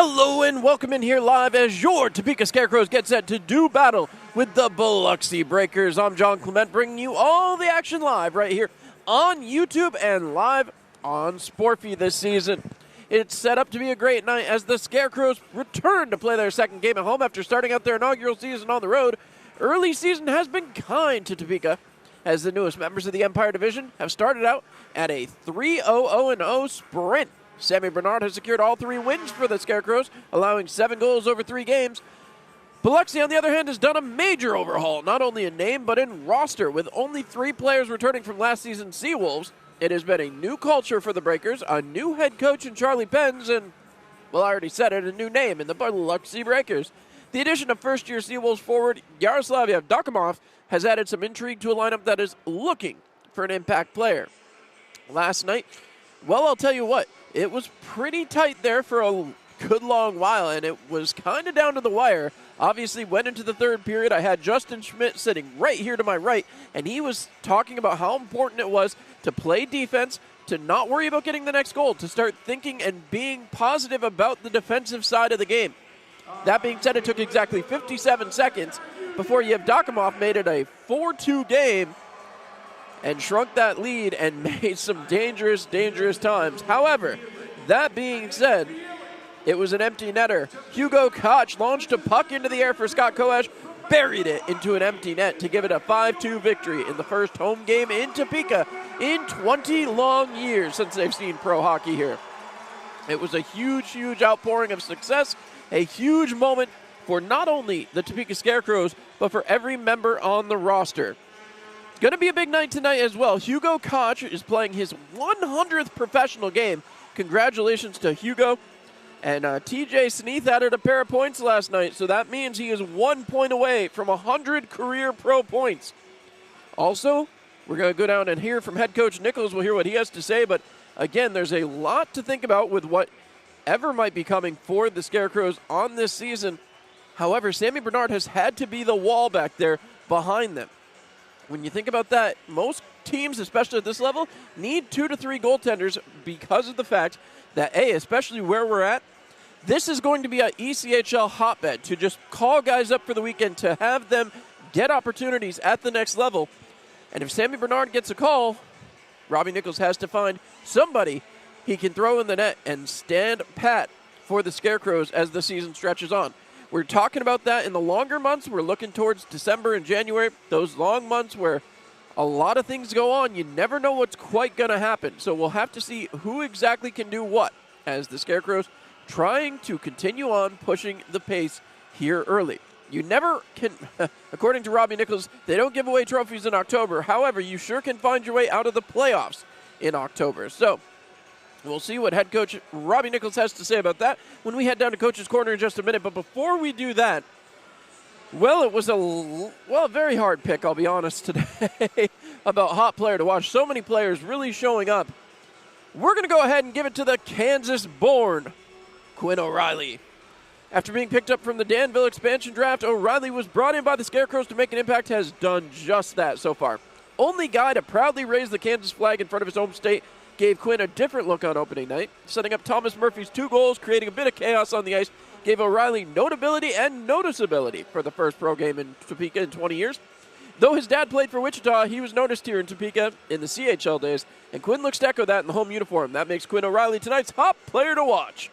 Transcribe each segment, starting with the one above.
Hello and welcome in here live as your Topeka Scarecrows get set to do battle with the Biloxi Breakers. I'm John Clement, bringing you all the action live right here on YouTube and live on Sportfy this season. It's set up to be a great night as the Scarecrows return to play their second game at home after starting out their inaugural season on the road. Early season has been kind to Topeka, as the newest members of the Empire Division have started out at a 3-0-0 sprint. Sammy Bernard has secured all 3 wins for the Scarecrows, allowing 7 goals over 3 games. Biloxi, on the other hand, has done a major overhaul, not only in name but in roster. With only 3 players returning from last season's Seawolves, it has been a new culture for the Breakers, a new head coach in Charlie Penz, and, well, I already said it, a new name in the Biloxi Breakers. The addition of first-year Seawolves forward Yaroslav Yevdokimov has added some intrigue to a lineup that is looking for an impact player. Last night, well, I'll tell you what, it was pretty tight there for a good long while, and it was kind of down to the wire. Obviously, went into the third period. I had Justin Schmidt sitting right here to my right, and he was talking about how important it was to play defense, to not worry about getting the next goal, to start thinking and being positive about the defensive side of the game. That being said, it took exactly 57 seconds before Yevdokimov made it a 4-2 game and shrunk that lead and made some dangerous times. However, that being said, it was an empty netter. Hugo Koch launched a puck into the air for Scott Koesch, buried it into an empty net to give it a 5-2 victory in the first home game in Topeka in 20 long years since they've seen pro hockey here. It was a huge outpouring of success, a huge moment for not only the Topeka Scarecrows, but for every member on the roster. Going to be a big night tonight as well. Hugo Koch is playing his 100th professional game. Congratulations to Hugo. And TJ Sneath added a pair of points last night, so that means he is 1 point away from 100 career pro points. Also, we're going to go down and hear from head coach Nichols. We'll hear what he has to say, but again, there's a lot to think about with whatever might be coming for the Scarecrows on this season. However, Sammy Bernard has had to be the wall back there behind them. When you think about that, most teams, especially at this level, need 2 to 3 goaltenders because of the fact that, especially where we're at, this is going to be an ECHL hotbed to just call guys up for the weekend to have them get opportunities at the next level. And if Sammy Bernard gets a call, Robbie Nichols has to find somebody he can throw in the net and stand pat for the Scarecrows as the season stretches on. We're talking about that in the longer months. We're looking towards December and January, those long months where a lot of things go on. You never know what's quite going to happen. So we'll have to see who exactly can do what as the Scarecrows trying to continue on pushing the pace here early. You never can, according to Robbie Nichols, they don't give away trophies in October. However, you sure can find your way out of the playoffs in October. So we'll see what head coach Robbie Nichols has to say about that when we head down to Coach's Corner in just a minute. But before we do that, well, it was a very hard pick, I'll be honest, today about hot player to watch. So many players really showing up. We're going to go ahead and give it to the Kansas-born Quinn O'Reilly. After being picked up from the Danville expansion draft, O'Reilly was brought in by the Scarecrows to make an impact, has done just that so far. Only guy to proudly raise the Kansas flag in front of his home state, gave Quinn a different look on opening night, setting up Thomas Murphy's 2 goals, creating a bit of chaos on the ice, gave O'Reilly notability and noticeability for the first pro game in Topeka in 20 years. Though his dad played for Wichita, he was noticed here in Topeka in the CHL days, and Quinn looks to echo that in the home uniform. That makes Quinn O'Reilly tonight's top player to watch.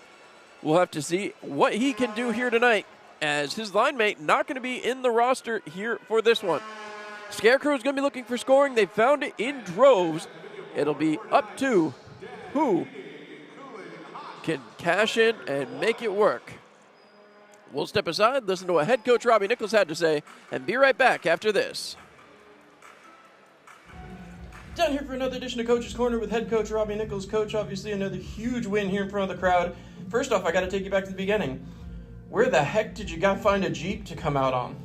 We'll have to see what he can do here tonight, as his line mate not going to be in the roster here for this one. Scarecrow's going to be looking for scoring. They found it in droves. It'll be up to who can cash in and make it work. We'll step aside, listen to what head coach Robbie Nichols had to say, and be right back after this. Down here for another edition of Coach's Corner with head coach Robbie Nichols. Coach, obviously another huge win here in front of the crowd. First off, I got to take you back to the beginning. Where the heck did you find a Jeep to come out on?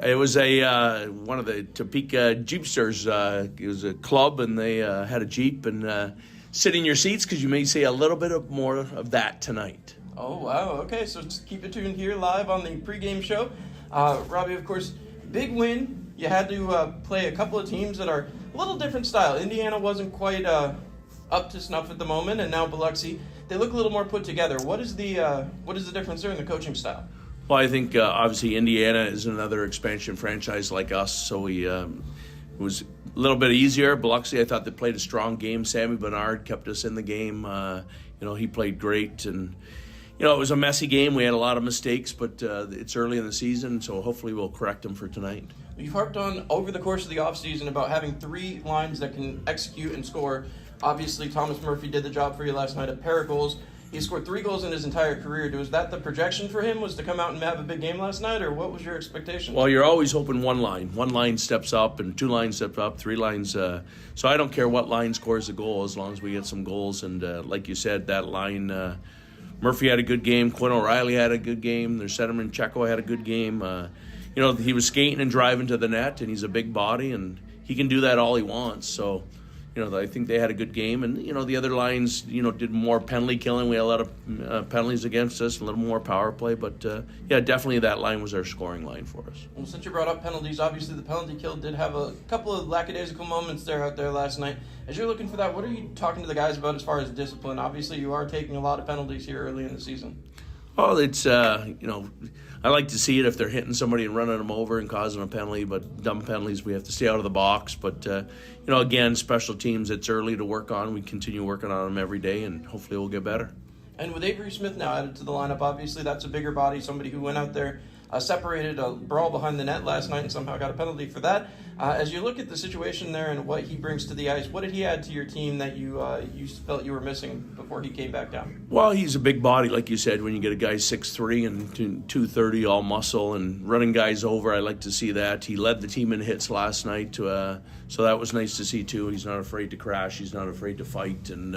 It was one of the Topeka Jeepsters. It was a club, and they had a Jeep. And sit in your seats because you may see a little bit more of that tonight. Oh, wow. Okay, so just keep it tuned here live on the pregame show. Robbie, of course, big win. You had to play a couple of teams that are a little different style. Indiana wasn't quite up to snuff at the moment, and now Biloxi. they look a little more put together. What is the difference there in the coaching style? Well, I think obviously Indiana is another expansion franchise like us, so it was a little bit easier. Biloxi, I thought they played a strong game. Sammy Bernard kept us in the game. He played great, and it was a messy game. We had a lot of mistakes, but it's early in the season, so hopefully we'll correct them for tonight. You've harped on over the course of the offseason about having 3 lines that can execute and score. Obviously, Thomas Murphy did the job for you last night, a pair of goals. He scored 3 goals in his entire career. Was that the projection for him, was to come out and have a big game last night, or what was your expectation? Well, you're always hoping one line steps up, and 2 lines step up, 3 lines. So I don't care what line scores the goal as long as we get some goals. And like you said, that line, Murphy had a good game. Quinn O'Reilly had a good game. Their centerman Checo had a good game. He was skating and driving to the net, and he's a big body, and he can do that all he wants. So, I think they had a good game. And, the other lines, did more penalty killing. We had a lot of penalties against us, a little more power play. But, definitely that line was our scoring line for us. Well, since you brought up penalties, obviously the penalty kill did have a couple of lackadaisical moments out there last night. As you're looking for that, what are you talking to the guys about as far as discipline? Obviously, you are taking a lot of penalties here early in the season. Oh, it's, I like to see it if they're hitting somebody and running them over and causing a penalty, but dumb penalties, we have to stay out of the box. But, again, special teams, it's early to work on. We continue working on them every day, and hopefully we'll get better. And with Avery Smith now added to the lineup, obviously that's a bigger body, somebody who went out there, separated a brawl behind the net last night and somehow got a penalty for that. As you look at the situation there and what he brings to the ice, what did he add to your team that you felt you were missing before he came back down? Well, he's a big body, like you said. When you get a guy 6'3" and 230, all muscle and running guys over, I like to see that. He led the team in hits last night, so that was nice to see too. He's not afraid to crash. He's not afraid to fight, and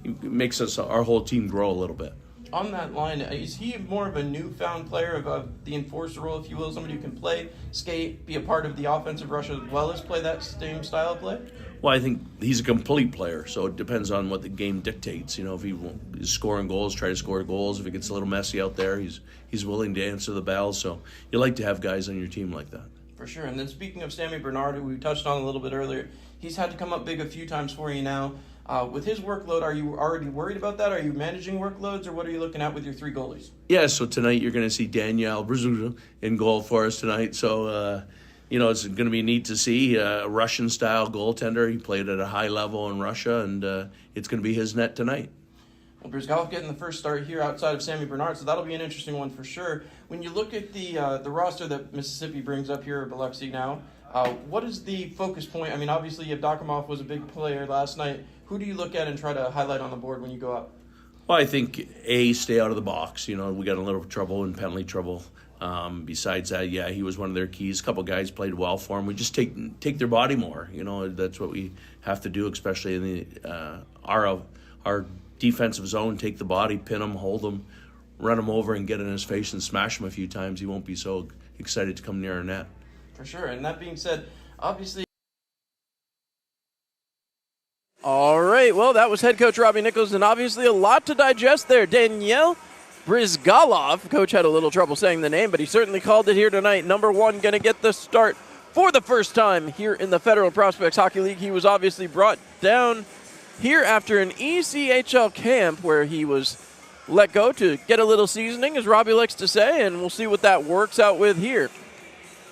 it makes our whole team grow a little bit. On that line, is he more of a newfound player of the enforcer role, if you will, somebody who can play, skate, be a part of the offensive rush as well as play that same style of play? Well, I think he's a complete player, so it depends on what the game dictates. If he is scoring goals, try to score goals. If it gets a little messy out there, he's willing to answer the bell. So you like to have guys on your team like that. For sure. And then speaking of Sammy Bernard, who we touched on a little bit earlier, he's had to come up big a few times for you now. With his workload, are you already worried about that? Are you managing workloads, or what are you looking at with your 3 goalies? Yeah, so tonight you're going to see Daniel in goal for us tonight. So, it's going to be neat to see a Russian-style goaltender. He played at a high level in Russia, and it's going to be his net tonight. Well, Brzgalov getting the first start here outside of Sammy Bernard, so that'll be an interesting one for sure. When you look at the roster that Mississippi brings up here at Biloxi now, what is the focus point? I mean, obviously, Yevdokimov was a big player last night. Who do you look at and try to highlight on the board when you go up? Well, I think, stay out of the box. We got a little trouble and penalty trouble. Besides that, he was one of their keys. A couple guys played well for him. We just take their body more. That's what we have to do, especially in our defensive zone. Take the body, pin him, hold him, run him over, and get in his face and smash him a few times. He won't be so excited to come near our net. For sure. And that being said, obviously. All right, well, that was head coach Robbie Nichols, and obviously a lot to digest there. Daniel Brzgalov, coach had a little trouble saying the name, but he certainly called it here tonight. Number 1 going to get the start for the first time here in the Federal Prospects Hockey League. He was obviously brought down here after an ECHL camp where he was let go to get a little seasoning, as Robbie likes to say, and we'll see what that works out with here.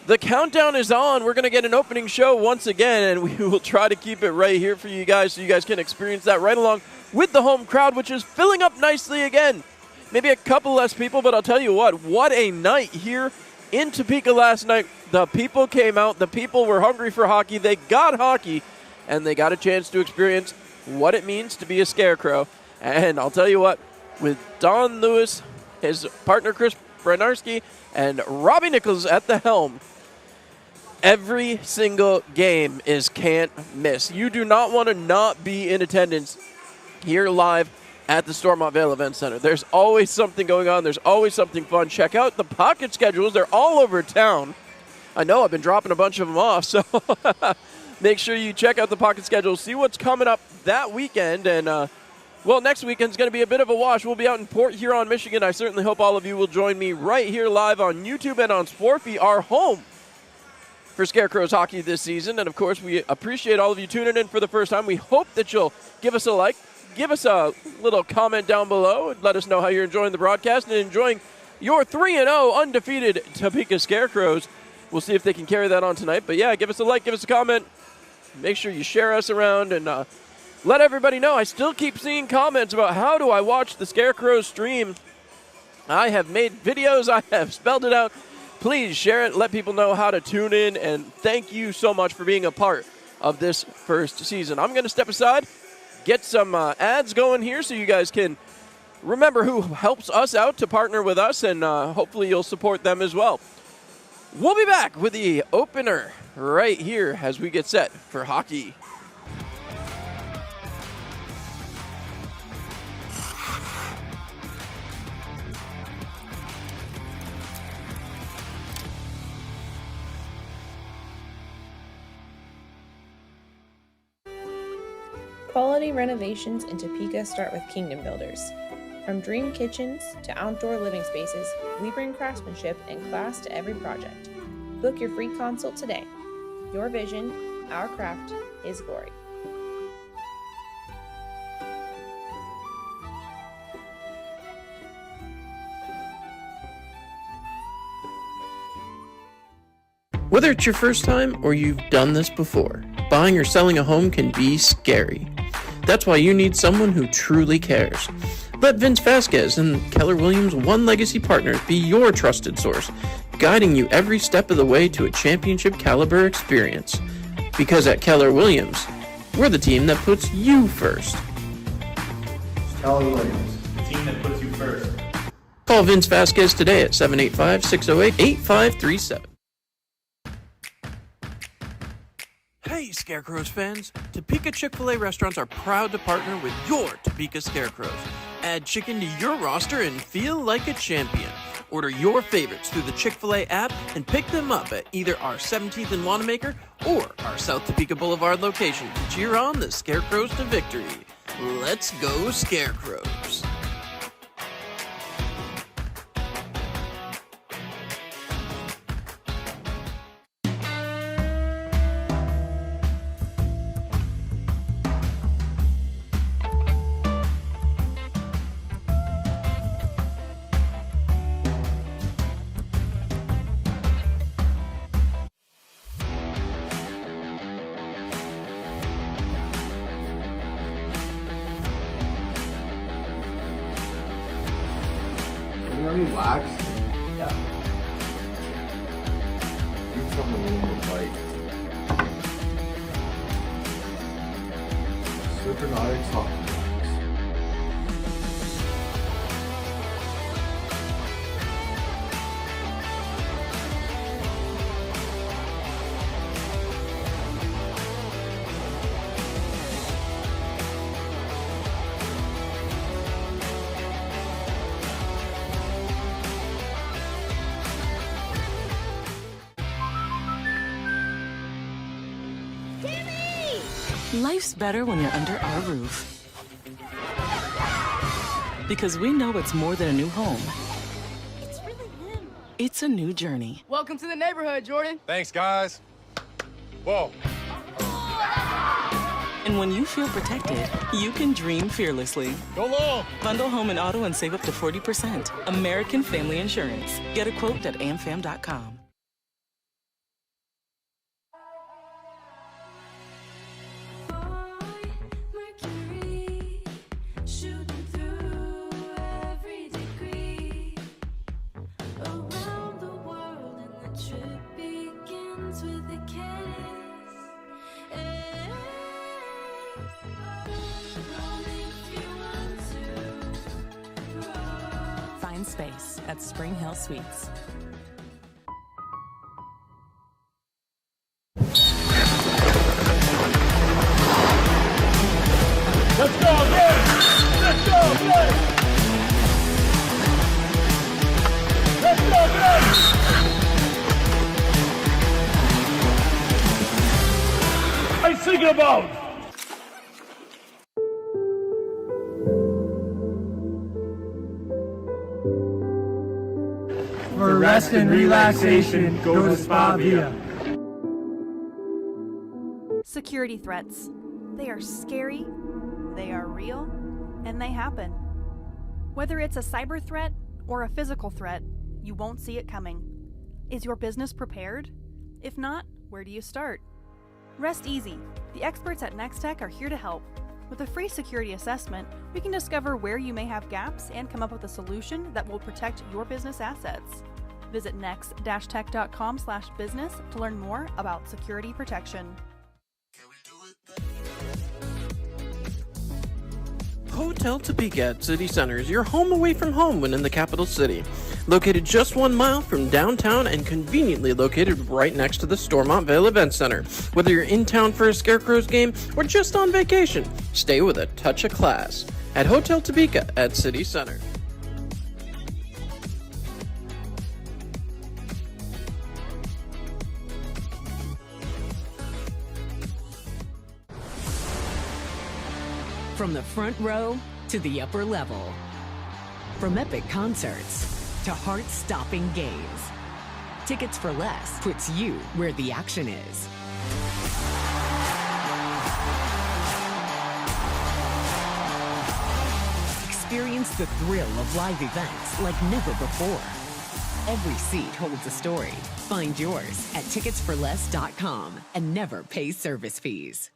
The countdown is on. We're going to get an opening show once again, and we will try to keep it right here for you guys so you guys can experience that right along with the home crowd, which is filling up nicely again. Maybe a couple less people, but I'll tell you what a night here in Topeka last night. The people came out. The people were hungry for hockey. They got hockey, and they got a chance to experience what it means to be a Scarecrow. And I'll tell you what, with Don Lewis, his partner Chris Brenarski, and Robbie Nichols at the helm, every single game is can't miss. You do not want to not be in attendance here live at the Stormont Vale Event Center. There's always something going on. There's always something fun. Check out the pocket schedules. They're all over town. I know I've been dropping a bunch of them off, so make sure you check out the pocket schedule, see what's coming up that weekend. And, next weekend's going to be a bit of a wash. We'll be out in Port Huron, Michigan. I certainly hope all of you will join me right here live on YouTube and on Sportfy, our home for Scarecrows hockey this season. And, of course, we appreciate all of you tuning in for the first time. We hope that you'll give us a like, give us a little comment down below and let us know how you're enjoying the broadcast and enjoying your 3-0 undefeated Topeka Scarecrows. We'll see if they can carry that on tonight. But yeah, give us a like, give us a comment. Make sure you share us around and let everybody know. I still keep seeing comments about how do I watch the Scarecrows stream. I have made videos. I have spelled it out. Please share it. Let people know how to tune in. And thank you so much for being a part of this first season. I'm going to step aside, get some ads going here so you guys can remember who helps us out to partner with us, and hopefully you'll support them as well. We'll be back with the opener right here as we get set for hockey. Quality renovations in Topeka start with Kingdom Builders. From dream kitchens to outdoor living spaces, we bring craftsmanship and class to every project. Book your free consult today. Your vision, our craft, His glory. Whether it's your first time or you've done this before, buying or selling a home can be scary. That's why you need someone who truly cares. Let Vince Vasquez and Keller Williams One Legacy Partners be your trusted source, guiding you every step of the way to a championship caliber experience. Because at Keller Williams, we're the team that puts you first. Keller Williams. The team that puts you first. Call Vince Vasquez today at 785-608-8537. Hey, Scarecrows fans! Topeka Chick-fil-A restaurants are proud to partner with your Topeka Scarecrows. Add chicken to your roster and feel like a champion. Order your favorites through the Chick-fil-A app and pick them up at either our 17th and Wanamaker or our South Topeka Boulevard location to cheer on the Scarecrows to victory. Let's go, Scarecrows! Wax? Yeah. Need something a little bit light. Supernautics hot wax. Life's better when you're under our roof. Because we know it's more than a new home. It's really him. It's a new journey. Welcome to the neighborhood, Jordan. Thanks, guys. Whoa. And when you feel protected, you can dream fearlessly. Go long. Bundle home and auto and save up to 40%. American Family Insurance. Get a quote at amfam.com. Find space at Spring Hill Suites. Let's go again! Let's go again! Let's go again! I sing about. For rest and relaxation, go to Spa Via. Security threats. They are scary, they are real, and they happen. Whether it's a cyber threat or a physical threat, you won't see it coming. Is your business prepared? If not, where do you start? Rest easy. The experts at Nextech are here to help. With a free security assessment, we can discover where you may have gaps and come up with a solution that will protect your business assets. Visit next-tech.com/business to learn more about security protection. Hotel Topeka at City Center is your home away from home when in the capital city. Located just 1 mile from downtown and conveniently located right next to the Stormont Vale Event Center. Whether you're in town for a Scarecrows game or just on vacation, stay with a touch of class at Hotel Topeka at City Center. From the front row to the upper level. From epic concerts to heart-stopping games. Tickets for Less puts you where the action is. Experience the thrill of live events like never before. Every seat holds a story. Find yours at ticketsforless.com and never pay service fees.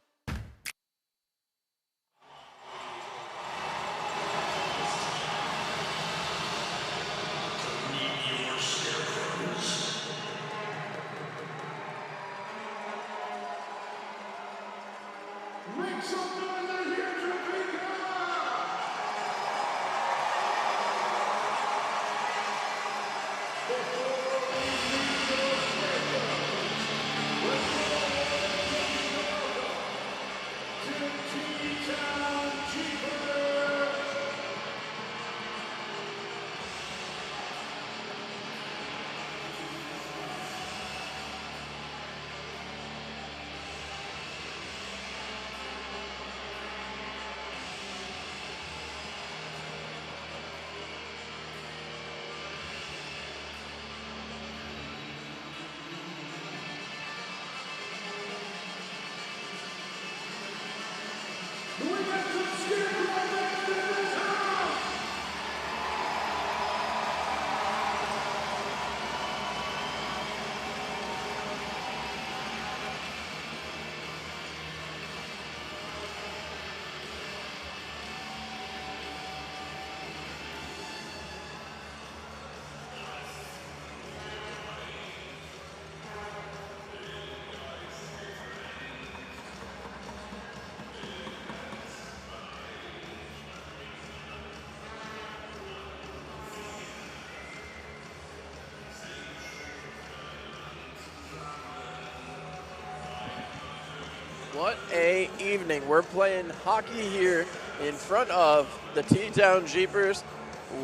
What a evening. We're playing hockey here in front of the T-Town Jeepers.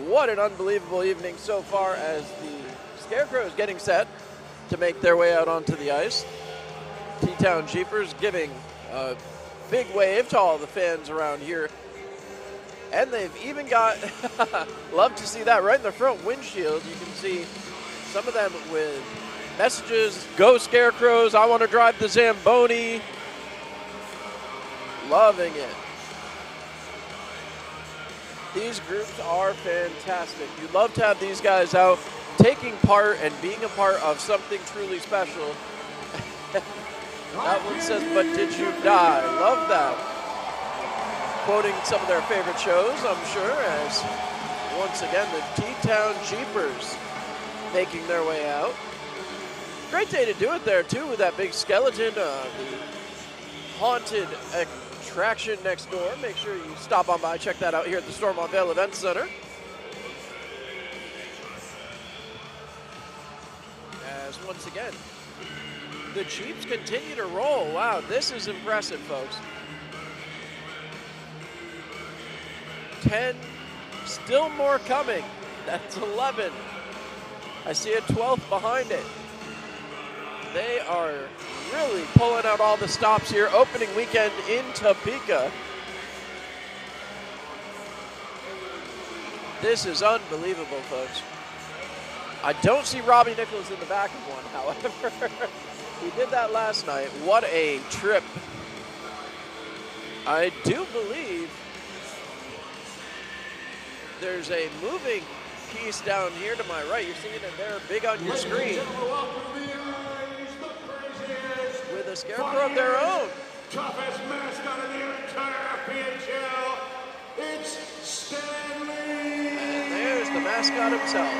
What an unbelievable evening so far as the Scarecrows getting set to make their way out onto the ice. T-Town Jeepers giving a big wave to all the fans around here. And they've even got, love to see that, right in the front windshield. You can see some of them with messages, "Go Scarecrows, I want to drive the Zamboni." Loving it. These groups are fantastic. You love to have these guys out taking part and being a part of something truly special. That one says, "But did you die?" Love that. Quoting some of their favorite shows, I'm sure, as once again the T-Town Jeepers making their way out. Great day to do it there too, with that big skeleton, the haunted attraction next door. Make sure you stop on by, check that out here at the Stormont Vale Event Center. As once again, the Chiefs continue to roll. Wow, this is impressive, folks. 10, still more coming. That's 11. I see a 12th behind it. They are really pulling out all the stops here. Opening weekend in Topeka. This is unbelievable, folks. I don't see Robbie Nichols in the back of one, however. He did that last night. What a trip. I do believe there's a moving piece down here to my right. You're seeing it there big on your screen. With a scarecrow of their own. Toughest mascot in the entire PHL. It's Stanley. And there's the mascot himself.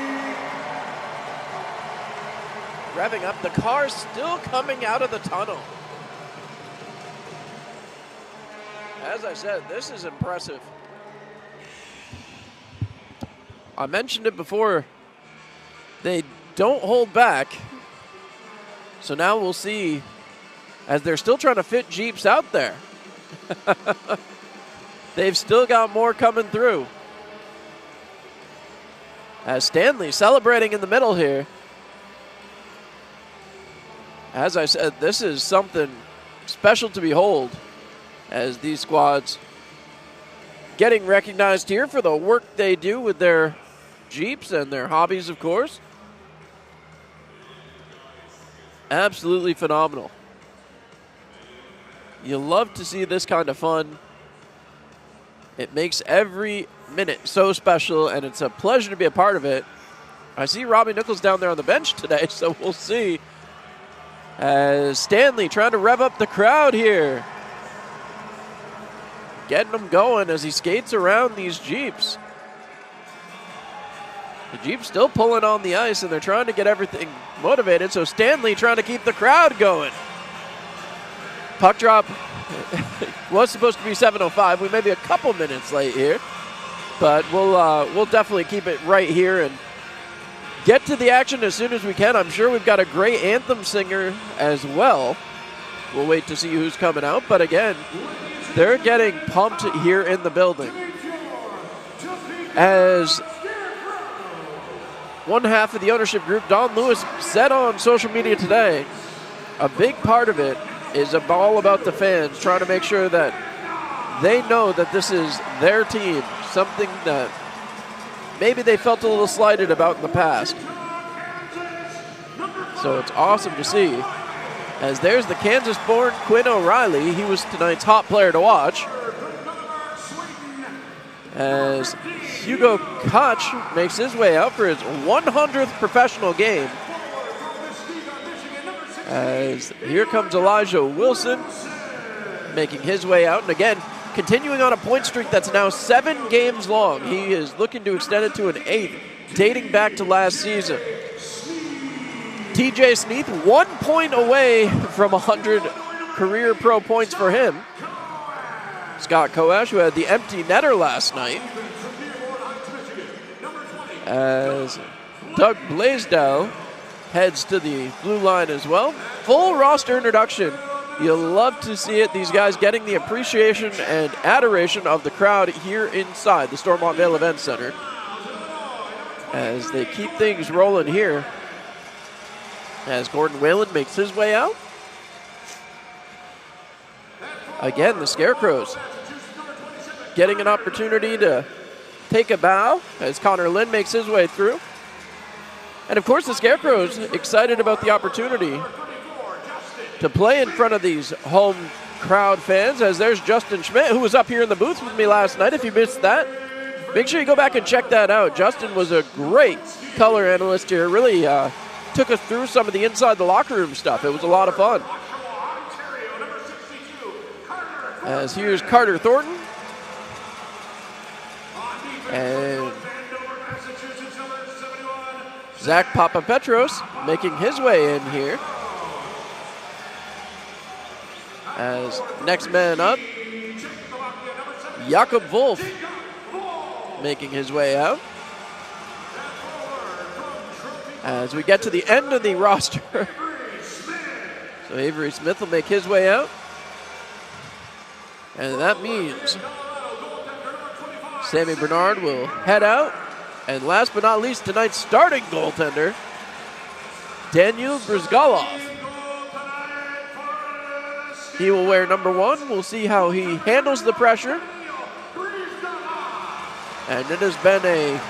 Revving up. The car still coming out of the tunnel. As I said, this is impressive. I mentioned it before. They don't hold back. So now we'll see as they're still trying to fit Jeeps out there. They've still got more coming through. As Stanley celebrating in the middle here. As I said, this is something special to behold as these squads getting recognized here for the work they do with their Jeeps and their hobbies, of course. Absolutely phenomenal. You love to see this kind of fun. It makes every minute so special, and it's a pleasure to be a part of it. I see Robbie Nichols down there on the bench today, so we'll see. As Stanley trying to rev up the crowd here. Getting them going as he skates around these Jeeps. The Jeep's still pulling on the ice, and they're trying to get everything motivated, so Stanley trying to keep the crowd going. Puck drop was supposed to be 7:05. We may be a couple minutes late here, but we'll definitely keep it right here and get to the action as soon as we can. I'm sure we've got a great anthem singer as well. We'll wait to see who's coming out, but again, they're getting pumped here in the building. As one half of the ownership group, Don Lewis, said on social media today, a big part of it is all about the fans, trying to make sure that they know that this is their team, something that maybe they felt a little slighted about in the past. So it's awesome to see. As there's the Kansas-born Quinn O'Reilly. He was tonight's hot player to watch. As Hugo Koch makes his way out for his 100th professional game. As here comes Elijah Wilson making his way out. And again, continuing on a point streak that's now 7 games long. He is looking to extend it to an 8th, dating back to last season. TJ Sneath, 1 point away from 100 career pro points for him. Scott Koash, who had the empty netter last night. As Doug Blaisdell heads to the blue line as well. Full roster introduction. You'll love to see it. These guys getting the appreciation and adoration of the crowd here inside the Stormont Vale Event Center. As they keep things rolling here. As Gordon Whalen makes his way out. Again, the Scarecrows getting an opportunity to take a bow as Connor Lynn makes his way through. And of course, the Scarecrows excited about the opportunity to play in front of these home crowd fans, as there's Justin Schmidt, who was up here in the booth with me last night. If you missed that, make sure you go back and check that out. Justin was a great color analyst here, really took us through some of the inside the locker room stuff. It was a lot of fun. As here's Carter Thornton. And Zach Papapetros making his way in here. As next man up, Jakob Wolf making his way out. As we get to the end of the roster, so Avery Smith will make his way out. And that means Sammy Bernard will head out. And last but not least, tonight's starting goaltender, Daniel Brzgalov. He will wear number 1. We'll see how he handles the pressure. And it has been a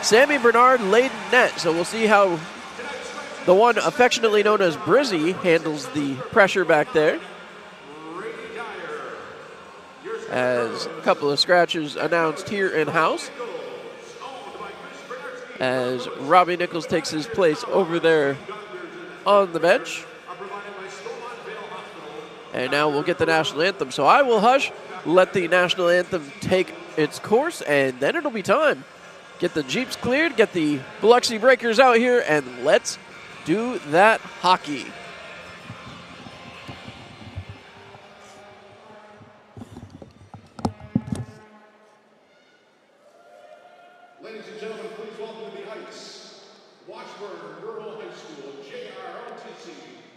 Sammy Bernard laden net, so we'll see how the one affectionately known as Brizzy handles the pressure back there. As a couple of scratches announced here in-house. as Robbie Nichols takes his place over there on the bench. And now we'll get the national anthem. So I will hush, let the national anthem take its course, and then it'll be time. Get the Jeeps cleared, get the Biloxi Breakers out here, and let's do that hockey. Ladies and gentlemen, please welcome to the ice, Washburn Rural High School, JROTC,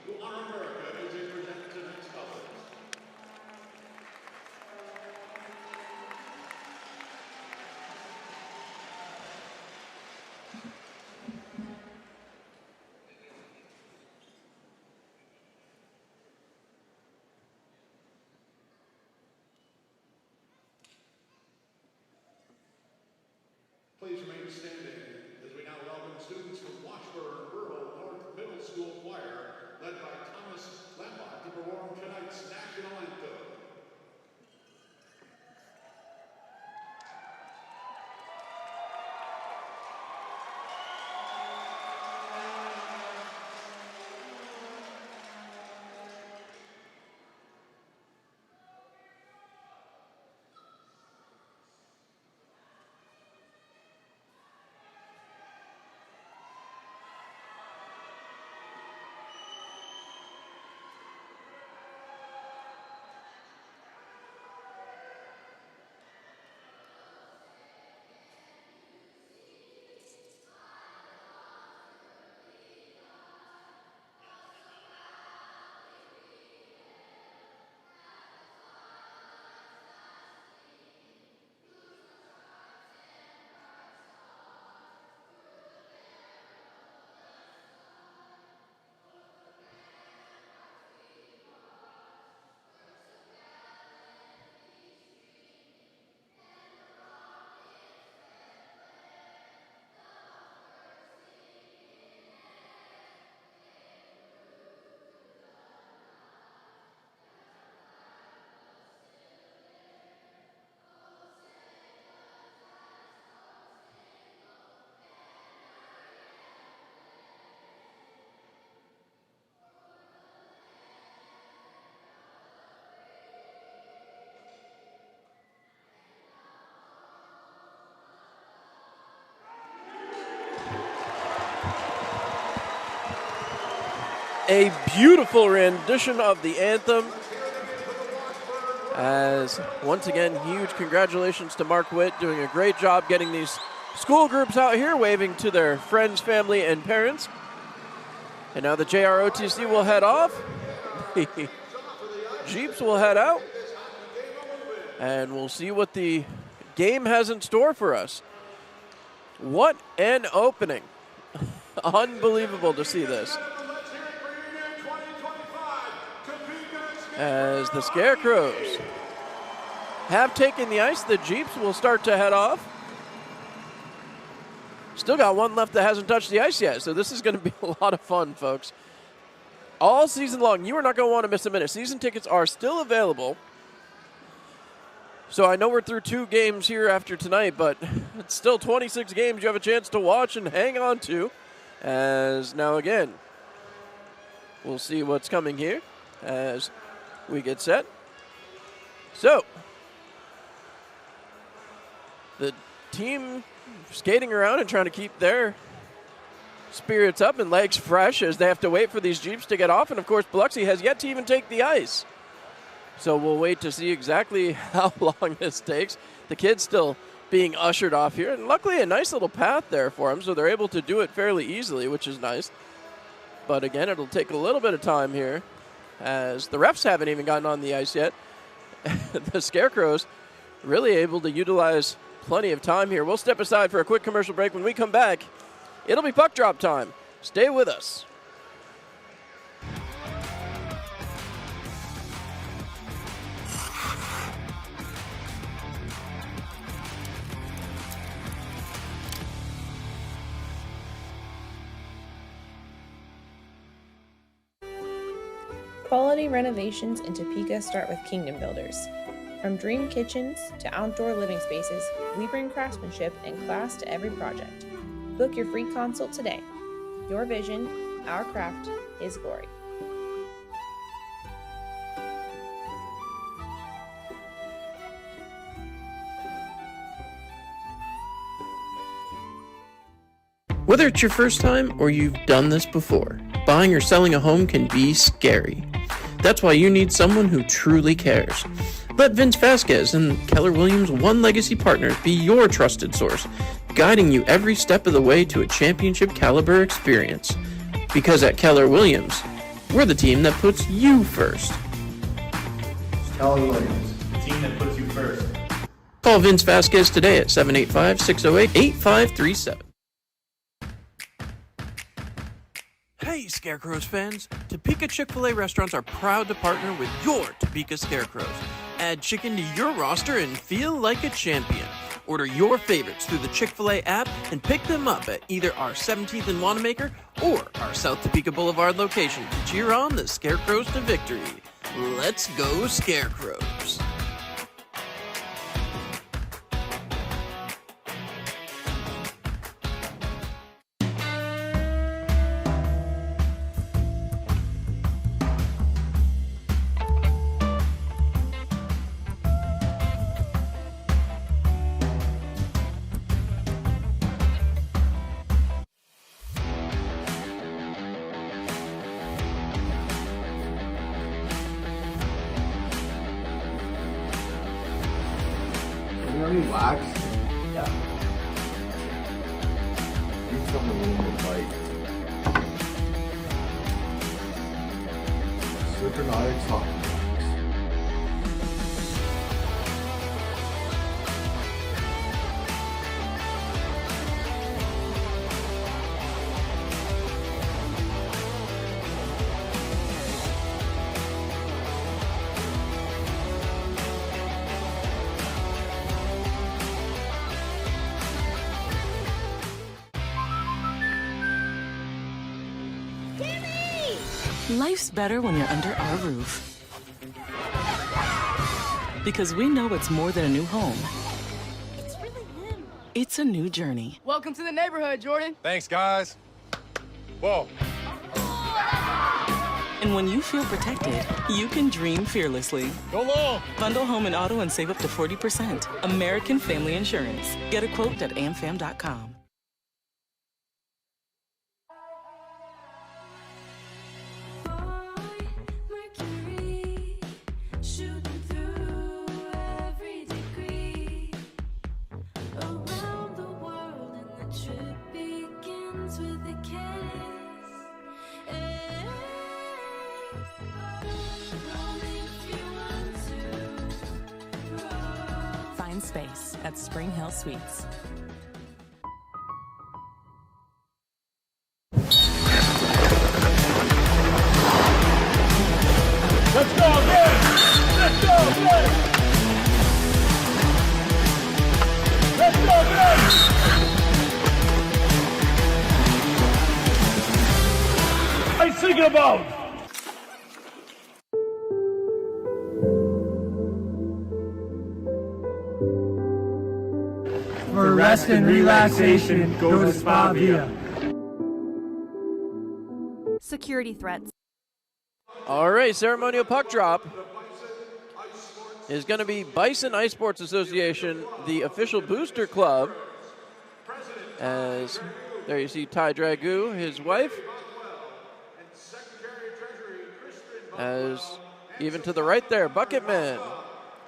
who honor America as they present tonight's colors. Please remain standing as we now welcome students from Washburn Rural North Middle School Choir, led by Thomas Lambert, to perform tonight's national anthem. A beautiful rendition of the anthem. As once again, huge congratulations to Mark Witt, doing a great job getting these school groups out here, waving to their friends, family, and parents. And now the JROTC will head off. The Jeeps will head out. And we'll see what the game has in store for us. What an opening. Unbelievable to see this. As the Scarecrows have taken the ice, the Jeeps will start to head off. Still got one left that hasn't touched the ice yet, so this is going to be a lot of fun, folks. All season long, you are not going to want to miss a minute. Season tickets are still available. So I know we're through 2 games here after tonight, but it's still 26 games you have a chance to watch and hang on to. As now again, we'll see what's coming here as we get set. So, the team skating around and trying to keep their spirits up and legs fresh as they have to wait for these Jeeps to get off. And, of course, Biloxi has yet to even take the ice. So we'll wait to see exactly how long this takes. The kids still being ushered off here. And luckily, a nice little path there for them, so they're able to do it fairly easily, which is nice. But, again, it'll take a little bit of time here, as the refs haven't even gotten on the ice yet. The Scarecrows really able to utilize plenty of time here. We'll step aside for a quick commercial break. When we come back, it'll be puck drop time. Stay with us. Quality renovations in Topeka start with Kingdom Builders. From dream kitchens to outdoor living spaces, we bring craftsmanship and class to every project. Book your free consult today. Your vision, our craft, His glory. Whether it's your first time or you've done this before, buying or selling a home can be scary. That's why you need someone who truly cares. Let Vince Vasquez and Keller Williams One Legacy Partners be your trusted source, guiding you every step of the way to a championship caliber experience. Because at Keller Williams, we're the team that puts you first. Keller Williams. The team that puts you first. Call Vince Vasquez today at 785-608-8537. Hey, Scarecrows fans! Topeka Chick-fil-A restaurants are proud to partner with your Topeka Scarecrows. Add chicken to your roster and feel like a champion. Order your favorites through the Chick-fil-A app and pick them up at either our 17th and Wanamaker or our South Topeka Boulevard location to cheer on the Scarecrows to victory. Let's go, Scarecrows! Any wax? Yeah. Need something willing to fight. Ceremonial talking wax. Life's better when you're under our roof. Because we know it's more than a new home. It's really him. It's a new journey. Welcome to the neighborhood, Jordan. Thanks, guys. Whoa. And when you feel protected, you can dream fearlessly. Go long. Bundle home and auto and save up to 40%. American Family Insurance. Get a quote at amfam.com. Find space at Spring Hill Suites. Let's go again! Let's go again! Let's go again! I'm thinking about. For rest and relaxation, go to Spa Via. Security threats. All right, ceremonial puck drop is going to be Bison Ice Sports Association, the official booster club. As there you see Ty Dragoo, his wife. As even to the right there, Bucketman.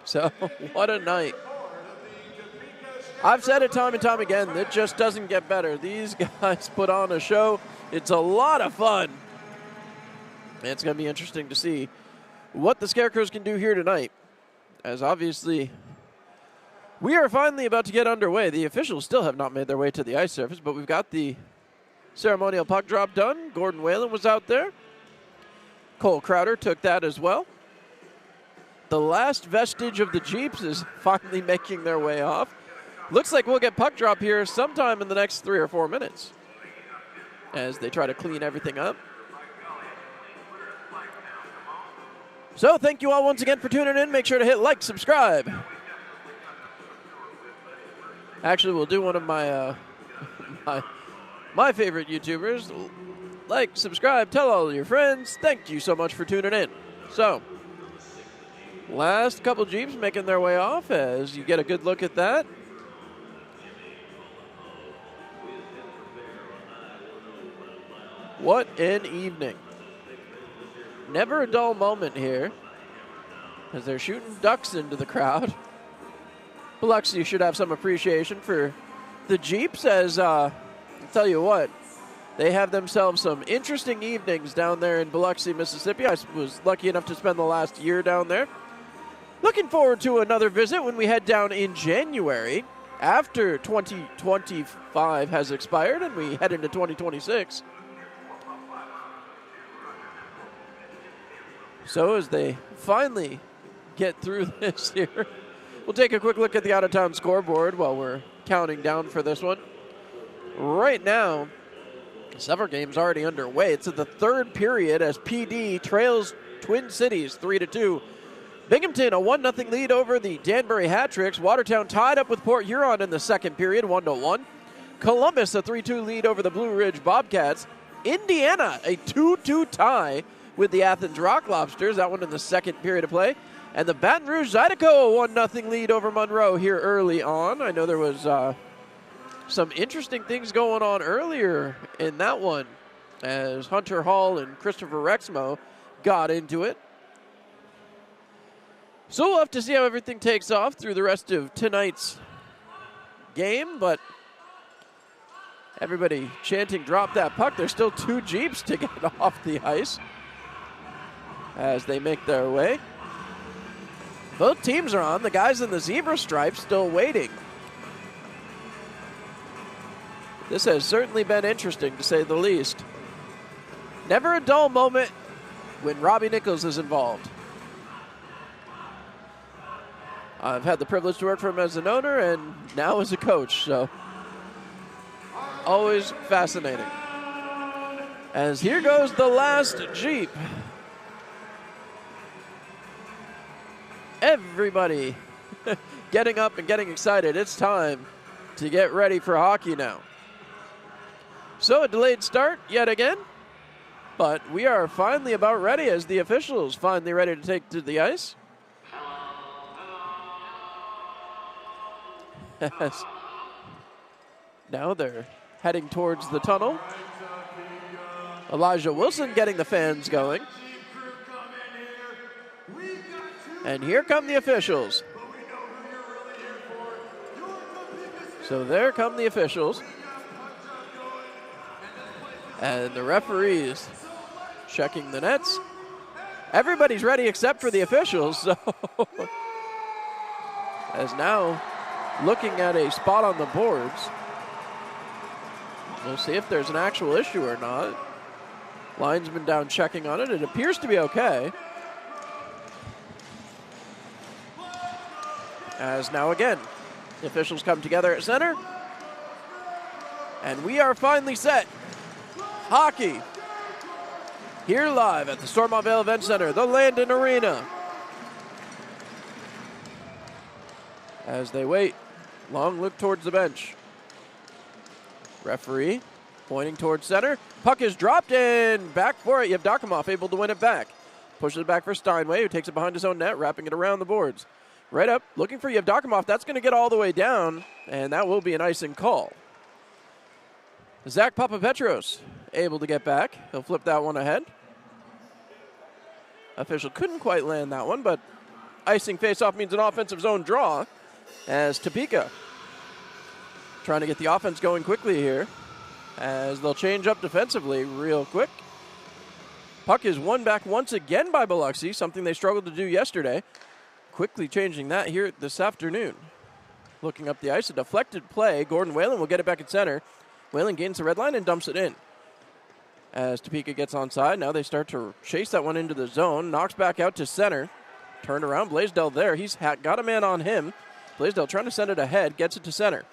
So what a night. I've said it time and time again, it just doesn't get better. These guys put on a show. It's a lot of fun. It's going to be interesting to see what the Scarecrows can do here tonight. As obviously, we are finally about to get underway. The officials still have not made their way to the ice surface, but we've got the ceremonial puck drop done. Gordon Whalen was out there. Cole Crowder took that as well. The last vestige of the Jeeps is finally making their way off. Looks like we'll get puck drop here sometime in the next 3 or 4 minutes as they try to clean everything up. So thank you all once again for tuning in. Make sure to hit like, subscribe. Actually, we'll do one of my my my favorite YouTubers. Like, subscribe, tell all your friends. Thank you so much for tuning in. So, last couple Jeeps making their way off as you get a good look at that. What an evening. Never a dull moment here as they're shooting ducks into the crowd. Biloxi should have some appreciation for the Jeeps as, I'll tell you what, they have themselves some interesting evenings down there in Biloxi, Mississippi. I was lucky enough to spend the last year down there. Looking forward to another visit when we head down in January after 2025 has expired and we head into 2026. So as they finally get through this here, we'll take a quick look at the out-of-town scoreboard while we're counting down for this one. Right now, several games already underway. It's at the third period as PD trails Twin Cities 3-2. Binghamton, a 1-0 lead over the Danbury Hat-Tricks. Watertown tied up with Port Huron in the second period, 1-1. Columbus, a 3-2 lead over the Blue Ridge Bobcats. Indiana, a 2-2 tie with the Athens Rock Lobsters. That one in the second period of play. And the Baton Rouge Zydeco, a 1-0 lead over Monroe here early on. I know there was some interesting things going on earlier in that one as Hunter Hall and Christopher Rexmo got into it. So we'll have to see how everything takes off through the rest of tonight's game, but everybody chanting drop that puck. There's still 2 Jeeps to get off the ice as they make their way. Both teams are on. The guys in the zebra stripes still waiting. This has certainly been interesting, to say the least. Never a dull moment when Robbie Nichols is involved. I've had the privilege to work for him as an owner and now as a coach, so always fascinating. As here goes the last Jeep. Everybody getting up and getting excited. It's time to get ready for hockey now. So a delayed start yet again, but we are finally about ready as the officials finally ready to take to the ice. Now they're heading towards the tunnel. Elijah Wilson getting the fans going. And here come the officials. So there come the officials. And the referees checking the nets. Everybody's ready except for the officials. So as now looking at a spot on the boards. We'll see if there's an actual issue or not. Linesman down checking on it. It appears to be okay. As now again, the officials come together at center. And we are finally set. Hockey. Here live at the Stormont-Vail Event Center, the Landon Arena. As they wait, long look towards the bench. Referee pointing towards center. Puck is dropped and back for it. Yevdokimov able to win it back. Pushes it back for Steinway, who takes it behind his own net, wrapping it around the boards. Right up, looking for Yevdokimov. That's going to get all the way down, and that will be an icing call. Zach Papapetros able to get back. He'll flip that one ahead. Official couldn't quite land that one, but icing faceoff means an offensive zone draw as Topeka trying to get the offense going quickly here as they'll change up defensively real quick. Puck is won back once again by Biloxi, something they struggled to do yesterday. Quickly changing that here this afternoon. Looking up the ice, a deflected play. Gordon Whalen will get it back at center. Whalen gains the red line and dumps it in. As Topeka gets onside, now they start to chase that one into the zone. Knocks back out to center. Turned around, Blaisdell there. He's got a man on him. Blaisdell trying to send it ahead, gets it to center.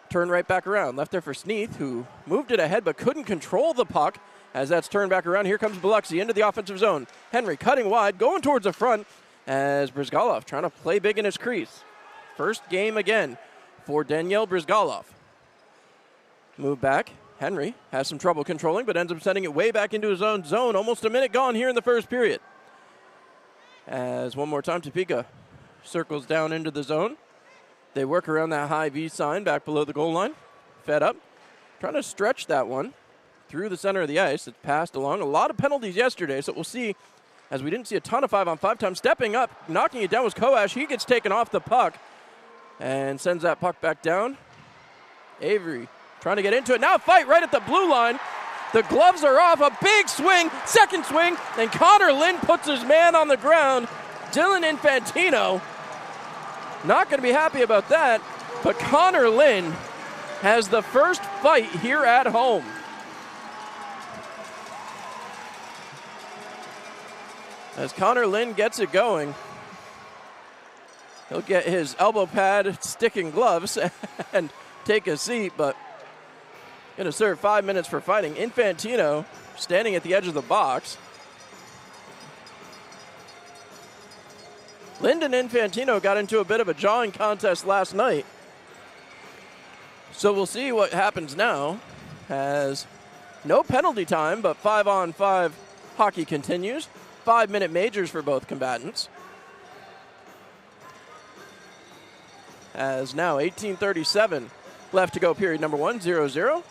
Turn right back around. Left there for Sneath, who moved it ahead but couldn't control the puck. As that's turned back around, here comes Biloxi into the offensive zone. Henry cutting wide, going towards the front as Brizgalov trying to play big in his crease. First game again for Daniel Brizgalov. Move back. Henry has some trouble controlling, but ends up sending it way back into his own zone. Almost a minute gone here in the first period. As one more time, Topeka circles down into the zone. They work around that high V sign back below the goal line. Fed up. Trying to stretch that one through the center of the ice. It's passed along. A lot of penalties yesterday, so we'll see, as we didn't see a ton of 5-on-5 time. Stepping up, knocking it down was Koash. He gets taken off the puck and sends that puck back down. Avery trying to get into it. Now a fight right at the blue line. The gloves are off. A big swing, second swing, and Connor Lynn puts his man on the ground. Dylan Infantino not going to be happy about that, but Connor Lynn has the first fight here at home. As Connor Lynn gets it going, he'll get his elbow pad, stick, and gloves and take a seat, but going to serve 5 minutes for fighting. Infantino standing at the edge of the box. Lyndon Infantino got into a bit of a jawing contest last night. So we'll see what happens now, as no penalty time, but 5-on-5 hockey continues. 5-minute majors for both combatants. As now 18:37 left to go, period number 1, 0-0.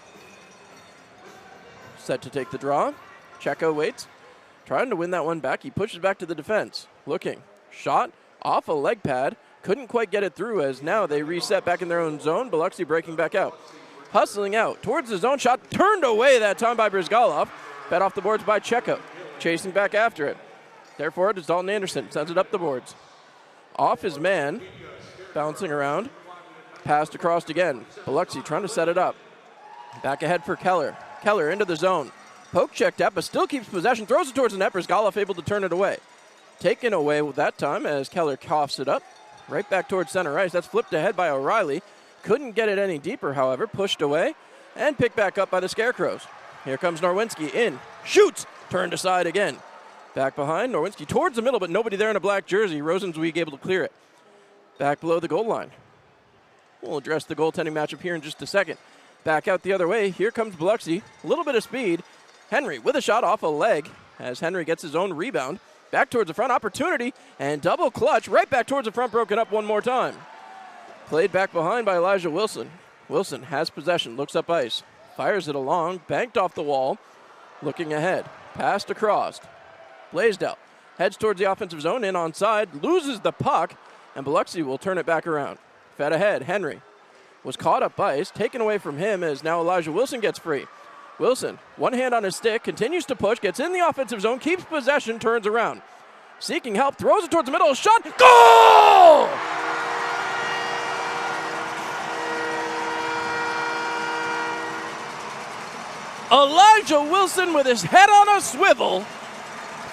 Set to take the draw. Checo waits, trying to win that one back. He pushes back to the defense. Looking, shot off a leg pad. Couldn't quite get it through, as now they reset back in their own zone. Biloxi breaking back out. Hustling out towards the zone shot. Turned away that time by Brizgalov. Fed off the boards by Checo. Chasing back after it. Therefore, it is Dalton Anderson. Sends it up the boards. Off his man. Bouncing around. Passed across again. Biloxi trying to set it up. Back ahead for Keller. Keller into the zone. Poke checked up, but still keeps possession. Throws it towards the net. Brizgalov able to turn it away. Taken away with that time as Keller coughs it up. Right back towards center ice. That's flipped ahead by O'Reilly. Couldn't get it any deeper, however. Pushed away and picked back up by the Scarecrows. Here comes Norwinski in. Shoots! Turned aside again. Back behind. Norwinski towards the middle, but nobody there in a black jersey. Rosenzweig able to clear it. Back below the goal line. We'll address the goaltending matchup here in just a second. Back out the other way. Here comes Biloxi. A little bit of speed. Henry with a shot off a leg as Henry gets his own rebound. Back towards the front, opportunity, and double clutch, right back towards the front, broken up one more time. Played back behind by Elijah Wilson. Wilson has possession, looks up ice, fires it along, banked off the wall, looking ahead, passed across. Blaisdell heads towards the offensive zone, in onside, loses the puck, and Biloxi will turn it back around. Fed ahead, Henry was caught up ice, taken away from him as now Elijah Wilson gets free. Wilson, one hand on his stick, continues to push, gets in the offensive zone, keeps possession, turns around. Seeking help, throws it towards the middle, shot, goal! Elijah Wilson with his head on a swivel,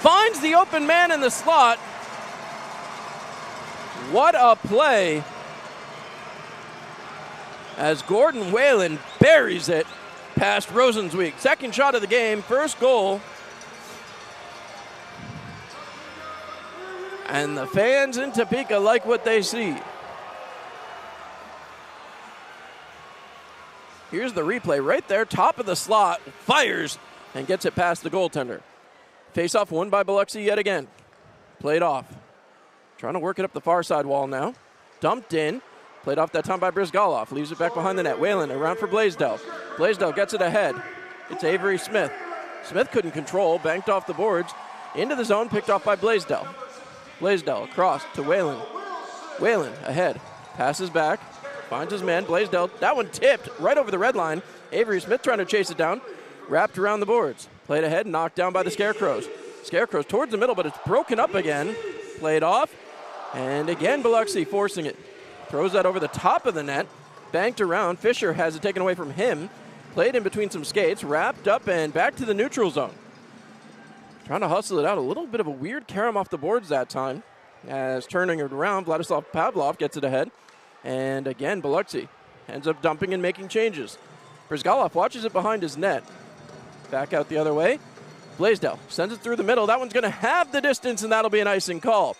finds the open man in the slot. What a play as Gordon Whalen buries it past Rosenzweig. Second shot of the game, first goal. And the fans in Topeka like what they see. Here's the replay right there, top of the slot, fires and gets it past the goaltender. Face-off won by Biloxi yet again. Played off. Trying to work it up the far side wall now. Dumped in. Played off that time by Brizgalov. Leaves it back behind the net. Whalen around for Blaisdell. Blaisdell gets it ahead. It's Avery Smith. Smith couldn't control. Banked off the boards. Into the zone. Picked off by Blaisdell. Blaisdell across to Whalen. Whalen ahead. Passes back. Finds his man. Blaisdell. That one tipped right over the red line. Avery Smith trying to chase it down. Wrapped around the boards. Played ahead. Knocked down by the Scarecrows. Scarecrows towards the middle, but it's broken up again. Played off. And again, Biloxi forcing it. Throws that over the top of the net. Banked around. Fisher has it taken away from him. Played in between some skates. Wrapped up and back to the neutral zone. Trying to hustle it out. A little bit of a weird carom off the boards that time. As turning it around, Vladislav Pavlov gets it ahead. And again, Biloxi ends up dumping and making changes. Brizgalov watches it behind his net. Back out the other way. Blaisdell sends it through the middle. That one's going to have the distance, and that'll be an icing call.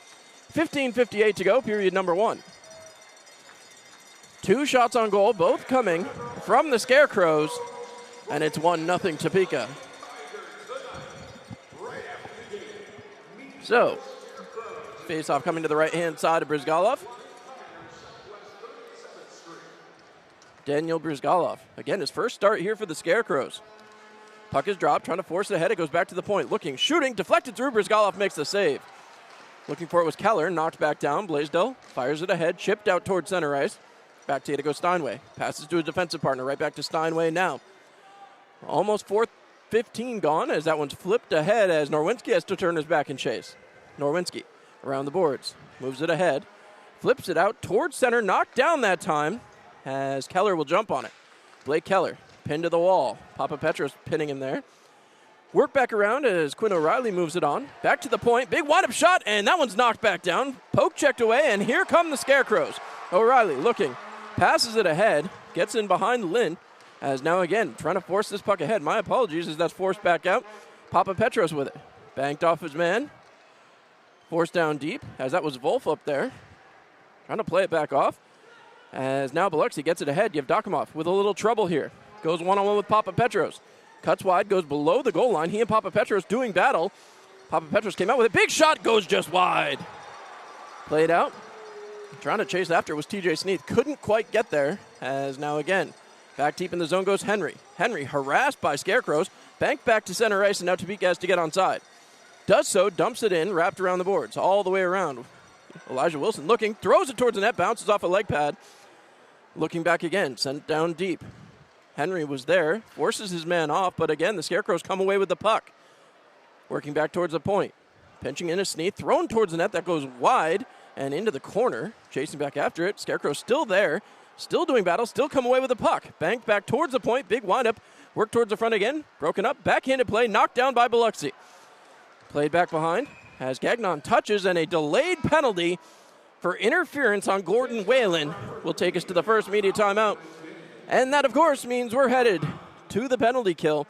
15:58 to go, period number 1. 2 shots on goal, both coming from the Scarecrows, And it's 1-0 Topeka. So, face-off coming to the right-hand side of Brizgalov. Daniel Brizgalov. Again, his first start here for the Scarecrows. Puck is dropped, trying to force it ahead. It goes back to the point. Looking, shooting, deflected through. Brizgalov makes the save. Looking for it was Keller, knocked back down. Blaisdell fires it ahead, chipped out towards center ice. Back to go Steinway. Passes to a defensive partner, right back to Steinway now. Almost 4:15 gone as that one's flipped ahead as Norwinski has to turn his back and chase. Norwinski around the boards, moves it ahead, flips it out towards center, knocked down that time as Keller will jump on it. Blake Keller, pinned to the wall. Papa Petros pinning him there. Work back around as Quinn O'Reilly moves it on. Back to the point, big wind-up shot, and that one's knocked back down. Poke checked away, and here come the Scarecrows. O'Reilly looking, passes it ahead, gets in behind Lynn, as now again trying to force this puck ahead. My apologies as that's forced back out. Papa Petros with it. Banked off his man. Forced down deep, as that was Wolf up there. Trying to play it back off. As now Biloxi gets it ahead. Yevdokimov with a little trouble here. Goes one-on-one with Papa Petros. Cuts wide, goes below the goal line. He and Papa Petros doing battle. Papa Petros came out with a big shot, goes just wide. Played out. Trying to chase after was TJ Sneath. Couldn't quite get there, as now again, back deep in the zone goes Henry. Henry harassed by Scarecrows. Banked back to center ice, and now Topeka has to get onside. Does so, dumps it in, wrapped around the boards, all the way around. Elijah Wilson looking, throws it towards the net, bounces off a leg pad. Looking back again, sent down deep. Henry was there, forces his man off, but again, the Scarecrows come away with the puck. Working back towards the point. Pinching in a Sneath, thrown towards the net, that goes wide and into the corner. Chasing back after it, Scarecrows still there, still doing battle, still come away with the puck. Banked back towards the point, big windup, work towards the front again, broken up, backhanded play, knocked down by Biloxi. Played back behind, as Gagnon touches, and a delayed penalty for interference on Gordon Whalen will take us to the first media timeout. And that, of course, means we're headed to the penalty kill.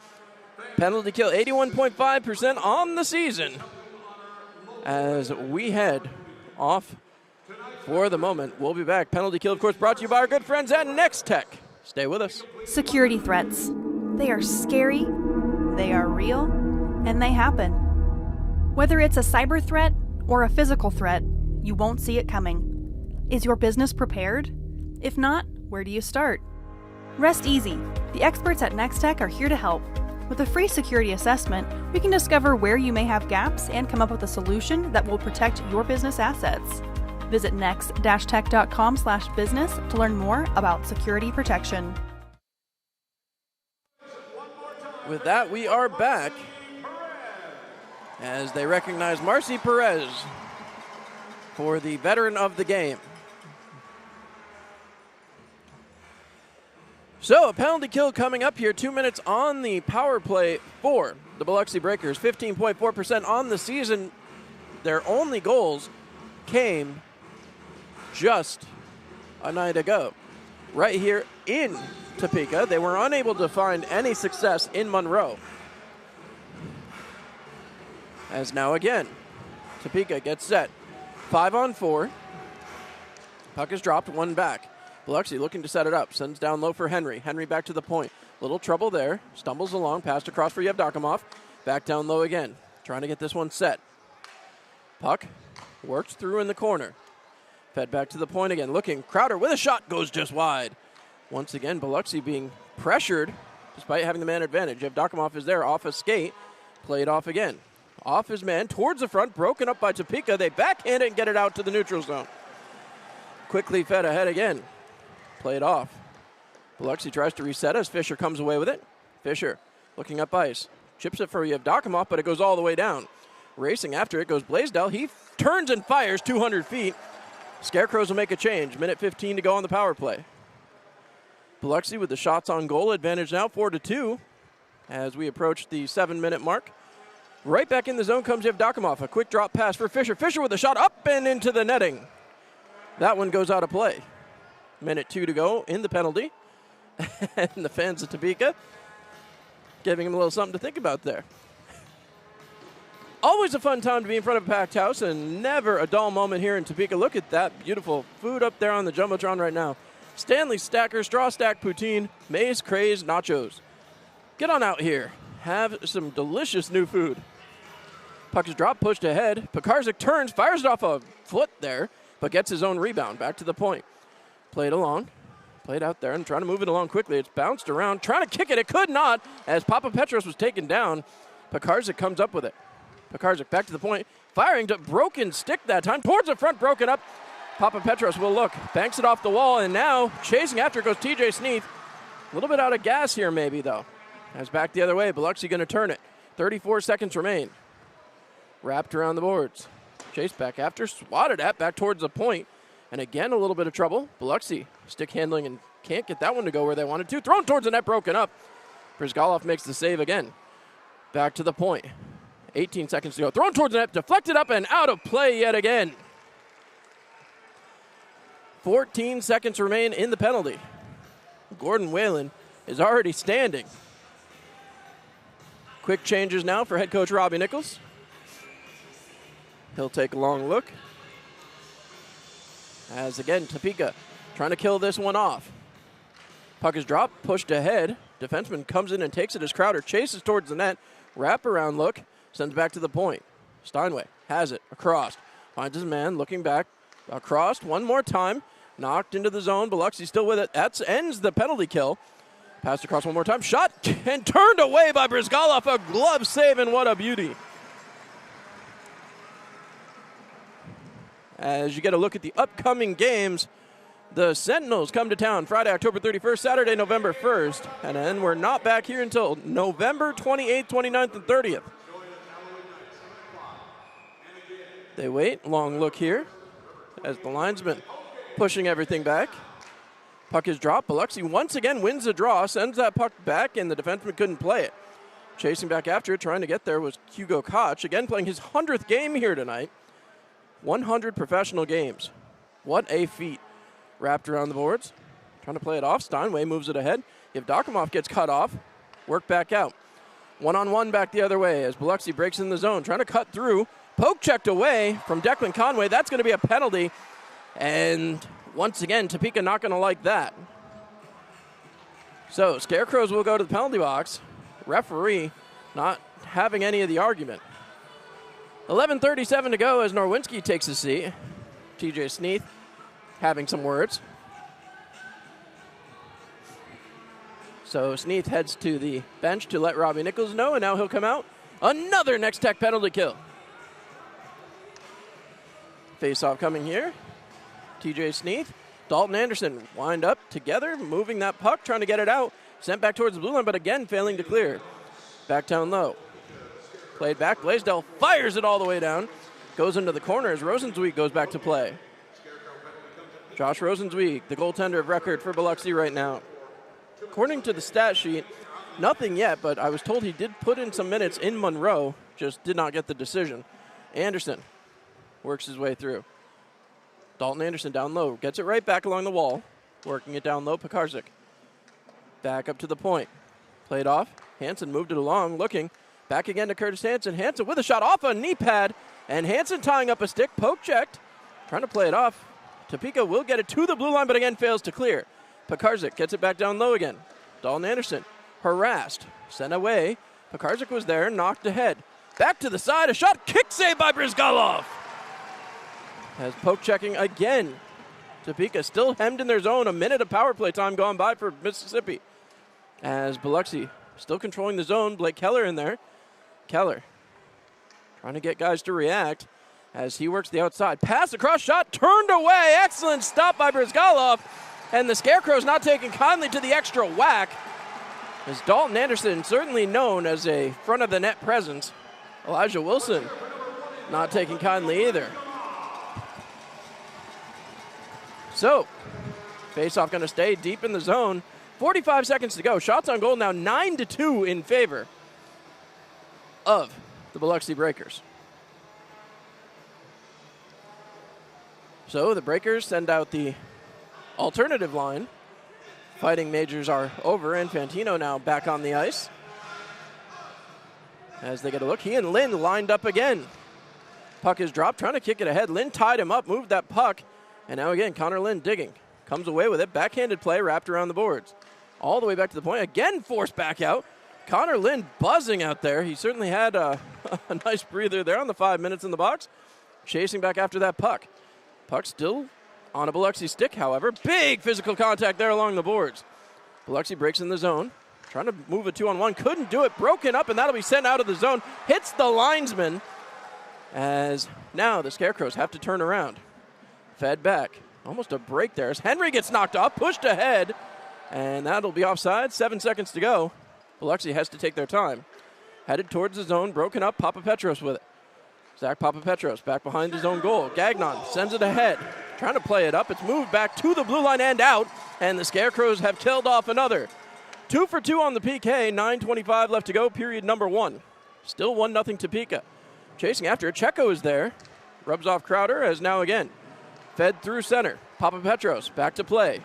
Penalty kill 81.5% on the season as we head off for the moment. We'll be back. Penalty kill, of course, brought to you by our good friends at Next Tech. Stay with us. Security threats. They are scary, they are real, and they happen. Whether it's a cyber threat or a physical threat, you won't see it coming. Is your business prepared? If not, where do you start? Rest easy. The experts at Next Tech are here to help. With a free security assessment, we can discover where you may have gaps and come up with a solution that will protect your business assets. Visit next-tech.com/business to learn more about security protection. With that, we are back as they recognize Marcy Perez for the veteran of the game. So, a penalty kill coming up here. 2 minutes on the power play for the Biloxi Breakers. 15.4% on the season. Their only goals came just a night ago. Right here in Topeka. They were unable to find any success in Monroe. As now again, Topeka gets set. 5-on-4. Puck is dropped, one back. Biloxi looking to set it up. Sends down low for Henry. Henry back to the point. Little trouble there. Stumbles along. Passed across for Yevdokimov. Back down low again. Trying to get this one set. Puck works through in the corner. Fed back to the point again. Looking. Crowder with a shot. Goes just wide. Once again, Biloxi being pressured despite having the man advantage. Yevdokimov is there off a skate. Played off again. Off his man towards the front. Broken up by Topeka. They backhand it and get it out to the neutral zone. Quickly fed ahead again. Played off. Biloxi tries to reset as Fisher comes away with it. Fisher looking up ice. Chips it for Yevdokimov, but it goes all the way down. Racing after it goes Blaisdell. He turns and fires 200 feet. Scarecrows will make a change. Minute 15 to go on the power play. Biloxi with the shots on goal advantage now 4-2 as we approach the 7-minute mark. Right back in the zone comes Yevdokimov. A quick drop pass for Fisher. Fisher with a shot up and into the netting. That one goes out of play. Minute 2 to go in the penalty. And the fans of Topeka giving him a little something to think about there. Always a fun time to be in front of a packed house and never a dull moment here in Topeka. Look at that beautiful food up there on the Jumbotron right now. Stanley Stacker, Straw Stack Poutine, Maize Craze Nachos. Get on out here. Have some delicious new food. Puck is dropped, pushed ahead. Pekarzik turns, fires it off a foot there, but gets his own rebound back to the point. Played along, played out there, and trying to move it along quickly. It's bounced around, trying to kick it. It could not, as Papa Petros was taken down. Pekarzik comes up with it. Pekarzik back to the point, firing to broken stick that time. Towards the front, broken up. Papa Petros will look, banks it off the wall, and now chasing after goes TJ Sneath. A little bit out of gas here maybe, though. As back the other way, Biloxi going to turn it. 34 seconds remain. Wrapped around the boards. Chase back after, swatted at, back towards the point. And again, a little bit of trouble. Biloxi stick handling and can't get that one to go where they wanted to. Thrown towards the net, broken up. Brizgalov makes the save again. Back to the point. 18 seconds to go. Thrown towards the net, deflected up and out of play yet again. 14 seconds remain in the penalty. Gordon Whalen is already standing. Quick changes now for head coach Robbie Nichols. He'll take a long look. As again, Topeka trying to kill this one off. Puck is dropped, pushed ahead. Defenseman comes in and takes it as Crowder chases towards the net. Wraparound look, sends back to the point. Steinway has it across. Finds his man, looking back. Across one more time. Knocked into the zone. Biloxi still with it. That ends the penalty kill. Passed across one more time. Shot and turned away by Brizgalov. A glove save, and what a beauty. As you get a look at the upcoming games, the Sentinels come to town Friday, October 31st, Saturday, November 1st, and then we're not back here until November 28th, 29th, and 30th. They wait, long look here, as the linesman pushing everything back. Puck is dropped. Biloxi once again wins the draw, sends that puck back, and the defenseman couldn't play it. Chasing back after it, trying to get there was Hugo Koch, again playing his 100th game here tonight. 100 professional games. What a feat. Wrapped around the boards. Trying to play it off. Steinway moves it ahead. Yevdokimov gets cut off. Work back out. One-on-one back the other way as Biloxi breaks in the zone. Trying to cut through. Poke checked away from Declan Conway. That's going to be a penalty. And once again, Topeka not going to like that. So Scarecrows will go to the penalty box. Referee not having any of the argument. 11:37 to go as Norwinski takes a seat. TJ Sneath having some words. So Sneath heads to the bench to let Robbie Nichols know, and now he'll come out. Another Next Tech penalty kill. Face-off coming here. TJ Sneath, Dalton Anderson wind up together, moving that puck, trying to get it out. Sent back towards the blue line, but again failing to clear. Back down low. Played back. Blaisdell fires it all the way down. Goes into the corner as Rosenzweig goes back to play. Josh Rosenzweig, the goaltender of record for Biloxi right now. According to the stat sheet, nothing yet, but I was told he did put in some minutes in Monroe, just did not get the decision. Anderson works his way through. Dalton Anderson down low, gets it right back along the wall. Working it down low, Pekarzik. Back up to the point. Played off. Hansen moved it along, looking. Back again to Curtis Hansen. Hansen with a shot off a knee pad. And Hansen tying up a stick. Poke checked. Trying to play it off. Topeka will get it to the blue line, but again fails to clear. Pekarzik gets it back down low again. Dalton Anderson harassed. Sent away. Pekarzik was there, knocked ahead. Back to the side. A shot. Kick save by Brizgalov. As poke checking again. Topeka still hemmed in their zone. A minute of power play time gone by for Mississippi. As Biloxi still controlling the zone. Blake Keller in there. Keller trying to get guys to react as he works the outside. Pass across, shot turned away. Excellent stop by Brizgalov. And the Scarecrows not taking kindly to the extra whack. As Dalton Anderson, certainly known as a front-of-the-net presence. Elijah Wilson not taking kindly either. So, face-off going to stay deep in the zone. 45 seconds to go. Shots on goal now 9-2 in favor of the Biloxi Breakers. So the Breakers send out the alternative line. Fighting majors are over, and Fantino now back on the ice. As they get a look, he and Lynn lined up again. Puck is dropped, trying to kick it ahead. Lynn tied him up, moved that puck, and now again, Connor Lynn digging. Comes away with it, backhanded play wrapped around the boards. All the way back to the point, again forced back out. Connor Lynn buzzing out there. He certainly had a nice breather there on the 5 minutes in the box. Chasing back after that puck. Puck still on a Biloxi stick, however. Big physical contact there along the boards. Biloxi breaks in the zone. Trying to move a 2-on-1. Couldn't do it. Broken up, and that'll be sent out of the zone. Hits the linesman. As now the Scarecrows have to turn around. Fed back. Almost a break there as Henry gets knocked off. Pushed ahead. And that'll be offside. 7 seconds to go. Biloxi has to take their time. Headed towards the zone. Broken up. Papapetros with it. Zach Papapetros back behind his own goal. Gagnon sends it ahead. Trying to play it up. It's moved back to the blue line and out. And the Scarecrows have killed off another. 2 for 2 on the PK. 9:25 left to go. Period number 1. Still 1-0 Topeka. Chasing after it. Checo is there. Rubs off Crowder as now again. Fed through center. Papapetros back to play.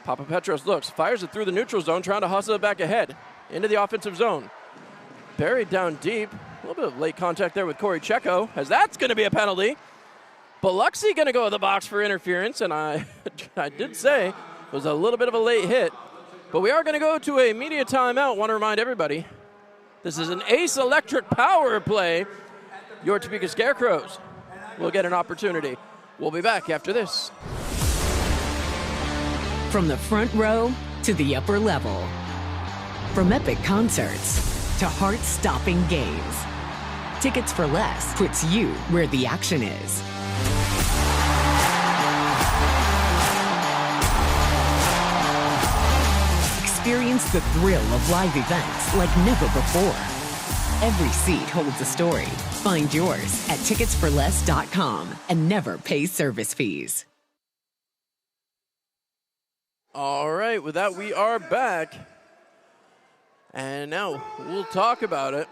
Papapetros looks. Fires it through the neutral zone. Trying to hustle it back ahead. Into the offensive zone. Buried down deep. A little bit of late contact there with Corey Checo, as that's going to be a penalty. Biloxi going to go to the box for interference, and I did say it was a little bit of a late hit. But we are going to go to a media timeout. Want to remind everybody, this is an Ace Electric power play. Your Topeka Scarecrows will get an opportunity. We'll be back after this. From the front row to the upper level. From epic concerts to heart-stopping games. Tickets for Less puts you where the action is. Experience the thrill of live events like never before. Every seat holds a story. Find yours at ticketsforless.com and never pay service fees. All right, with that, we are back. And now we'll talk about it.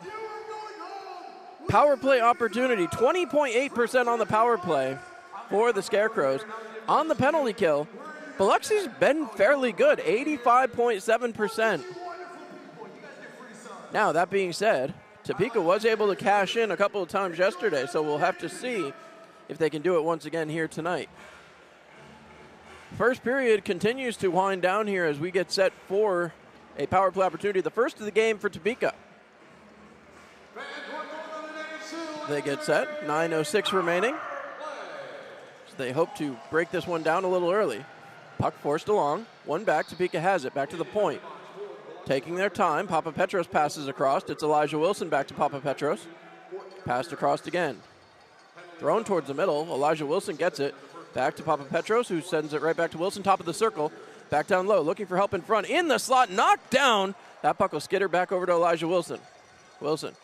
Power play opportunity, 20.8% on the power play for the Scarecrows. On the penalty kill, Biloxi's been fairly good, 85.7%. Now, that being said, Topeka was able to cash in a couple of times yesterday, so we'll have to see if they can do it once again here tonight. First period continues to wind down here as we get set for a power play opportunity, the first of the game for Topeka. They get set, 9:06 remaining. So they hope to break this one down a little early. Puck forced along, one back, Topeka has it, back to the point. Taking their time, Papapetros passes across. It's Elijah Wilson back to Papapetros. Passed across again. Thrown towards the middle, Elijah Wilson gets it. Back to Papapetros, who sends it right back to Wilson, top of the circle. Back down low, looking for help in front. In the slot, knocked down. That puck will skitter back over to Elijah Wilson. Wilson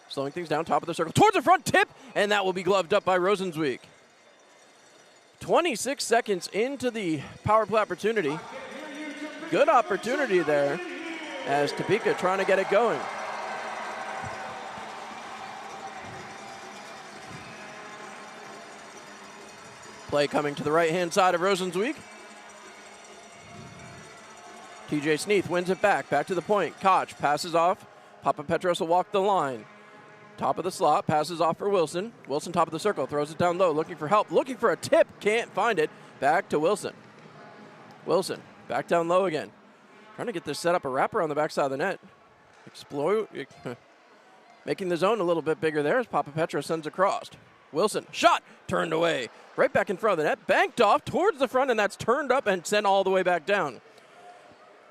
slowing things down, top of the circle. Towards the front, tip, and that will be gloved up by Rosenzweig. 26 seconds into the power play opportunity. Good opportunity there as Topeka trying to get it going. Play coming to the right-hand side of Rosenzweig. TJ Sneath wins it back to the point. Koch passes off. Papapetros will walk the line. Top of the slot, passes off for Wilson. Wilson top of the circle, throws it down low, looking for help, looking for a tip, can't find it. Back to Wilson. Wilson, back down low again. Trying to get this set up a wrapper on the backside of the net. Making the zone a little bit bigger there as Papapetros sends across. Wilson, shot, turned away. Right back in front of the net, banked off towards the front, and that's turned up and sent all the way back down.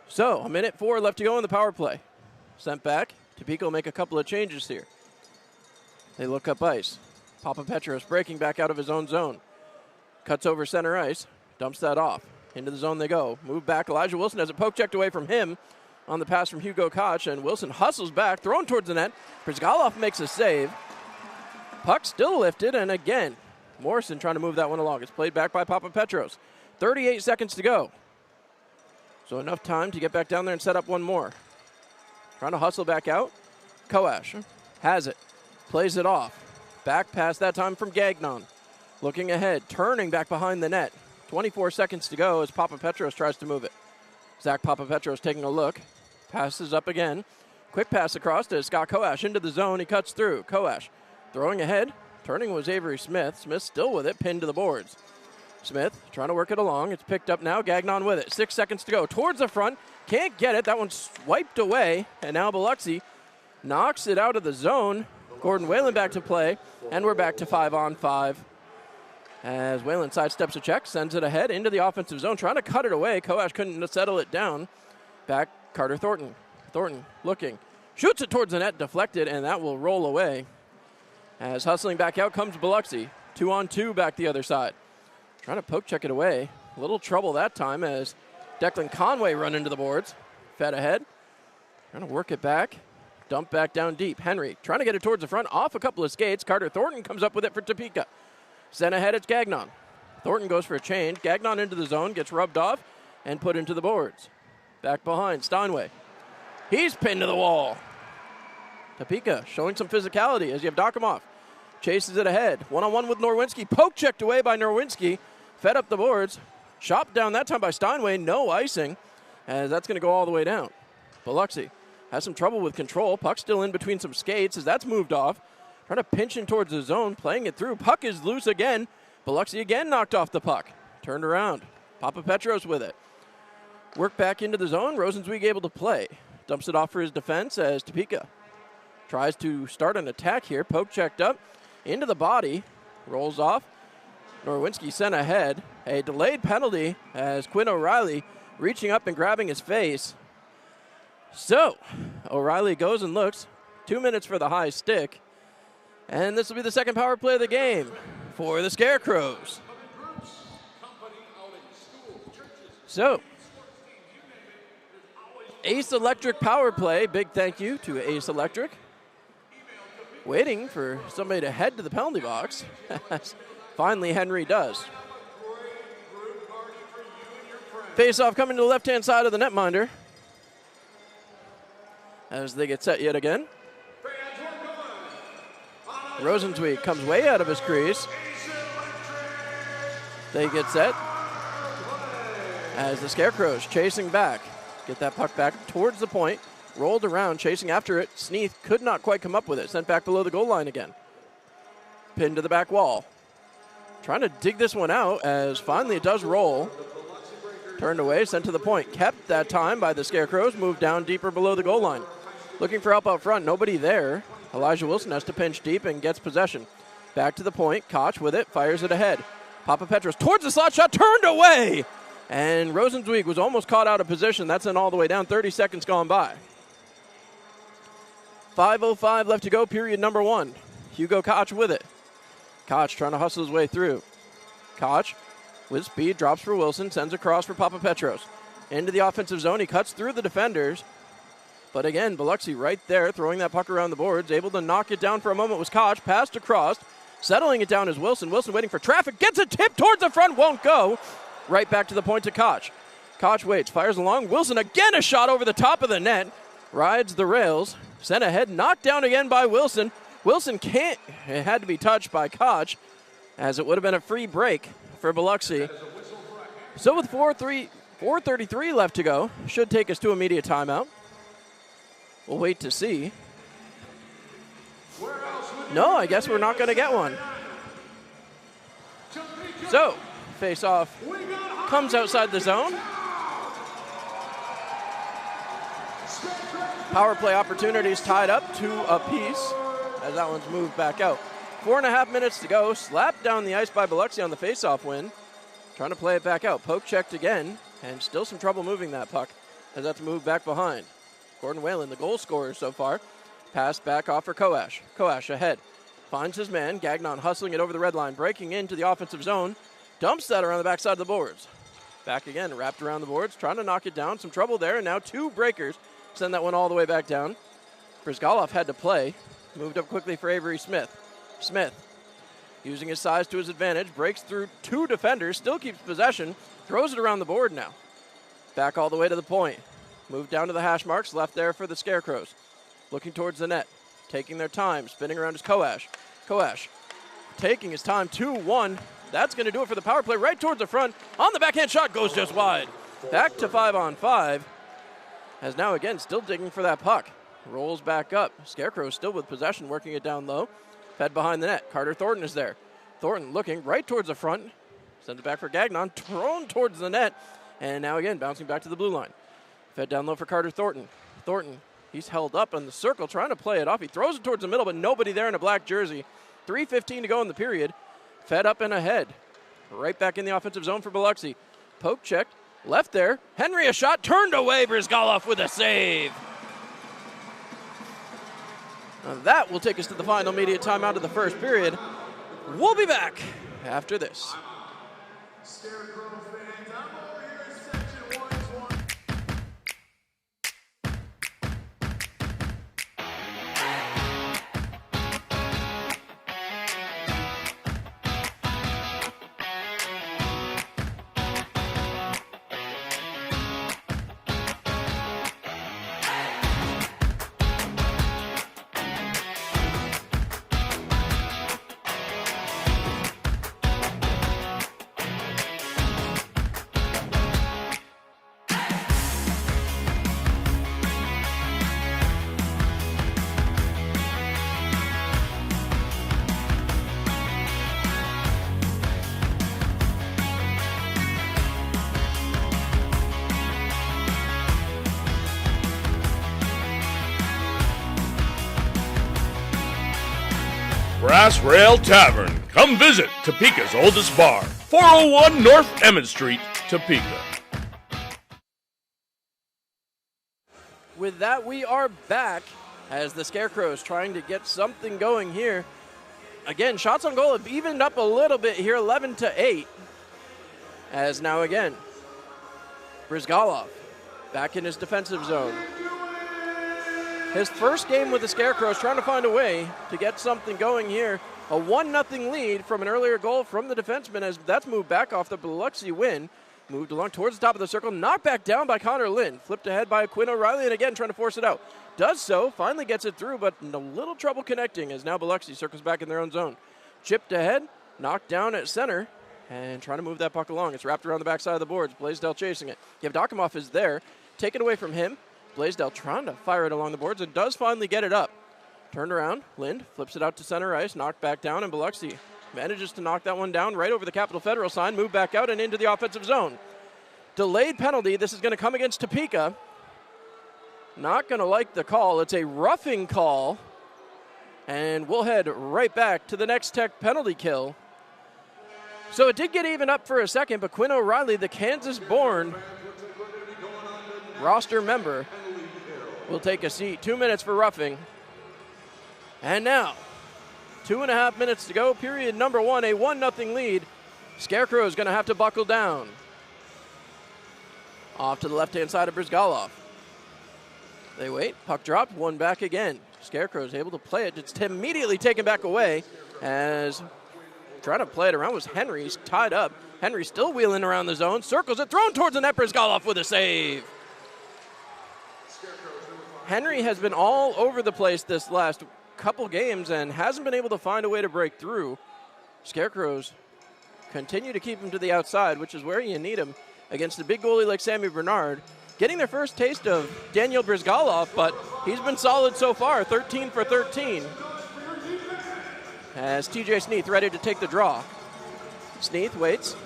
So, 1:04 left to go in the power play. Sent back. Topeka will make a couple of changes here. They look up ice. Papapetros breaking back out of his own zone. Cuts over center ice. Dumps that off. Into the zone they go. Move back. Elijah Wilson has a poke checked away from him on the pass from Hugo Koch, and Wilson hustles back, thrown towards the net. Brzgalov makes a save. Puck still lifted, and again, Morrison trying to move that one along. It's played back by Papapetros. 38 seconds to go. So enough time to get back down there and set up one more. Trying to hustle back out. Koash has it. Plays it off. Back pass that time from Gagnon. Looking ahead. Turning back behind the net. 24 seconds to go as Papapetros tries to move it. Zach Papapetros taking a look. Passes up again. Quick pass across to Scott Koash into the zone. He cuts through. Koash throwing ahead. Turning was Avery Smith. Smith still with it. Pinned to the boards. Smith trying to work it along. It's picked up now. Gagnon with it. 6 seconds to go. Towards the front. Can't get it. That one's swiped away. And now Biloxi knocks it out of the zone. Gordon Whalen back to play. And we're back to 5-on-5. As Whalen sidesteps a check, sends it ahead into the offensive zone, trying to cut it away. Koash couldn't settle it down. Back, Carter Thornton. Thornton looking. Shoots it towards the net, deflected, and that will roll away. As hustling back out comes Biloxi. 2-on-2 back the other side. Trying to poke check it away. A little trouble that time as Declan Conway run into the boards. Fed ahead. Trying to work it back. Dump back down deep. Henry trying to get it towards the front. Off a couple of skates. Carter Thornton comes up with it for Topeka. Sent ahead, it's Gagnon. Thornton goes for a change. Gagnon into the zone, gets rubbed off, and put into the boards. Back behind, Steinway. He's pinned to the wall. Topeka showing some physicality as Yevdokimov chases it ahead. One-on-one with Norwinski. Poke checked away by Norwinski. Fed up the boards. Chopped down that time by Steinway. No icing, as that's going to go all the way down. Biloxi has some trouble with control. Puck still in between some skates as that's moved off. Trying to pinch in towards the zone, playing it through. Puck is loose again. Biloxi again knocked off the puck. Turned around. Papa Petros with it. Work back into the zone. Rosenzweig able to play. Dumps it off for his defense as Topeka tries to start an attack here. Poke checked up into the body. Rolls off. Norwinski sent ahead. A delayed penalty as Quinn O'Reilly reaching up and grabbing his face. So, O'Reilly goes and looks. 2 minutes for the high stick. And this will be the second power play of the game for the Scarecrows. So, Ace Electric power play. Big thank you to Ace Electric. Waiting for somebody to head to the penalty box. Finally, Henry does. Face-off coming to the left-hand side of the netminder as they get set yet again. Rosenzweig comes way out of his crease. They get set as the Scarecrows chasing back. Get that puck back towards the point. Rolled around, chasing after it. Sneath could not quite come up with it. Sent back below the goal line again. Pinned to the back wall. Trying to dig this one out as finally it does roll. Turned away, sent to the point. Kept that time by the Scarecrows. Moved down deeper below the goal line. Looking for help out front. Nobody there. Elijah Wilson has to pinch deep and gets possession. Back to the point. Koch with it. Fires it ahead. Papa Petros towards the slot shot. Turned away. And Rosenzweig was almost caught out of position. That's in all the way down. 30 seconds gone by. 5:05 left to go. Period number 1. Hugo Koch with it. Koch trying to hustle his way through. Koch with speed. Drops for Wilson. Sends across for Papa Petros. Into the offensive zone. He cuts through the defenders. But again, Biloxi right there, throwing that puck around the boards, able to knock it down for a moment was Koch, passed across, settling it down is Wilson. Wilson waiting for traffic, gets a tip towards the front, won't go. Right back to the point to Koch. Koch waits, fires along. Wilson again a shot over the top of the net, rides the rails, sent ahead, knocked down again by Wilson. Wilson can't, it had to be touched by Koch, as it would have been a free break for Biloxi. So with 4:33 left to go, should take us to immediate timeout. We'll wait to see. No, I guess we're not going to get one. So, face-off comes outside the zone. Power play opportunities tied up 2 apiece as that one's moved back out. 4.5 minutes to go. Slapped down the ice by Biloxi on the face-off win. Trying to play it back out. Poke checked again, and still some trouble moving that puck as that's moved back behind. Gordon Whalen, the goal scorer so far. Pass back off for Koash. Koash ahead. Finds his man. Gagnon hustling it over the red line. Breaking into the offensive zone. Dumps that around the backside of the boards. Back again. Wrapped around the boards. Trying to knock it down. Some trouble there. And now 2 breakers. Send that one all the way back down. Brizgalov had to play. Moved up quickly for Avery Smith. Smith, using his size to his advantage. Breaks through 2 defenders. Still keeps possession. Throws it around the board now. Back all the way to the point. Moved down to the hash marks, left there for the Scarecrows. Looking towards the net, taking their time, spinning around is Koash. Koash taking his time, 2-1. That's going to do it for the power play right towards the front. On the backhand shot, goes just wide. Back to 5-on-5. As now again, still digging for that puck. Rolls back up. Scarecrows still with possession, working it down low. Fed behind the net. Carter Thornton is there. Thornton looking right towards the front. Sends it back for Gagnon, thrown towards the net. And now again, bouncing back to the blue line. Fed down low for Carter Thornton. Thornton, he's held up on the circle, trying to play it off. He throws it towards the middle, but nobody there in a black jersey. 3:15 to go in the period. Fed up and ahead. Right back in the offensive zone for Biloxi. Poke checked. Left there. Henry, a shot turned away. Brizgalov with a save. Now that will take us to the final immediate timeout of the first period. We'll be back after this. Brass Rail Tavern. Come visit Topeka's oldest bar. 401 North Emmett Street, Topeka. With that, we are back as the Scarecrows trying to get something going here. Again, shots on goal have evened up a little bit here, 11-8. As now again, Brizgalov back in his defensive zone. His first game with the Scarecrows, trying to find a way to get something going here. A 1-0 lead from an earlier goal from the defenseman as that's moved back off the Biloxi win. Moved along towards the top of the circle, knocked back down by Connor Lynn. Flipped ahead by Quinn O'Reilly, and again trying to force it out. Does so, finally gets it through, but a little trouble connecting as now Biloxi circles back in their own zone. Chipped ahead, knocked down at center, and trying to move that puck along. It's wrapped around the backside of the boards. Blaisdell chasing it. Yevdokimov is there. Take it away from him. Blaisdell trying to fire it along the boards and does finally get it up. Turned around, Lind flips it out to center ice, knocked back down, and Biloxi manages to knock that one down right over the Capital Federal sign, move back out and into the offensive zone. Delayed penalty, this is going to come against Topeka. Not going to like the call. It's a roughing call, and we'll head right back to the next Tech penalty kill. So it did get even up for a second, but Quinn O'Reilly, the Kansas-born roster member, will take a seat. 2 minutes for roughing. And now, 2.5 minutes to go. Period number one, a 1-0 lead. Scarecrows going to have to buckle down. Off to the left-hand side of Brizgalov. They wait. Puck dropped. One back again. Scarecrows able to play it. It's immediately taken back away as trying to play it around was Henry. He's tied up. Henry still wheeling around the zone. Circles it. Thrown towards the net. Brizgalov with a save. Henry has been all over the place this last couple games and hasn't been able to find a way to break through. Scarecrows continue to keep him to the outside, which is where you need him against a big goalie like Sammy Bernard. Getting their first taste of Daniel Brizgalov, but he's been solid so far, 13 for 13. As TJ Sneath ready to take the draw. Sneath waits.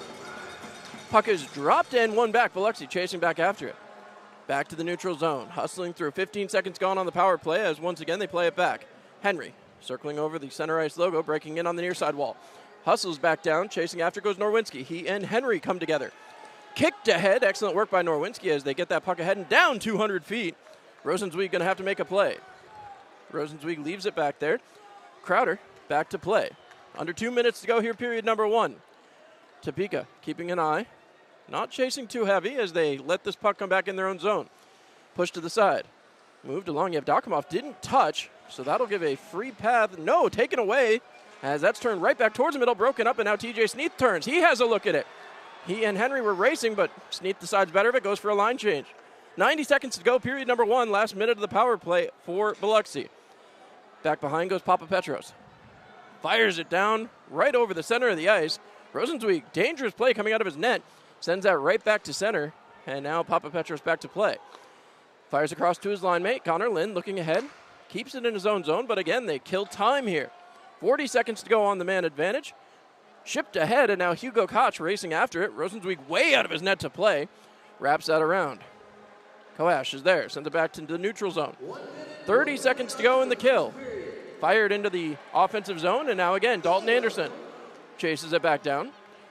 Puck is dropped and one back. Biloxi chasing back after it. Back to the neutral zone. Hustling through. 15 seconds gone on the power play as once again they play it back. Henry circling over the center ice logo, breaking in on the near side wall. Hustles back down. Chasing after goes Norwinski. He and Henry come together. Kicked ahead. Excellent work by Norwinski as they get that puck ahead and down 200 feet. Rosenzweig going to have to make a play. Rosenzweig leaves it back there. Crowder back to play. Under 2 minutes to go here, period number one. Topeka keeping an eye. Not chasing too heavy as they let this puck come back in their own zone. Push to the side. Moved along. Yevdokimov didn't touch, so that'll give a free path. No, taken away as that's turned right back towards the middle, broken up, and now TJ Sneath turns. He has a look at it. He and Henry were racing, but Sneath decides better of it, goes for a line change. 90 seconds to go, period number one, last minute of the power play for Biloxi. Back behind goes Papa Petros. Fires it down right over the center of the ice. Rosenzweig, dangerous play coming out of his net. Sends that right back to center, and now Papa Petros back to play. Fires across to his line mate, Connor Lynn, looking ahead. Keeps it in his own zone, but again, they kill time here. 40 seconds to go on the man advantage. Shipped ahead, and now Hugo Koch racing after it. Rosenzweig way out of his net to play. Wraps that around. Koash is there, sends it back to the neutral zone. 30 seconds to go in the kill. Fired into the offensive zone, and now again, Dalton Anderson chases it back down.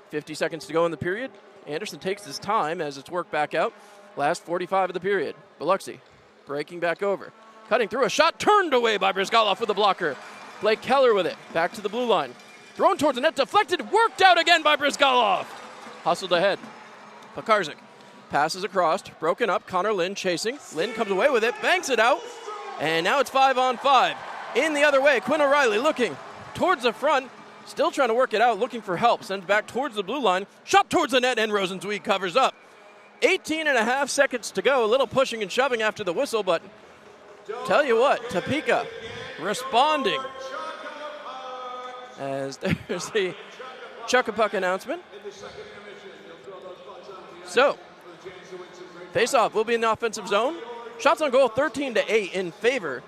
50 seconds to go in the period. Anderson takes his time as it's worked back out. Last 45 of the period. Biloxi breaking back over. Cutting through a shot, turned away by Brizgalov with the blocker. Blake Keller with it, back to the blue line. Thrown towards the net, deflected, worked out again by Brizgalov. Hustled ahead. Pekarzik passes across, broken up, Connor Lynn chasing. Lynn comes away with it, banks it out, and now it's 5-on-5. In the other way, Quinn O'Reilly looking towards the front, still trying to work it out, looking for help. Sends back towards the blue line, shot towards the net, and Rosenzweig covers up. 18.5 seconds to go, a little pushing and shoving after the whistle, but tell you what, Topeka responding as there's the Chuck-a-Puck announcement. So, face-off will be in the offensive zone. Shots on goal 13-8 in favor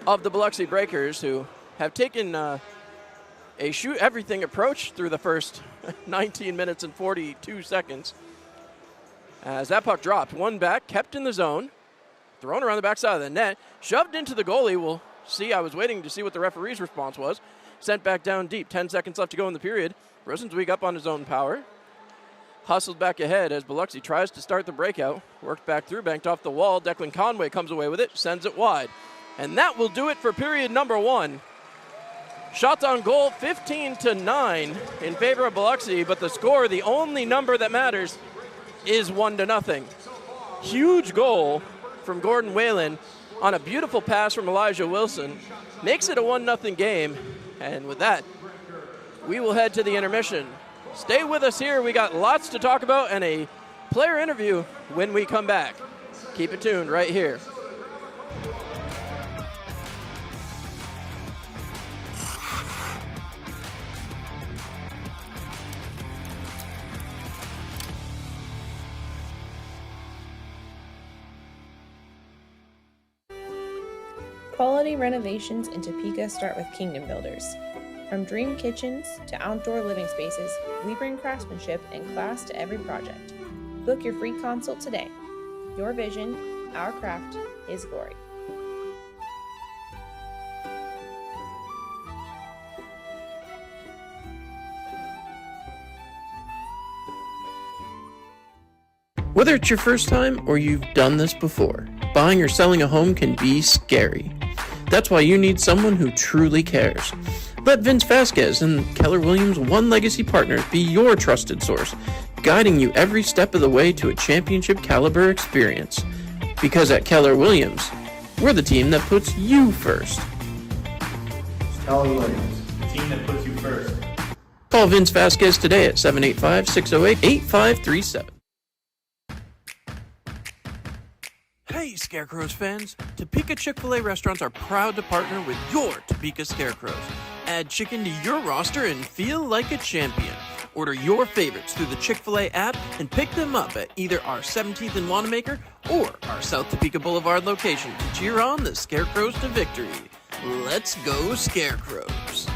of the Biloxi Breakers, who have taken a shoot-everything approach through the first 19 minutes and 42 seconds. As that puck dropped, one back, kept in the zone, thrown around the backside of the net, shoved into the goalie. We'll see. I was waiting to see what the referee's response was. Sent back down deep. 10 seconds left to go in the period. Rosenzweig up on his own power. Hustled back ahead as Biloxi tries to start the breakout. Worked back through, banked off the wall. Declan Conway comes away with it, sends it wide. And that will do it for period number 1. Shots on goal 15-9 in favor of Biloxi, but the score, the only number that matters, is 1-0. Huge goal from Gordon Whalen on a beautiful pass from Elijah Wilson. Makes it a 1-0 game. And with that, we will head to the intermission. Stay with us here. We got lots to talk about and a player interview when we come back. Keep it tuned right here. Quality renovations in Topeka start with Kingdom Builders. From dream kitchens to outdoor living spaces, we bring craftsmanship and class to every project. Book your free consult today. Your vision, our craft, His glory. Whether it's your first time or you've done this before, buying or selling a home can be scary. That's why you need someone who truly cares. Let Vince Vasquez and Keller Williams One Legacy Partners be your trusted source, guiding you every step of the way to a championship caliber experience. Because at Keller Williams, we're the team that puts you first. Keller Williams. The team that puts you first. Call Vince Vasquez today at 785-608-8537. Hey, Scarecrows fans! Topeka Chick-fil-A restaurants are proud to partner with your Topeka Scarecrows. Add chicken to your roster and feel like a champion. Order your favorites through the Chick-fil-A app and pick them up at either our 17th and Wanamaker or our South Topeka Boulevard location to cheer on the Scarecrows to victory. Let's go, Scarecrows!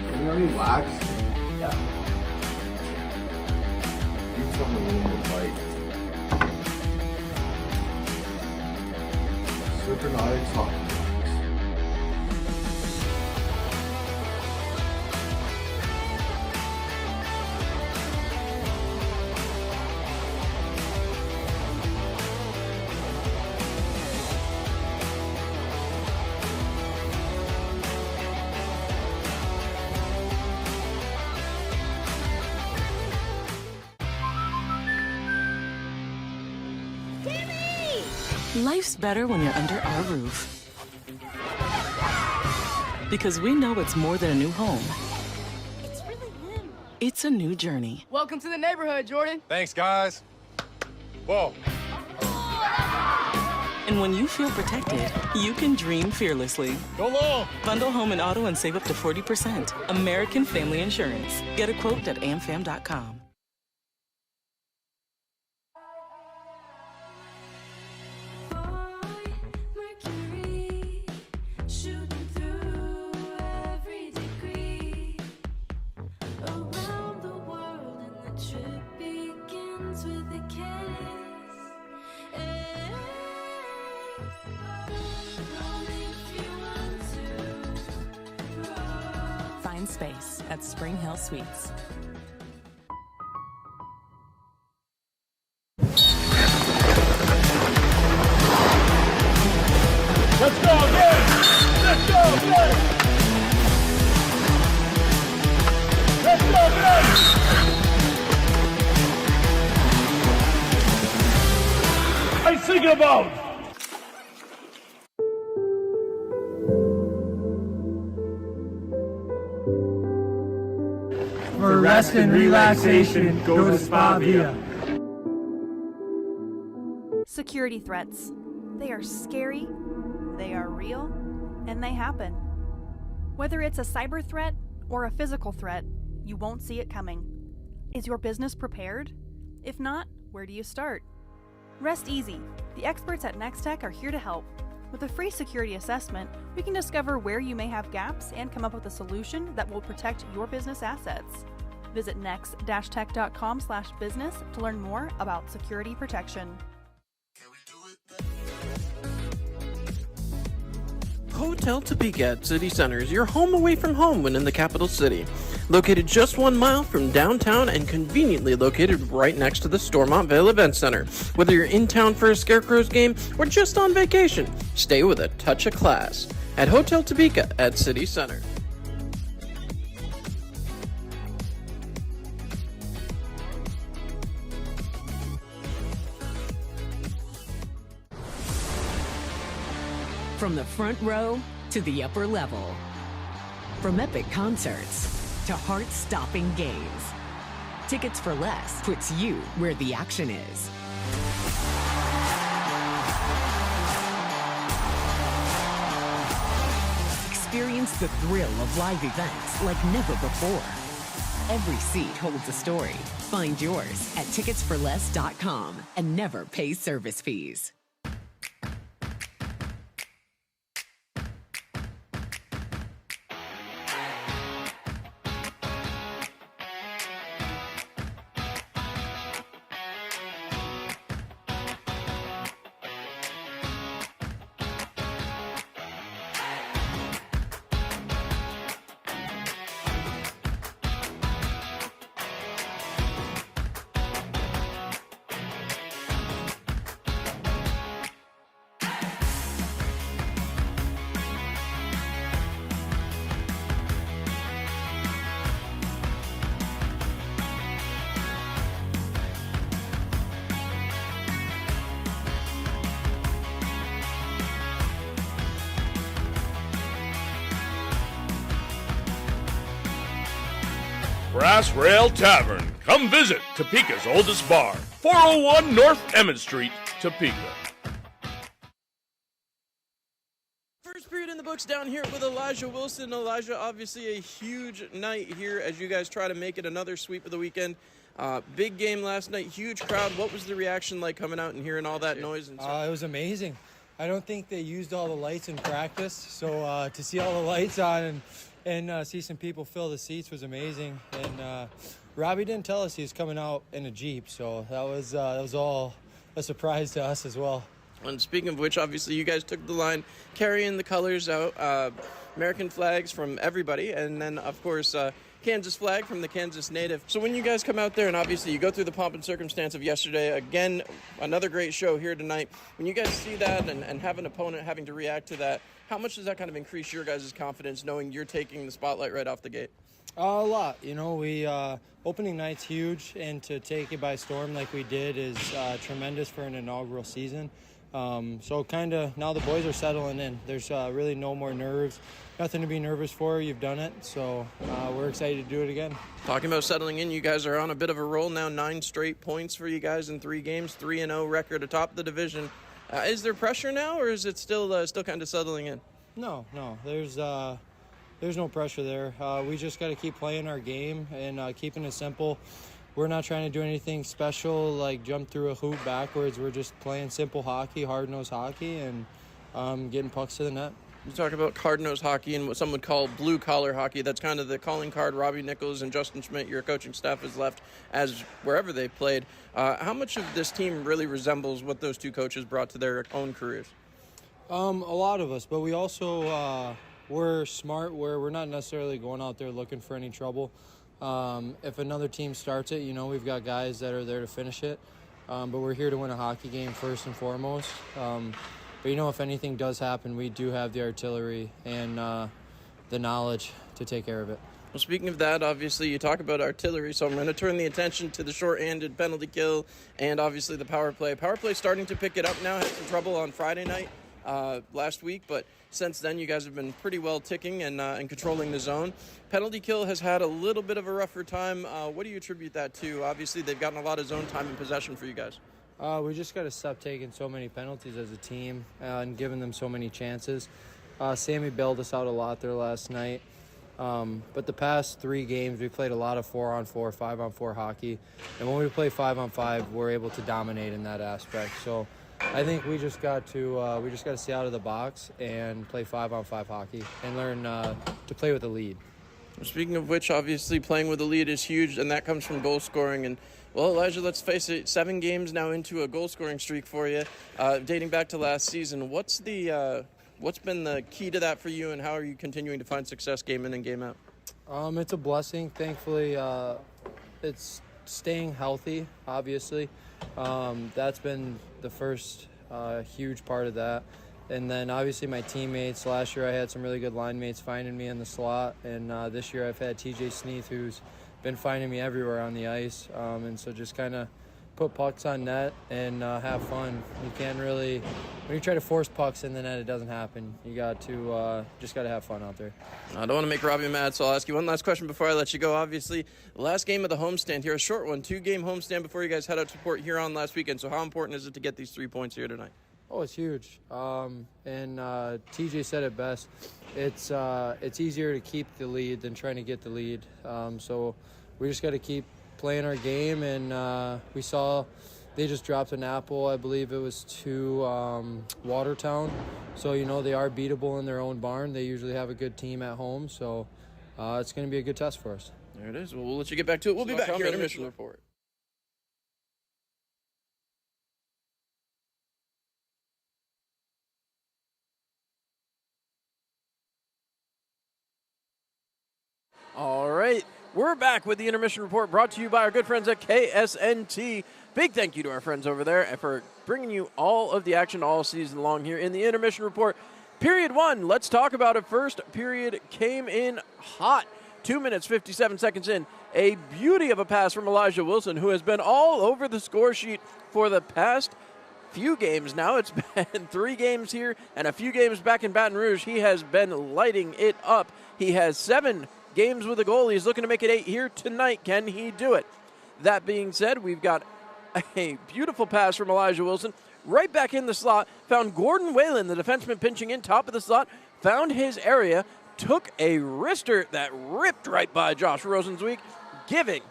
You know any wax? Yeah. You tell me when to fight. Ceremonial talking wax. Life's better when you're under our roof. Because we know it's more than a new home. It's really him. It's a new journey. Welcome to the neighborhood, Jordan. Thanks, guys. Whoa, And when you feel protected, you can dream fearlessly. Go low. Bundle home and auto and save up to 40%. American Family Insurance. Get a quote at amfam.com. Find space at Spring Hill Suites. Let's go again! Let's go again! Let's go again! I'm thinking about. For rest and relaxation, go to Spa Via. Security threats. They are scary, they are real, and they happen. Whether it's a cyber threat or a physical threat, you won't see it coming. Is your business prepared? If not, where do you start? Rest easy. The experts at Nextech are here to help. With a free security assessment, we can discover where you may have gaps and come up with a solution that will protect your business assets. Visit next-tech.com/business to learn more about security protection. Hotel Topeka at City Center is your home away from home when in the capital city. Located just 1 mile from downtown and conveniently located right next to the Stormont Vale Event Center. Whether you're in town for a Scarecrows game or just on vacation, stay with a touch of class at Hotel Topeka at City Center. From the front row to the upper level. From epic concerts to heart-stopping games. Tickets for Less puts you where the action is. Experience the thrill of live events like never before. Every seat holds a story. Find yours at ticketsforless.com and never pay service fees. Brass Rail Tavern. Come visit Topeka's oldest bar. 401 North Emmett Street, Topeka. First period in the books down here with Elijah Wilson. Elijah, obviously a huge night here as you guys try to make it another sweep of the weekend. Big game last night, huge crowd. What was the reaction like coming out and hearing all that noise? And stuff? It was amazing. I don't think they used all the lights in practice, so to see all the lights on and see some people fill the seats was amazing. And Robbie didn't tell us he was coming out in a Jeep, so that was all a surprise to us as well. And speaking of which, obviously you guys took the line carrying the colors out, American flags from everybody, and then of course Kansas flag from the Kansas native. So when you guys come out there and obviously you go through the pomp and circumstance of yesterday, again, another great show here tonight. When you guys see that and have an opponent having to react to that, how much does that kind of increase your guys' confidence knowing you're taking the spotlight right off the gate? A lot. You know, we opening night's huge, and to take it by storm like we did is tremendous for an inaugural season. So kind of now the boys are settling in. There's really no more nerves. Nothing to be nervous for. You've done it. So we're excited to do it again. Talking about settling in, you guys are on a bit of a roll now. 9 straight points for you guys in 3 games, 3-0 record atop the division. Is there pressure now, or is it still kind of settling in? No. There's no pressure there. We just got to keep playing our game and keeping it simple. We're not trying to do anything special, like jump through a hoop backwards. We're just playing simple hockey, hard-nosed hockey, and getting pucks to the net. You talk about hard-nosed hockey and what some would call blue-collar hockey. That's kind of the calling card Robbie Nichols and Justin Schmidt, your coaching staff, has left as wherever they played. How much of this team really resembles what those two coaches brought to their own careers? A lot of us, but we also we're smart where we're not necessarily going out there looking for any trouble. If another team starts it, we've got guys that are there to finish it, but we're here to win a hockey game first and foremost. But if anything does happen, we do have the artillery and the knowledge to take care of it. Well, speaking of that, obviously you talk about artillery, so I'm going to turn the attention to the shorthanded penalty kill and obviously the power play. Power play starting to pick it up now. Had some trouble on Friday night last week, but since then you guys have been pretty well ticking and controlling the zone. Penalty kill has had a little bit of a rougher time. What do you attribute that to? Obviously they've gotten a lot of zone time in possession for you guys. We just got to stop taking so many penalties as a team and giving them so many chances. Sammy bailed us out a lot there last night. But the past 3 games, we played a lot of 4-on-4, 5-on-4 hockey. And when we play 5-on-5, we're able to dominate in that aspect. So I think we just got to stay out of the box and play 5-on-5 hockey and learn to play with a lead. Speaking of which, obviously playing with a lead is huge, and that comes from goal scoring. And well, Elijah, let's face it, 7 games now into a goal-scoring streak for you, dating back to last season. What's been the key to that for you, and how are you continuing to find success game in and game out? It's a blessing. Thankfully, it's staying healthy, obviously. That's been the first huge part of that. And then, obviously, my teammates. Last year, I had some really good line mates finding me in the slot. And this year, I've had TJ Sneath, who's been finding me everywhere on the ice. And so just kind of put pucks on net and have fun. You can't really, when you try to force pucks in the net, it doesn't happen. You got to just got to have fun out there. I don't want to make Robbie mad, so I'll ask you one last question before I let you go. Obviously, the last game of the homestand here, a short one, 2-game homestand before you guys head out to Port Huron last weekend. So how important is it to get these 3 points here tonight? Oh, it's huge. And TJ said it best. It's easier to keep the lead than trying to get the lead. So we just got to keep playing our game, and we saw they just dropped an apple. I believe it was to Watertown. So, they are beatable in their own barn. They usually have a good team at home. So it's going to be a good test for us. There it is. Well, we'll let you get back to it. We'll be back here at Intermission Report. All right, we're back with the Intermission Report brought to you by our good friends at KSNT. Big thank you to our friends over there for bringing you all of the action all season long here in the Intermission Report. Period 1, let's talk about it. First period came in hot. 2 minutes, 57 seconds in. A beauty of a pass from Elijah Wilson, who has been all over the score sheet for the past few games now. It's been 3 games here and a few games back in Baton Rouge. He has been lighting it up. He has 7 games with a goal. He's looking to make it 8 here tonight. Can he do it? That being said, we've got a beautiful pass from Elijah Wilson. Right back in the slot. Found Gordon Whalen, the defenseman, pinching in top of the slot. Found his area. Took a wrister that ripped right by Josh Rosenzweig, giving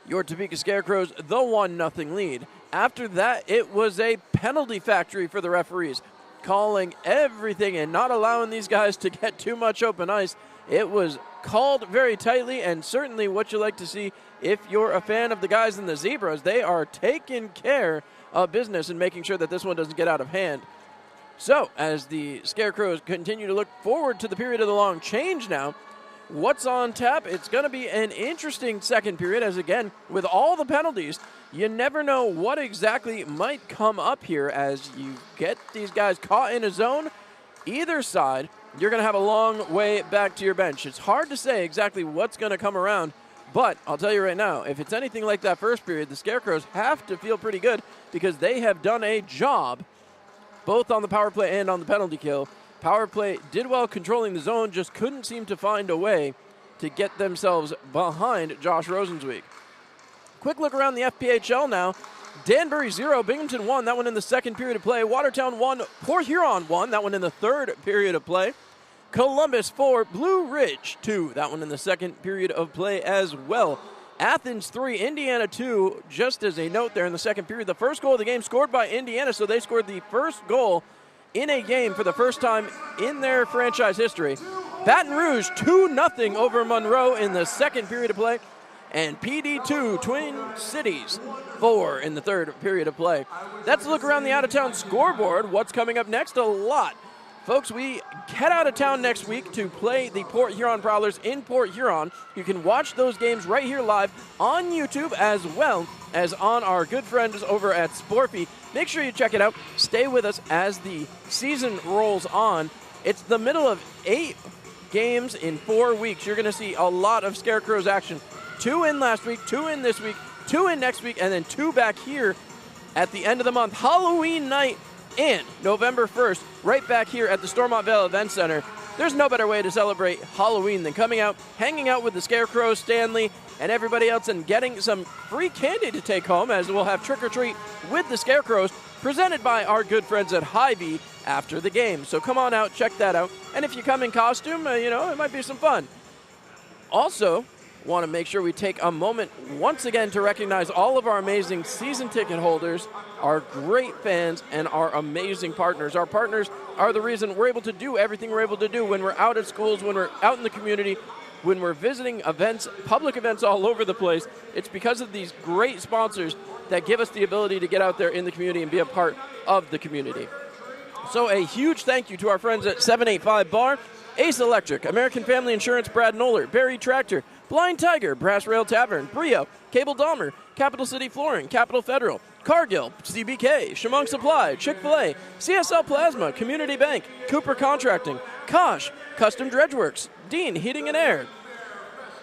your Topeka Scarecrows the 1-0 lead. After that, it was a penalty factory for the referees, calling everything and not allowing these guys to get too much open ice. It was called very tightly, and certainly what you like to see if you're a fan of the guys in the Zebras. They are taking care of business and making sure that this one doesn't get out of hand. So, as the Scarecrows continue to look forward to the period of the long change now, what's on tap? It's going to be an interesting second period, as again, with all the penalties, you never know what exactly might come up here as you get these guys caught in a zone. Either side, you're going to have a long way back to your bench. It's hard to say exactly what's going to come around, but I'll tell you right now, if it's anything like that first period, the Scarecrows have to feel pretty good because they have done a job both on the power play and on the penalty kill. Power play did well controlling the zone, just couldn't seem to find a way to get themselves behind Josh Rosenzweig. Quick look around the FPHL now. Danbury 0, Binghamton 1, that one in the second period of play. Watertown 1, Port Huron 1, that one in the third period of play. Columbus 4, Blue Ridge 2, that one in the second period of play as well. Athens 3, Indiana 2, just as a note there in the second period. The first goal of the game scored by Indiana, so they scored the first goal in a game for the first time in their franchise history. Baton Rouge 2-0 over Monroe in the second period of play. And PD 2, Twin Cities 4 in the third period of play. That's a look around the out-of-town scoreboard. What's coming up next? A lot. Folks, we head out of town next week to play the Port Huron Prowlers in Port Huron. You can watch those games right here live on YouTube as well as on our good friends over at Sporfy. Make sure you check it out. Stay with us as the season rolls on. It's the middle of 8 games in 4 weeks. You're going to see a lot of Scarecrows action. 2 in last week, 2 in this week, 2 in next week, and then 2 back here at the end of the month. Halloween night and November 1st, right back here at the Stormont Vale Event Center. There's no better way to celebrate Halloween than coming out, hanging out with the Scarecrow, Stanley, and everybody else, and getting some free candy to take home, as we'll have Trick or Treat with the Scarecrows, presented by our good friends at Hy-Vee after the game. So come on out, check that out. And if you come in costume, it might be some fun. Also, want to make sure we take a moment once again to recognize all of our amazing season ticket holders, our great fans, and our amazing partners. Our partners are the reason we're able to do everything we're able to do when we're out at schools, when we're out in the community, when we're visiting events, public events all over the place. It's because of these great sponsors that give us the ability to get out there in the community and be a part of the community. So a huge thank you to our friends at 785 Bar, Ace Electric, American Family Insurance, Brad Noller, Barry Tractor, Blind Tiger, Brass Rail Tavern, Brio, Cable Dahmer, Capital City Flooring, Capital Federal, Cargill, CBK, Shamong Supply, Chick-fil-A, CSL Plasma, Community Bank, Cooper Contracting, Kosh, Custom Dredgeworks, Dean Heating and Air,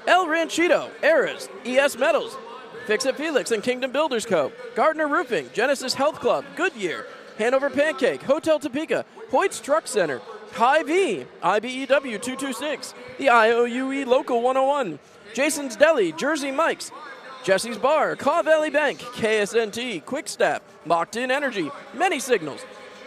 El Ranchito, Eras, ES Metals, Fix-It Felix and Kingdom Builders Co., Gardner Roofing, Genesis Health Club, Goodyear, Hanover Pancake, Hotel Topeka, Hoyt's Truck Center, Hy-Vee, IBEW 226, the IOUE Local 101, Jason's Deli, Jersey Mike's, Jesse's Bar, Caw Valley Bank, KSNT, Quick Staff, Locked In Energy, Many Signals,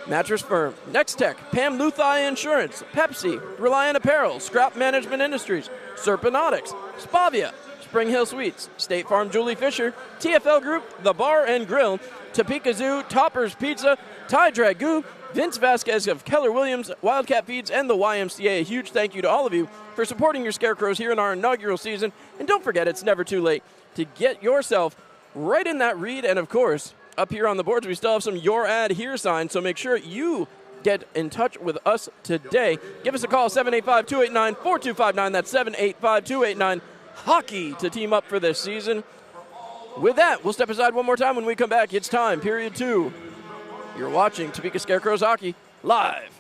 Mattress Firm, Next Tech, Pam Luthi Insurance, Pepsi, Reliant Apparel, Scrap Management Industries, Serpenotics, Spavia, Spring Hill Suites, State Farm Julie Fisher, TFL Group, The Bar and Grill, Topeka Zoo, Toppers Pizza, Thai Dragoo, Vince Vasquez of Keller Williams, Wildcat Feeds, and the YMCA. A huge thank you to all of you for supporting your Scarecrows here in our inaugural season. And don't forget, it's never too late to get yourself right in that read. And, of course, up here on the boards, we still have some Your Ad Here signs, so make sure you get in touch with us today. Give us a call, 785-289-4259. That's 785-289-HOCKEY to team up for this season. With that, we'll step aside one more time. When we come back, it's time, period 2. You're watching Topeka Scarecrows Hockey live.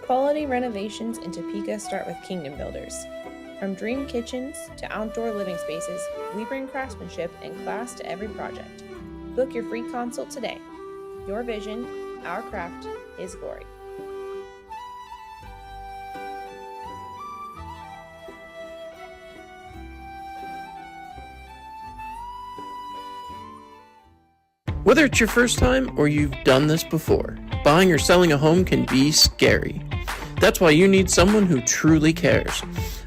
Quality renovations in Topeka start with Kingdom Builders. From dream kitchens to outdoor living spaces, we bring craftsmanship and class to every project. Book your free consult today. Your vision, our craft, His glory. Whether it's your first time or you've done this before, buying or selling a home can be scary. That's why you need someone who truly cares.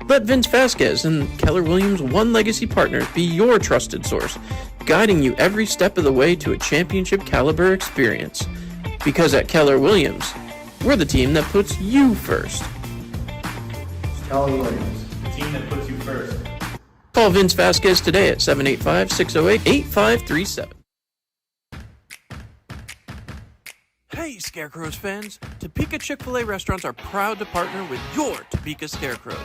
Let Vince Vasquez and Keller Williams One Legacy Partners be your trusted source, guiding you every step of the way to a championship caliber experience. Because at Keller Williams, we're the team that puts you first. Keller Williams, the team that puts you first. Call Vince Vasquez today at 785-608-8537. Hey, Scarecrows fans! Topeka Chick-fil-A restaurants are proud to partner with your Topeka Scarecrows.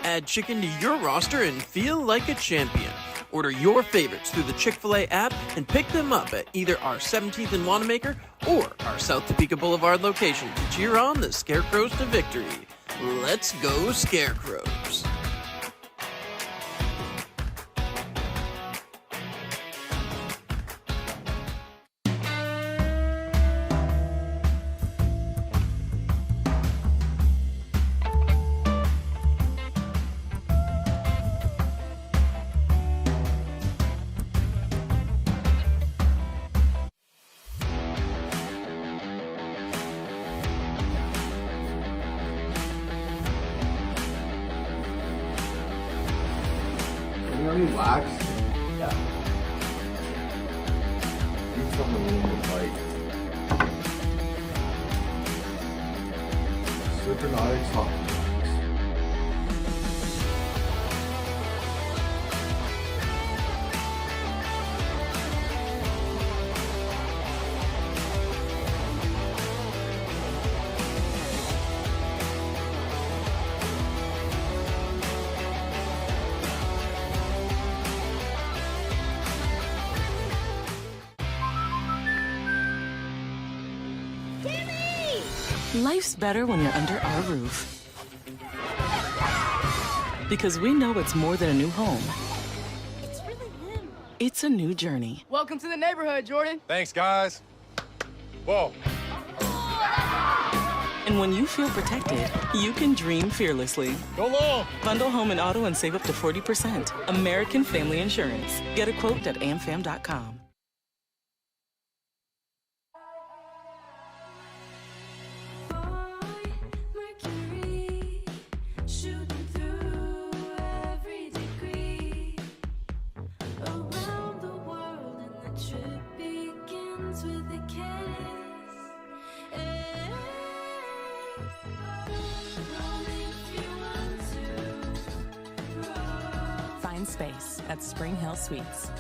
Add chicken to your roster and feel like a champion. Order your favorites through the Chick-fil-A app and pick them up at either our 17th and Wanamaker or our South Topeka Boulevard location to cheer on the Scarecrows to victory. Let's go, Scarecrows! relax. Yeah. Need someone willing to fight. Supernautics hockey. Life's better when you're under our roof. Because we know it's more than a new home. It's really him. It's a new journey. Welcome to the neighborhood, Jordan. Thanks, guys. Whoa. And when you feel protected, you can dream fearlessly. Go long. Bundle home and auto and save up to 40%. American Family Insurance. Get a quote at amfam.com. Find space at Spring Hill Suites.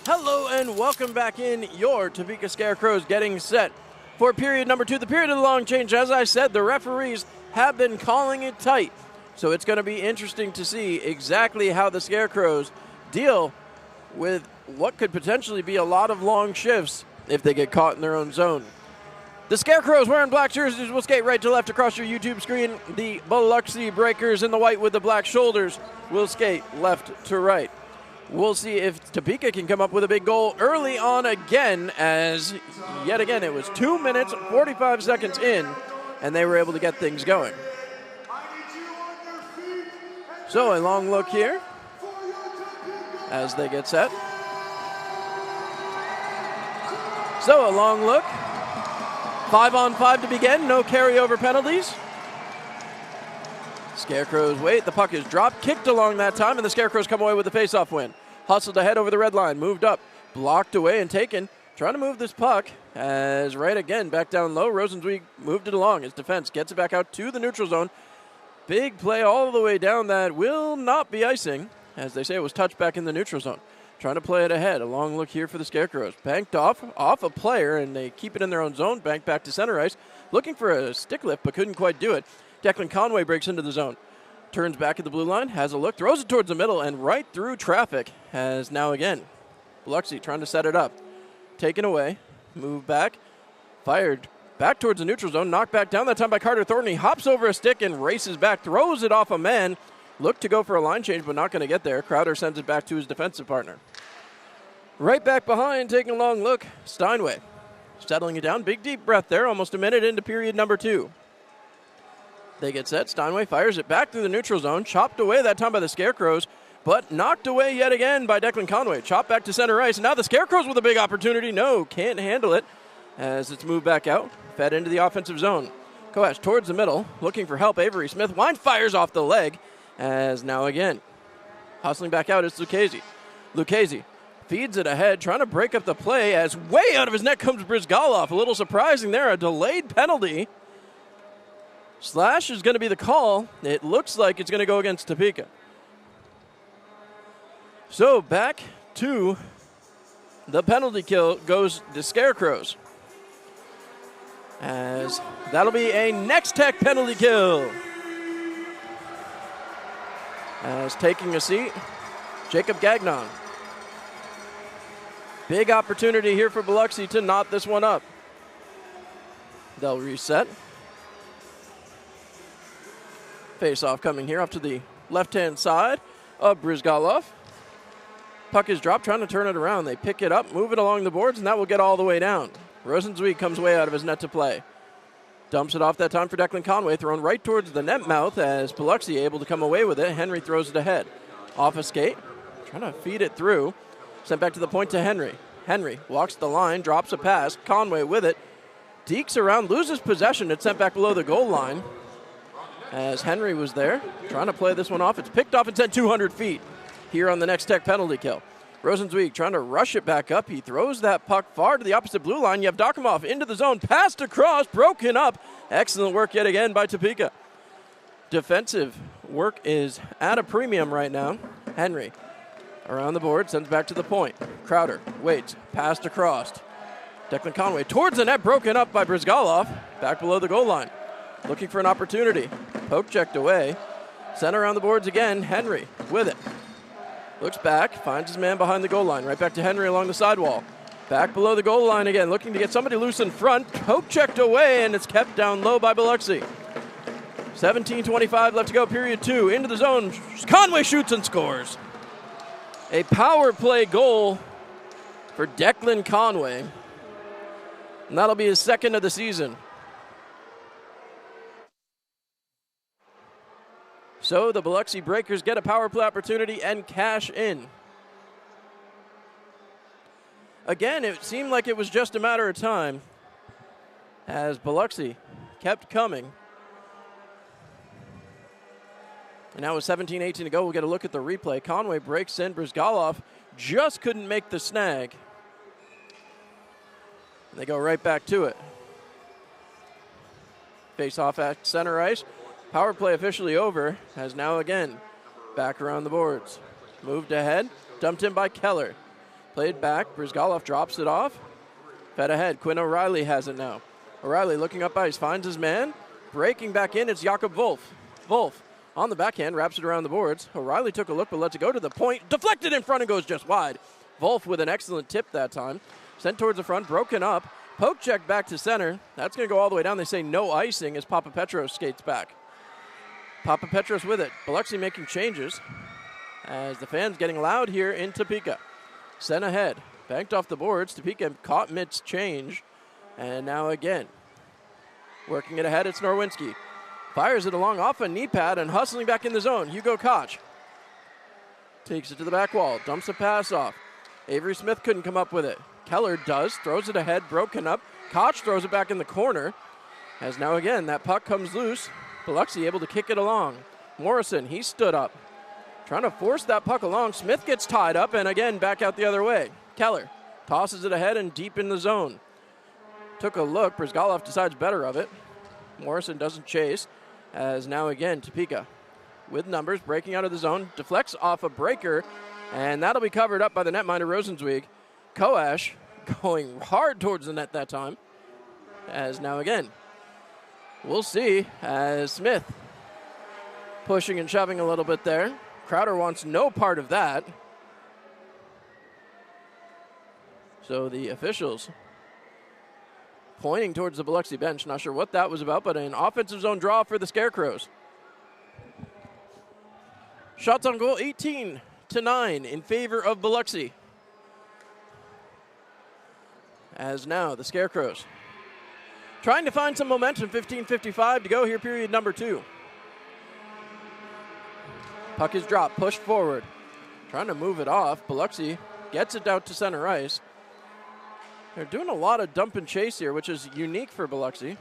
Hello and welcome back in. Your Topeka Scarecrows getting set for period number 2, the period of the long change. As I said, the referees have been calling it tight, so it's going to be interesting to see exactly how the Scarecrows deal with what could potentially be a lot of long shifts if they get caught in their own zone. The Scarecrows wearing black jerseys will skate right to left across your YouTube screen. The Biloxi Breakers in the white with the black shoulders will skate left to right. We'll see if Topeka can come up with a big goal early on again, as yet again it was 2 minutes, 45 seconds in, and they were able to get things going. So a long look here as they get set. So a long look. 5-on-5 to begin, no carryover penalties. Scarecrows wait, the puck is dropped, kicked along that time, and the Scarecrows come away with the face-off win. Hustled ahead over the red line, moved up, blocked away and taken. Trying to move this puck as right again, back down low. Rosenzweig moved it along. His defense gets it back out to the neutral zone. Big play all the way down that will not be icing. As they say, it was touched back in the neutral zone. Trying to play it ahead. A long look here for the Scarecrows. Banked off a player, and they keep it in their own zone. Banked back to center ice. Looking for a stick lift, but couldn't quite do it. Declan Conway breaks into the zone. Turns back at the blue line, has a look, throws it towards the middle, and right through traffic. As now again, Biloxi trying to set it up. Taken away, moved back, fired back towards the neutral zone, knocked back down that time by Carter Thornton. He hops over a stick and races back, throws it off a man. Looked to go for a line change, but not going to get there. Crowder sends it back to his defensive partner. Right back behind, taking a long look, Steinway. Settling it down, big deep breath there, almost a minute into period number 2. They get set. Steinway fires it back through the neutral zone. Chopped away that time by the Scarecrows, but knocked away yet again by Declan Conway. Chopped back to center ice. And now the Scarecrows with a big opportunity. No, can't handle it as it's moved back out. Fed into the offensive zone. Koash towards the middle, looking for help. Avery Smith. Wine fires off the leg as now again. Hustling back out is Lucchese. Lucchese feeds it ahead, trying to break up the play as way out of his net comes Brizgalov. A little surprising there, a delayed penalty. Slash is going to be the call. It looks like it's going to go against Topeka. So back to the penalty kill goes the Scarecrows. As that'll be a Next Tech penalty kill. As taking a seat, Jacob Gagnon. Big opportunity here for Biloxi to knot this one up. They'll reset. Face-off coming here up to the left-hand side of Brizgalov. Puck is dropped, trying to turn it around. They pick it up, move it along the boards, and that will get all the way down. Rosenzweig comes way out of his net to play. Dumps it off that time for Declan Conway, thrown right towards the net mouth as Biloxi able to come away with it. Henry throws it ahead. Off a skate, trying to feed it through. Sent back to the point to Henry. Henry walks the line, drops a pass. Conway with it. Dekes around, loses possession. It's sent back below the goal line as Henry was there trying to play this one off. It's picked off and sent 200 feet here on the next Tech penalty kill. Rosenzweig trying to rush it back up. He throws that puck far to the opposite blue line. Yevdokimov into the zone, passed across, broken up. Excellent work yet again by Topeka. Defensive work is at a premium right now. Henry around the board, sends back to the point. Crowder waits, passed across. Declan Conway towards the net, broken up by Brizgalov, back below the goal line. Looking for an opportunity. Poke checked away. Sent around the boards again. Henry with it. Looks back, finds his man behind the goal line. Right back to Henry along the sidewall. Back below the goal line again, looking to get somebody loose in front. Poke checked away, and it's kept down low by Biloxi. 17:25 left to go, period 2. Into the zone. Conway shoots and scores. A power play goal for Declan Conway. And that'll be his second of the season. So the Biloxi Breakers get a power play opportunity and cash in. Again, it seemed like it was just a matter of time as Biloxi kept coming. And now with 17-18 to go, we'll get a look at the replay. Conway breaks in. Brizgalov just couldn't make the snag. And they go right back to it. Face off at center ice. Power play officially over, as now again back around the boards. Moved ahead, dumped in by Keller. Played back, Brizgalov drops it off. Fed ahead, Quinn O'Reilly has it now. O'Reilly looking up ice, finds his man. Breaking back in, it's Jakob Wolf. Wolf on the backhand, wraps it around the boards. O'Reilly took a look, but lets it go to the point. Deflected in front and goes just wide. Wolf with an excellent tip that time. Sent towards the front, broken up. Poke check back to center. That's going to go all the way down. They say no icing as Papa Petros skates back. Papa Petros with it. Biloxi making changes as the fans getting loud here in Topeka. Sent ahead. Banked off the boards. Topeka caught mid-change. And now again, working it ahead, it's Norwinski. Fires it along off a knee pad and hustling back in the zone. Hugo Koch takes it to the back wall. Dumps a pass off. Avery Smith couldn't come up with it. Keller does. Throws it ahead. Broken up. Koch throws it back in the corner. As now again, that puck comes loose. Biloxi able to kick it along. Morrison, he stood up. Trying to force that puck along. Smith gets tied up and again back out the other way. Keller tosses it ahead and deep in the zone. Took a look. Brizgalov decides better of it. Morrison doesn't chase. As now again, Topeka with numbers, breaking out of the zone. Deflects off a breaker. And that'll be covered up by the netminder Rosenzweig. Koash going hard towards the net that time. As now again, we'll see as Smith pushing and shoving a little bit there. Crowder wants no part of that. So the officials pointing towards the Biloxi bench. Not sure what that was about, but an offensive zone draw for the Scarecrows. Shots on goal 18-9 in favor of Biloxi. As now the Scarecrows trying to find some momentum. 15:55 to go here, period number 2. Puck is dropped, pushed forward. Trying to move it off. Biloxi gets it out to center ice. They're doing a lot of dump and chase here, which is unique for Biloxi.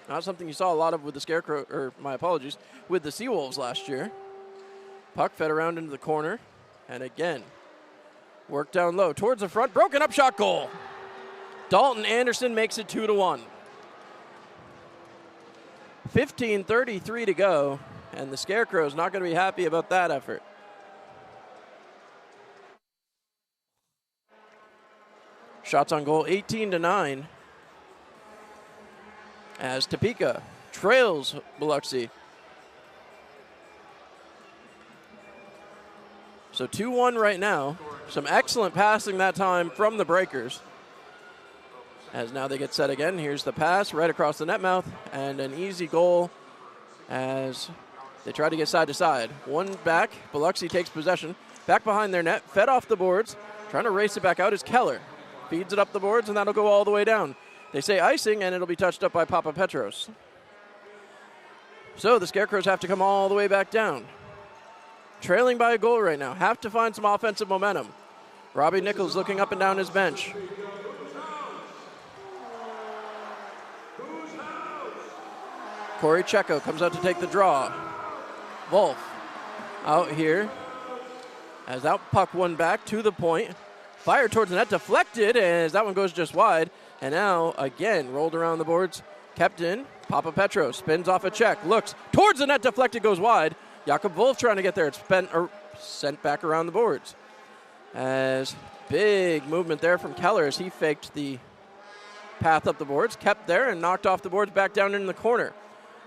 Not something you saw a lot of with the Scarecrow, or my apologies, with the Seawolves last year. Puck fed around into the corner. And again, work down low towards the front. Broken up shot goal. Dalton Anderson makes it 2-1. 15:33 to go, and the Scarecrows not going to be happy about that effort. Shots on goal 18-9 as Topeka trails Biloxi. So 2-1 right now. Some excellent passing that time from the Breakers. As now they get set again. Here's the pass right across the net mouth and an easy goal as they try to get side to side. One back, Biloxi takes possession. Back behind their net, fed off the boards. Trying to race it back out is Keller. Feeds it up the boards and that'll go all the way down. They say icing and it'll be touched up by Papa Petros. So the Scarecrows have to come all the way back down. Trailing by a goal right now. Have to find some offensive momentum. Robbie Nichols looking up and down his bench. Corey Checo comes out to take the draw. Wolf out here. As that puck won back to the point. Fire towards the net, deflected as that one goes just wide. And now, again, rolled around the boards. Kept in. Papa Petro spins off a check. Looks towards the net, deflected, goes wide. Jakob Wolf trying to get there. It's sent back around the boards. As big movement there from Keller as he faked the path up the boards. Kept there and knocked off the boards back down in the corner.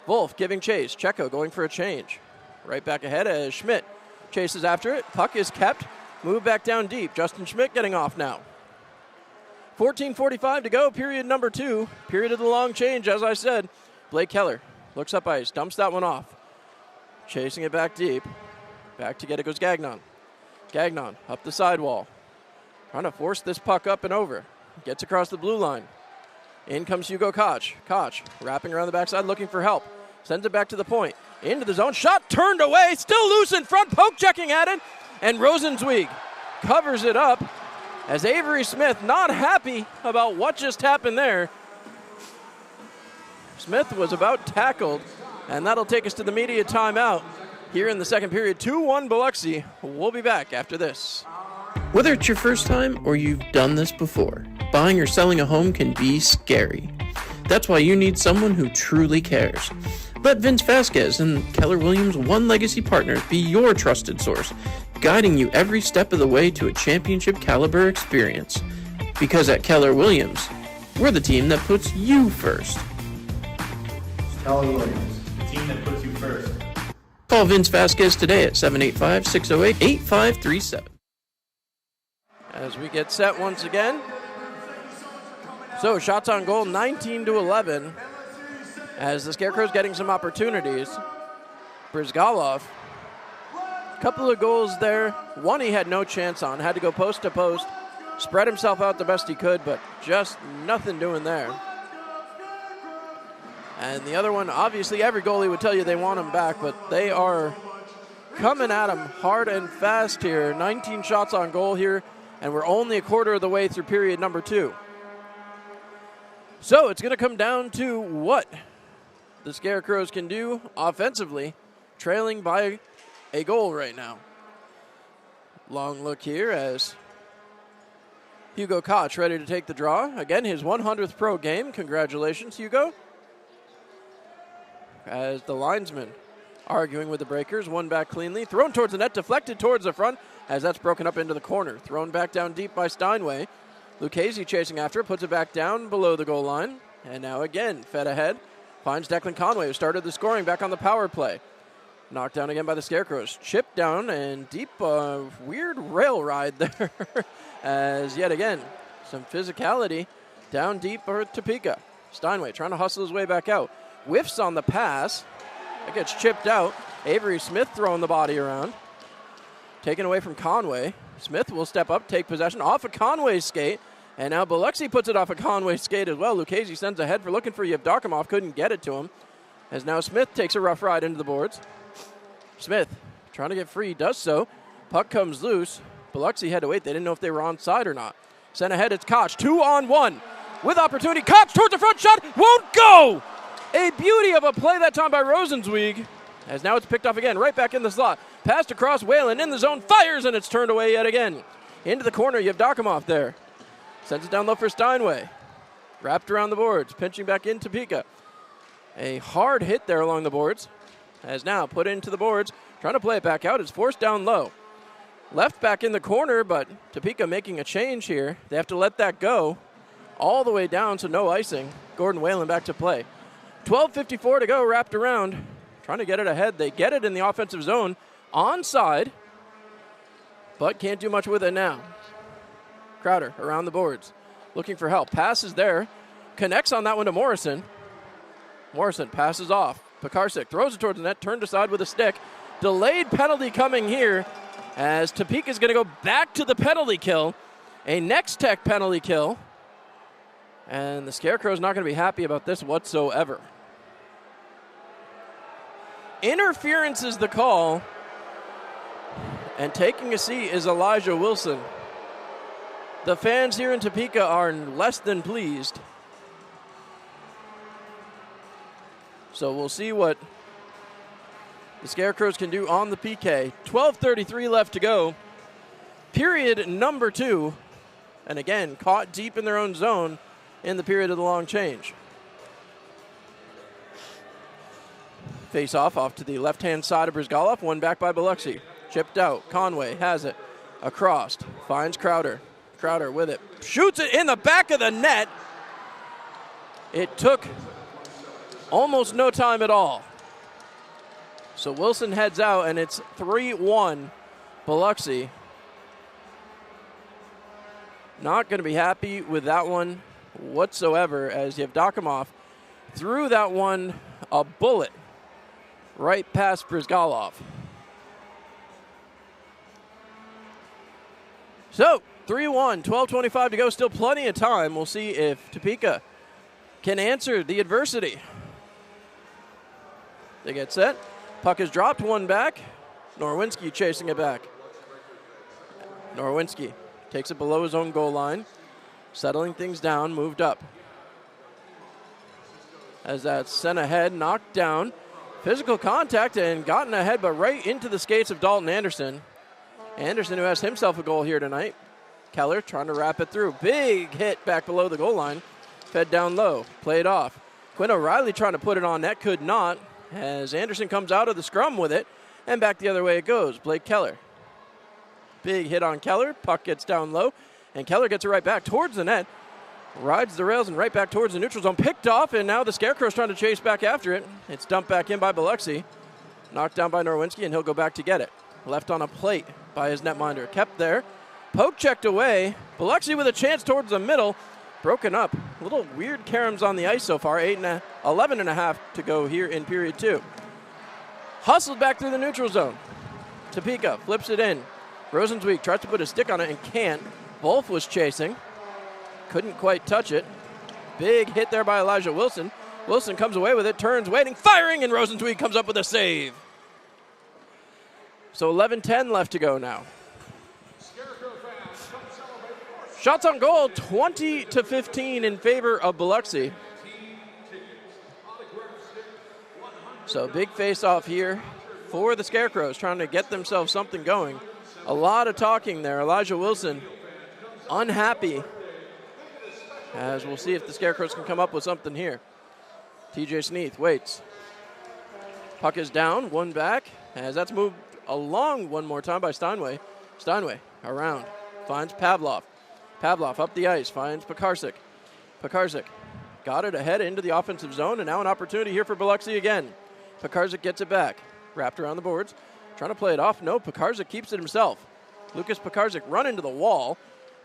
Wolf giving chase. Checo going for a change. Right back ahead as Schmidt chases after it. Puck is kept. Move back down deep. Justin Schmidt getting off now. 14:45 to go, period number 2. Period of the long change, as I said. Blake Keller looks up ice, dumps that one off. Chasing it back deep. Back to get it goes Gagnon. Gagnon up the sidewall. Trying to force this puck up and over. Gets across the blue line. In comes Hugo Koch. Koch wrapping around the backside looking for help. Sends it back to the point. Into the zone. Shot turned away. Still loose in front. Poke checking at it. And Rosenzweig covers it up as Avery Smith not happy about what just happened there. Smith was about tackled, and that'll take us to the media timeout here in the second period. 2-1 Biloxi. We'll be back after this. Whether it's your first time or you've done this before, buying or selling a home can be scary. That's why you need someone who truly cares. Let Vince Vasquez and Keller Williams One Legacy Partners be your trusted source, guiding you every step of the way to a championship caliber experience. Because at Keller Williams, we're the team that puts you first. Keller Williams, the team that puts you first. Call Vince Vasquez today at 785-608-8537. As we get set once again. So shots on goal, 19-11. As the Scarecrows getting some opportunities. Brizgalov, a couple of goals there. One he had no chance on, had to go post to post. Spread himself out the best he could, but just nothing doing there. And the other one, obviously every goalie would tell you they want him back, but they are coming at him hard and fast here. 19 shots on goal here, and we're only a quarter of the way through period number 2. So it's going to come down to what the Scarecrows can do offensively, trailing by a goal right now. Long look here as Hugo Koch ready to take the draw. Again, his 100th pro game. Congratulations, Hugo. As the linesman arguing with the breakers, one back cleanly, thrown towards the net, deflected towards the front as that's broken up into the corner. Thrown back down deep by Steinway. Lucchese chasing after it, puts it back down below the goal line. And now again, fed ahead. Finds Declan Conway, who started the scoring back on the power play. Knocked down again by the Scarecrows. Chipped down and deep, weird rail ride there. As yet again, some physicality down deep for Topeka. Steinway trying to hustle his way back out. Whiffs on the pass. It gets chipped out. Avery Smith throwing the body around. Taken away from Conway. Smith will step up, take possession off of Conway's skate. And now Biloxi puts it off of Conway's skate as well. Lucchese sends ahead for looking for Yevdokimov. Couldn't get it to him. As now Smith takes a rough ride into the boards. Smith trying to get free, does so. Puck comes loose. Biloxi had to wait. They didn't know if they were onside or not. Sent ahead, it's Koch. 2-on-1 with opportunity. Koch towards the front, shot won't go. A beauty of a play that time by Rosenzweig. As now it's picked off again, right back in the slot. Passed across, Whalen in the zone, fires, and it's turned away yet again. Into the corner, Yevdokimov there. Sends it down low for Steinway. Wrapped around the boards, pinching back in Topeka. A hard hit there along the boards. As now put into the boards, trying to play it back out. It's forced down low. Left back in the corner, but Topeka making a change here. They have to let that go all the way down, so no icing. Gordon Whalen back to play. 12:54 to go, wrapped around. Trying to get it ahead. They get it in the offensive zone. Onside, but can't do much with it now. Crowder around the boards, looking for help. Passes there. Connects on that one to Morrison. Morrison passes off. Pekarsik throws it towards the net, turned aside with a stick. Delayed penalty coming here as Topeka's going to go back to the penalty kill. A Next Tech penalty kill. And the Scarecrows not going to be happy about this whatsoever. Interference is the call. And taking a seat is Elijah Wilson. The fans here in Topeka are less than pleased. So we'll see what the Scarecrows can do on the PK. 12:33 left to go. Period number 2. And again, caught deep in their own zone in the period of the long change. Face off to the left-hand side of Brizgalov. One back by Biloxi. Chipped out. Conway has it. Across. Finds Crowder. Crowder with it. Shoots it in the back of the net. It took almost no time at all. So Wilson heads out, and it's 3-1 Biloxi. Not going to be happy with that one whatsoever, as Yevdokimov threw that one a bullet right past Brizgalov. So 3-1, 12:25 to go, still plenty of time. We'll see if Topeka can answer the adversity. They get set. Puck is dropped, one back. Norwinski chasing it back. Norwinski takes it below his own goal line. Settling things down, moved up. As that's sent ahead, knocked down. Physical contact and gotten ahead, but right into the skates of Dalton Anderson. Anderson, who has himself a goal here tonight. Keller trying to wrap it through. Big hit back below the goal line. Fed down low, played off. Quinn O'Reilly trying to put it on net, could not, as Anderson comes out of the scrum with it, and back the other way it goes. Blake Keller. Big hit on Keller. Puck gets down low, and Keller gets it right back towards the net. Rides the rails and right back towards the neutral zone. Picked off, and now the Scarecrows trying to chase back after it. It's dumped back in by Biloxi. Knocked down by Norwinski, and he'll go back to get it. Left on a plate by his netminder. Kept there. Poke checked away. Biloxi with a chance towards the middle. Broken up. A little weird caroms on the ice so far. 11 and a half to go here in period 2. Hustled back through the neutral zone. Topeka flips it in. Rosenzweig tries to put a stick on it and can't. Wolf was chasing. Couldn't quite touch it. Big hit there by Elijah Wilson. Wilson comes away with it, turns, waiting, firing, and Rosenzweig comes up with a save. So 11:10 left to go now. Shots on goal, 20-15 in favor of Biloxi. So big face-off here for the Scarecrows, trying to get themselves something going. A lot of talking there. Elijah Wilson unhappy, as we'll see if the Scarecrows can come up with something here. TJ Sneath waits. Puck is down, one back, as that's moved along one more time by Steinway. Steinway around, finds Pavlov. Pavlov up the ice, finds Pekarsik. Pekarsik got it ahead into the offensive zone, and now an opportunity here for Biloxi again. Pekarsik gets it back, wrapped around the boards, trying to play it off. No, Pekarsik keeps it himself. Lucas Pekarsik run into the wall,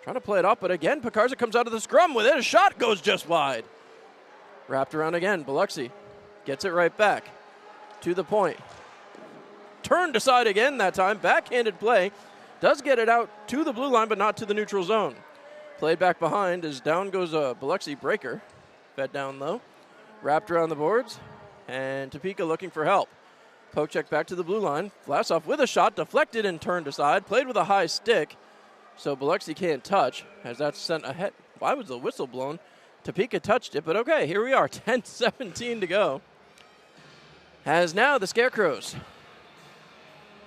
trying to play it off, but again, Pekarsik comes out of the scrum with it. A shot goes just wide. Wrapped around again, Biloxi gets it right back to the point. Turned aside again that time, backhanded play. Does get it out to the blue line, but not to the neutral zone. Played back behind as down goes a Biloxi breaker. Fed down low. Wrapped around the boards. And Topeka looking for help. Poke check back to the blue line. Vlasov with a shot, deflected and turned aside. Played with a high stick. So Biloxi can't touch as that's sent ahead. Why was the whistle blown? Topeka touched it, but okay, here we are. 10-17 to go. As now the Scarecrows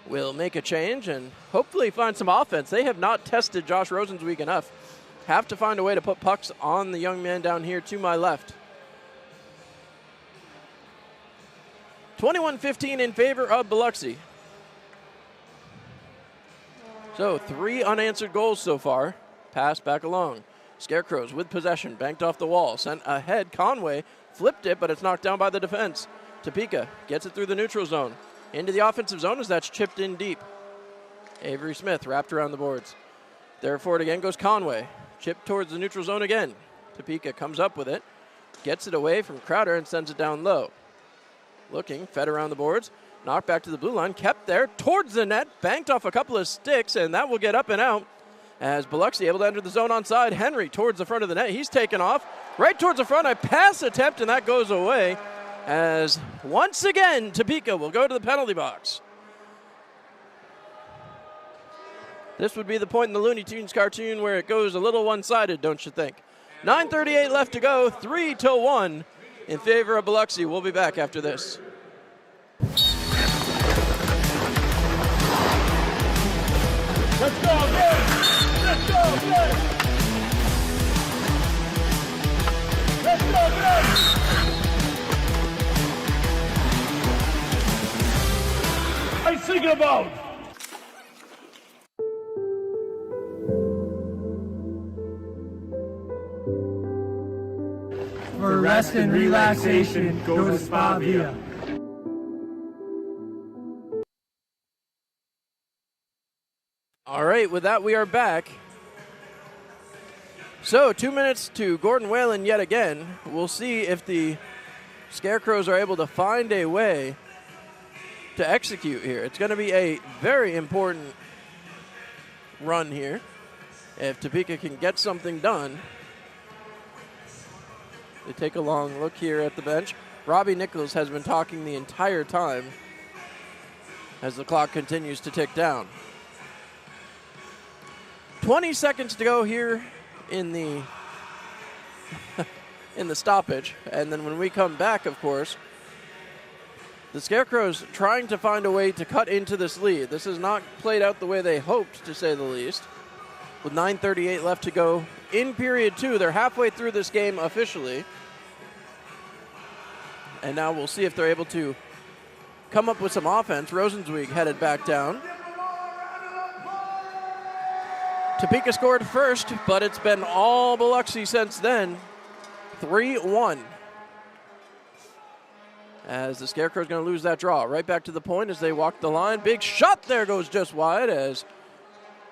will make a change and hopefully find some offense. They have not tested Josh Rosenzweig enough. Have to find a way to put pucks on the young man down here to my left. 21-15 in favor of Biloxi. So 3 unanswered goals so far. Pass back along. Scarecrows with possession, banked off the wall, sent ahead. Conway flipped it, but it's knocked down by the defense. Topeka gets it through the neutral zone. Into the offensive zone as that's chipped in deep. Avery Smith wrapped around the boards. There for it again goes Conway. Chipped towards the neutral zone again. Topeka comes up with it. Gets it away from Crowder and sends it down low. Looking, fed around the boards. Knocked back to the blue line. Kept there towards the net. Banked off a couple of sticks, and that will get up and out. As Biloxi able to enter the zone onside. Henry towards the front of the net. He's taken off. Right towards the front. A pass attempt, and that goes away. As once again, Topeka will go to the penalty box. This would be the point in the Looney Tunes cartoon where it goes a little one-sided, don't you think? 9:38 left to go, 3-1 in favor of Biloxi. We'll be back after this. Let's go, man! Let's go, man! Let's go, man! What are you thinking about? For rest and relaxation, go to Spa Via. All right, with that, we are back. So, 2 minutes to Gordon Whalen yet again. We'll see if the Scarecrows are able to find a way to execute here. It's going to be a very important run here. If Topeka can get something done. They take a long look here at the bench. Robbie Nichols has been talking the entire time as the clock continues to tick down. 20 seconds to go here in the in the stoppage. And then when we come back, of course, the Scarecrows trying to find a way to cut into this lead. This has not played out the way they hoped, to say the least. With 9:38 left to go in period 2, they're halfway through this game officially. And now we'll see if they're able to come up with some offense. Rosenzweig headed back down. Topeka scored first, but it's been all Biloxi since then. 3-1. As the Scarecrow's going to lose that draw. Right back to the point as they walk the line. Big shot there, goes just wide as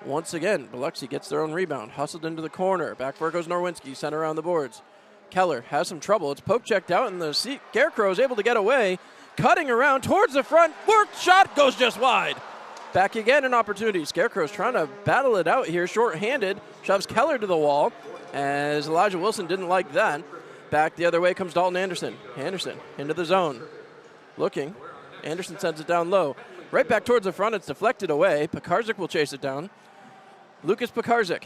once again Biloxi gets their own rebound. Hustled into the corner. Back for it goes Norwinski, sent around the boards. Keller has some trouble. It's poke checked out, and the Scarecrow is able to get away. Cutting around towards the front. Worked shot, goes just wide. Back again, an opportunity. Scarecrow's trying to battle it out here. Short-handed. Shoves Keller to the wall as Elijah Wilson didn't like that. Back the other way comes Dalton Anderson. Anderson into the zone. Looking. Anderson sends it down low. Right back towards the front. It's deflected away. Pekarzik will chase it down. Lucas Pekarzik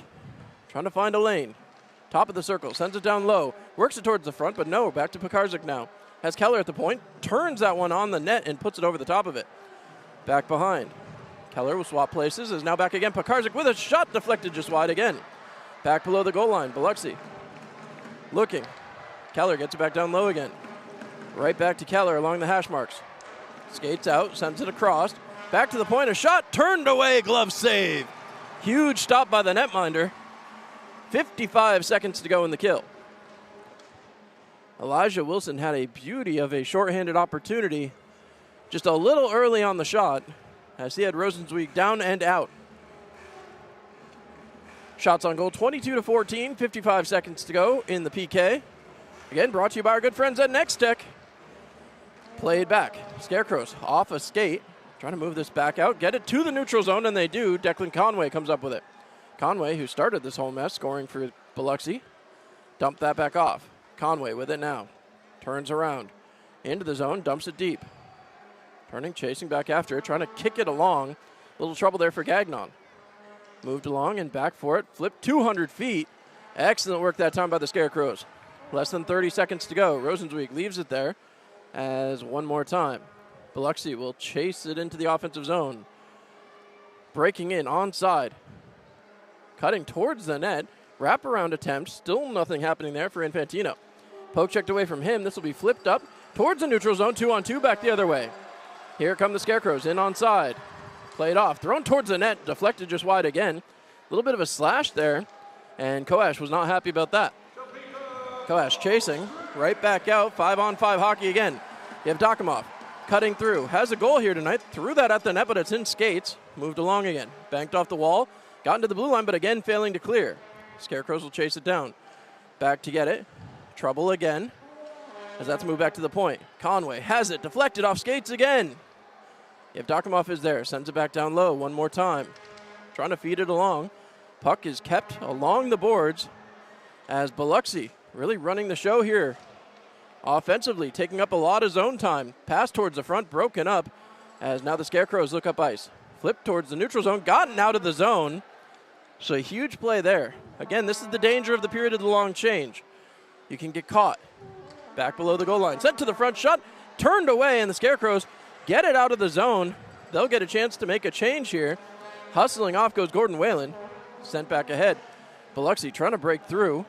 trying to find a lane. Top of the circle. Sends it down low. Works it towards the front, but no. Back to Pekarzik now. Has Keller at the point. Turns that one on the net and puts it over the top of it. Back behind. Keller will swap places. Is now back again. Pekarzik with a shot deflected just wide again. Back below the goal line. Biloxi looking. Keller gets it back down low again. Right back to Keller along the hash marks. Skates out. Sends it across. Back to the point. A shot turned away. Glove save. Huge stop by the netminder. 55 seconds to go in the kill. Elijah Wilson had a beauty of a shorthanded opportunity just a little early on the shot as he had Rosenzweig down and out. Shots on goal 22-14, 55 seconds to go in the PK. Again, brought to you by our good friends at Next Tech. Played back. Scarecrows off a skate. Trying to move this back out. Get it to the neutral zone, and they do. Declan Conway comes up with it. Conway, who started this whole mess, scoring for Biloxi, dumped that back off. Conway with it now. Turns around. Into the zone, dumps it deep. Turning, chasing back after it, trying to kick it along. Little trouble there for Gagnon. Moved along and back for it. Flipped 200 feet. Excellent work that time by the Scarecrows. Less than 30 seconds to go. Rosenzweig leaves it there as one more time. Biloxi will chase it into the offensive zone. Breaking in onside. Cutting towards the net. Wraparound attempt. Still nothing happening there for Infantino. Poke checked away from him. This will be flipped up towards the neutral zone. 2-on-2 back the other way. Here come the Scarecrows in onside. Played off. Thrown towards the net. Deflected just wide again. A little bit of a slash there. And Koash was not happy about that. Koash chasing. Right back out. 5-on-5 hockey again. Yevdokimov cutting through. Has a goal here tonight. Threw that at the net, but it's in skates. Moved along again. Banked off the wall. Got into the blue line, but again failing to clear. Scarecrows will chase it down. Back to get it. Trouble again. As that's moved back to the point. Conway has it. Deflected off skates again. Yevdokimov is there. Sends it back down low one more time. Trying to feed it along. Puck is kept along the boards as Biloxi really running the show here. Offensively, taking up a lot of zone time. Pass towards the front, broken up as now the Scarecrows look up ice. Flip towards the neutral zone. Gotten out of the zone. So a huge play there. Again, this is the danger of the period of the long change. You can get caught. Back below the goal line. Sent to the front, shot turned away, and the Scarecrows get it out of the zone. They'll get a chance to make a change here. Hustling off goes Gordon Whalen. Sent back ahead. Biloxi trying to break through.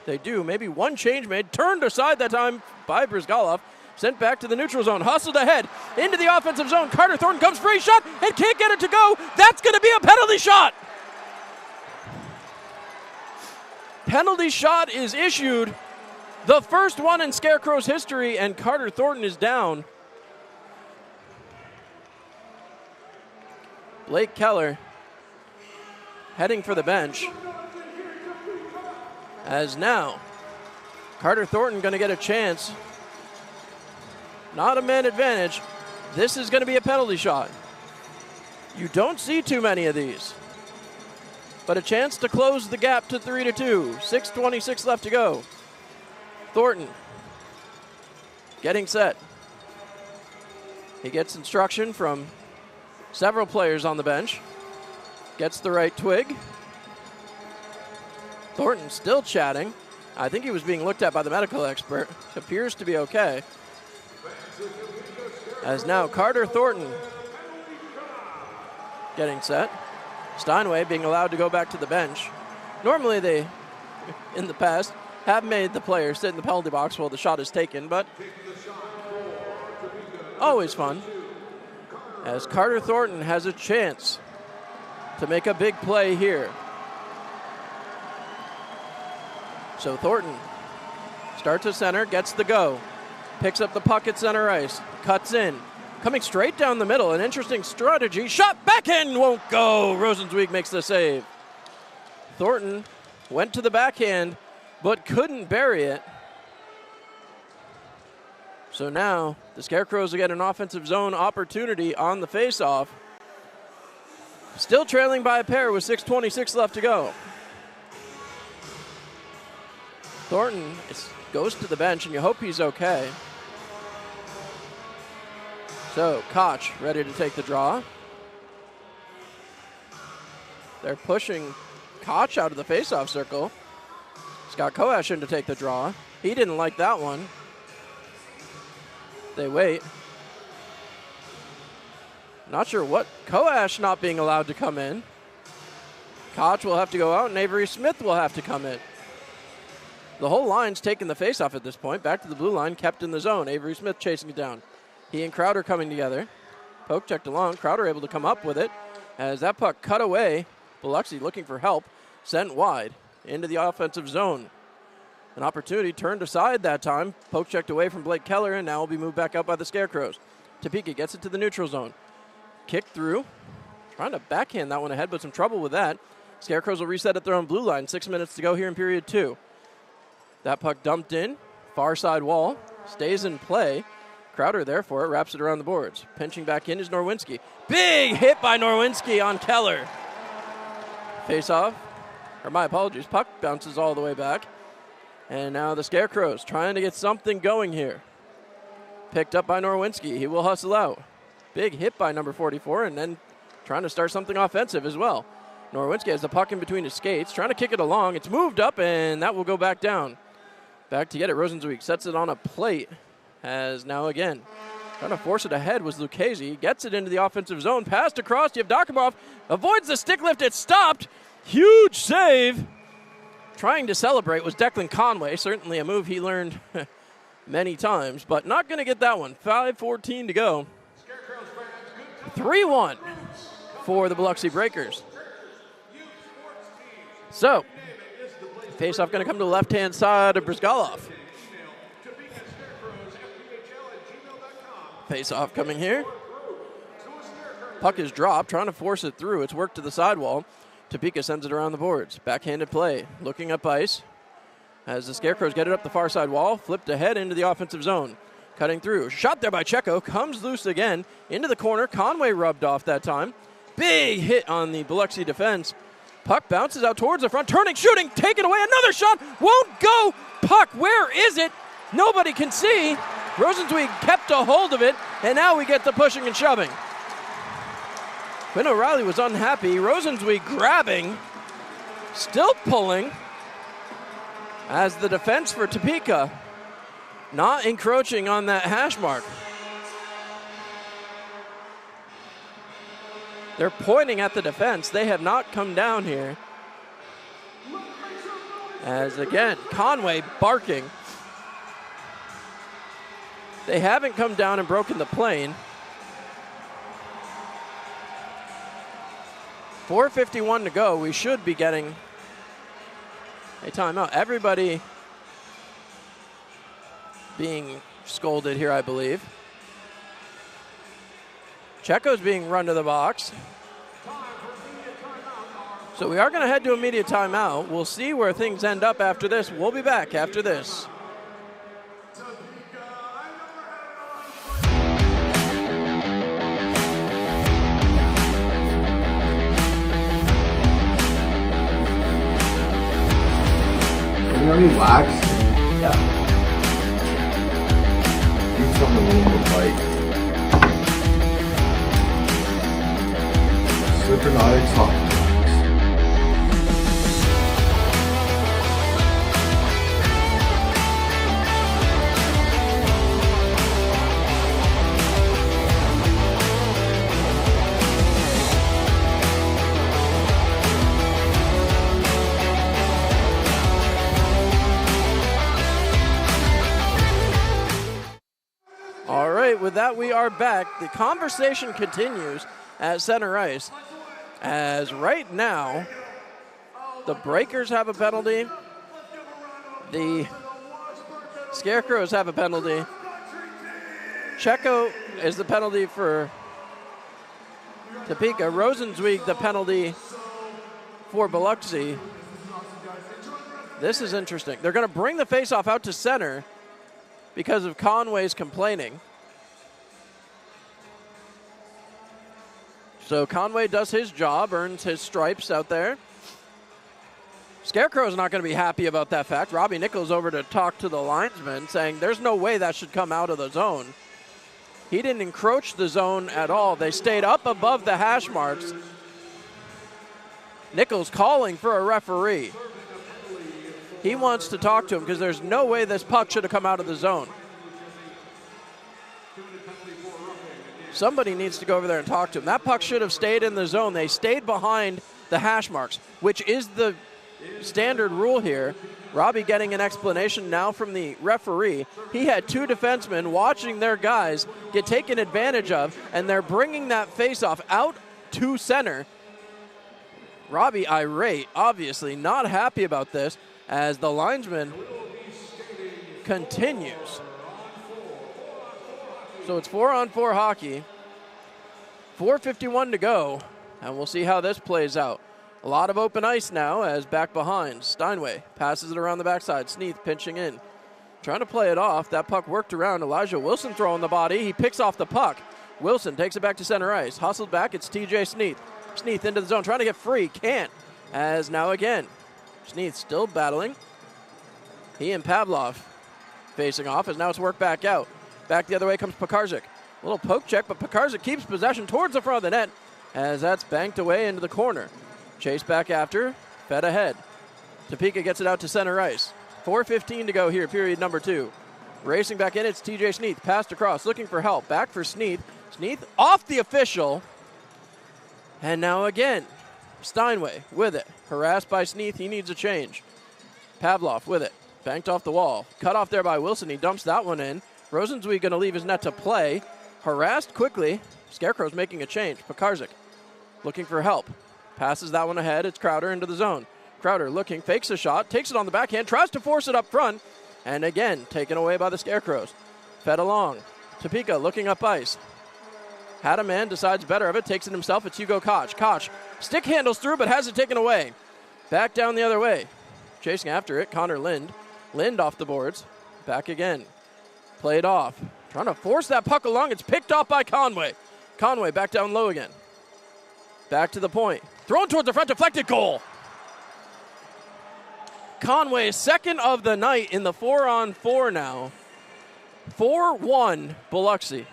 They do. Maybe one change made. Turned aside that time by Brizgalov. Sent back to the neutral zone. Hustled ahead into the offensive zone. Carter Thornton comes free shot and can't get it to go. That's going to be a penalty shot. Penalty shot is issued. The first one in Scarecrows history, and Carter Thornton is down. Blake Keller heading for the bench. As now, Carter Thornton going to get a chance. Not a man advantage. This is going to be a penalty shot. You don't see too many of these. But a chance to close the gap to 3-2. 6:26 left to go. Thornton getting set. He gets instruction from several players on the bench. Gets the right twig. Thornton still chatting. I think he was being looked at by the medical expert. Appears to be okay. As now Carter Thornton getting set. Steinway being allowed to go back to the bench. Normally they, in the past, have made the player sit in the penalty box while the shot is taken, but always fun. As Carter Thornton has a chance to make a big play here. So Thornton starts to center, gets the go. Picks up the puck at center ice, cuts in. Coming straight down the middle, an interesting strategy. Shot backhand won't go. Rosenzweig makes the save. Thornton went to the backhand, but couldn't bury it. So now the Scarecrows will get an offensive zone opportunity on the faceoff. Still trailing by a pair with 6:26 left to go. Thornton goes to the bench, and you hope he's okay. So Koch ready to take the draw. They're pushing Koch out of the faceoff circle. Scott Koash in to take the draw. He didn't like that one. They wait. Not sure what. Koash not being allowed to come in. Koch will have to go out, and Avery Smith will have to come in. The whole line's taking the faceoff at this point. Back to the blue line, kept in the zone. Avery Smith chasing it down. He and Crowder coming together. Poke checked along. Crowder able to come up with it. As that puck cut away, Biloxi looking for help. Sent wide into the offensive zone. An opportunity turned aside that time. Poke checked away from Blake Keller, and now will be moved back out by the Scarecrows. Topeka gets it to the neutral zone. Kick through. Trying to backhand that one ahead, but some trouble with that. Scarecrows will reset at their own blue line. 6 minutes to go here in period 2. That puck dumped in. Far side wall. Stays in play. Crowder, therefore, wraps it around the boards. Pinching back in is Norwinski. Big hit by Norwinski on Keller. Face off. Or my apologies. Puck bounces all the way back. And now the Scarecrows trying to get something going here. Picked up by Norwinski. He will hustle out. Big hit by number 44, and then trying to start something offensive as well. Norwinski has the puck in between his skates, trying to kick it along. It's moved up, and that will go back down. Back to get it. Rosenzweig sets it on a plate. As now again, trying to force it ahead was Lucchese. Gets it into the offensive zone. Passed across. Yevdokimov avoids the stick lift. It's stopped. Huge save. Trying to celebrate was Declan Conway. Certainly a move he learned many times, but not going to get that one. 5:14 to go. 3-1 for the Biloxi Breakers. So, face-off going to come to the left-hand side of Brizgalov. Face-off coming here. Puck is dropped, trying to force it through. It's worked to the sidewall. Topeka sends it around the boards. Backhanded play, looking up ice. As the Scarecrows get it up the far side wall, flipped ahead into the offensive zone. Cutting through, shot there by Checo, comes loose again, into the corner. Conway rubbed off that time. Big hit on the Biloxi defense. Puck bounces out towards the front, turning, shooting, taken away, another shot, won't go. Puck, where is it? Nobody can see. Rosenzweig kept a hold of it, and now we get the pushing and shoving. Quinn O'Reilly was unhappy. Rosenzweig grabbing still pulling as the defense for Topeka not encroaching on that hash mark. They're pointing at the defense. They have not come down here. As again, Conway barking. They haven't come down and broken the plane. 4:51 to go. We should be getting a timeout. Everybody being scolded here, I believe. Checo's being run to the box. So we are going to head to immediate timeout. We'll see where things end up after this. We'll be back after this. Any wax? Yeah. Use some of the little bite. Supernotics hot wax. With that, we are back. The conversation continues at center ice, as right now the Breakers have a penalty, the Scarecrows have a penalty. Checo is the penalty for Topeka. Rosenzweig the penalty for Biloxi. This is interesting. They're going to bring the faceoff out to center because of Conway's complaining. So Conway does his job, earns his stripes out there. Scarecrow's not going to be happy about that fact. Robbie Nichols over to talk to the linesman, saying there's no way that should come out of the zone. He didn't encroach the zone at all. They stayed up above the hash marks. Nichols calling for a referee. He wants to talk to him because there's no way this puck should have come out of the zone. Somebody needs to go over there and talk to him. That puck should have stayed in the zone. They stayed behind the hash marks, which is the standard rule here. Robbie getting an explanation now from the referee. He had two defensemen watching their guys get taken advantage of, and they're bringing that faceoff out to center. Robbie irate, obviously not happy about this, as the linesman continues. So it's 4-on-4 hockey. 4:51 to go, and we'll see how this plays out. A lot of open ice now as back behind. Steinway passes it around the backside. Sneath pinching in. Trying to play it off. That puck worked around. Elijah Wilson throwing the body. He picks off the puck. Wilson takes it back to center ice. Hustled back. It's TJ Sneath. Sneath into the zone. Trying to get free. Can't. As now again. Sneath still battling. He and Pavlov facing off as now it's worked back out. Back the other way comes Pekarzik. A little poke check, but Pekarzik keeps possession towards the front of the net as that's banked away into the corner. Chase back after, fed ahead. Topeka gets it out to center ice. 4:15 to go here, period number 2. Racing back in, it's TJ Sneath. Passed across, looking for help. Back for Sneath. Sneath off the official. And now again, Steinway with it. Harassed by Sneath, he needs a change. Pavlov with it. Banked off the wall. Cut off there by Wilson, he dumps that one in. Rosenzweig going to leave his net to play. Harassed quickly. Scarecrow's making a change. Pekarzik looking for help. Passes that one ahead. It's Crowder into the zone. Crowder looking, fakes a shot, takes it on the backhand, tries to force it up front, and again, taken away by the Scarecrows. Fed along. Topeka looking up ice. Had a man, decides better of it, takes it himself. It's Hugo Koch. Koch stick handles through, but has it taken away. Back down the other way. Chasing after it, Connor Lind. Lind off the boards. Back again. Played off. Trying to force that puck along. It's picked off by Conway. Conway back down low again. Back to the point. Thrown towards the front, deflected, goal. Conway, second of the night in the 4-on-4 now. 4-1 Biloxi.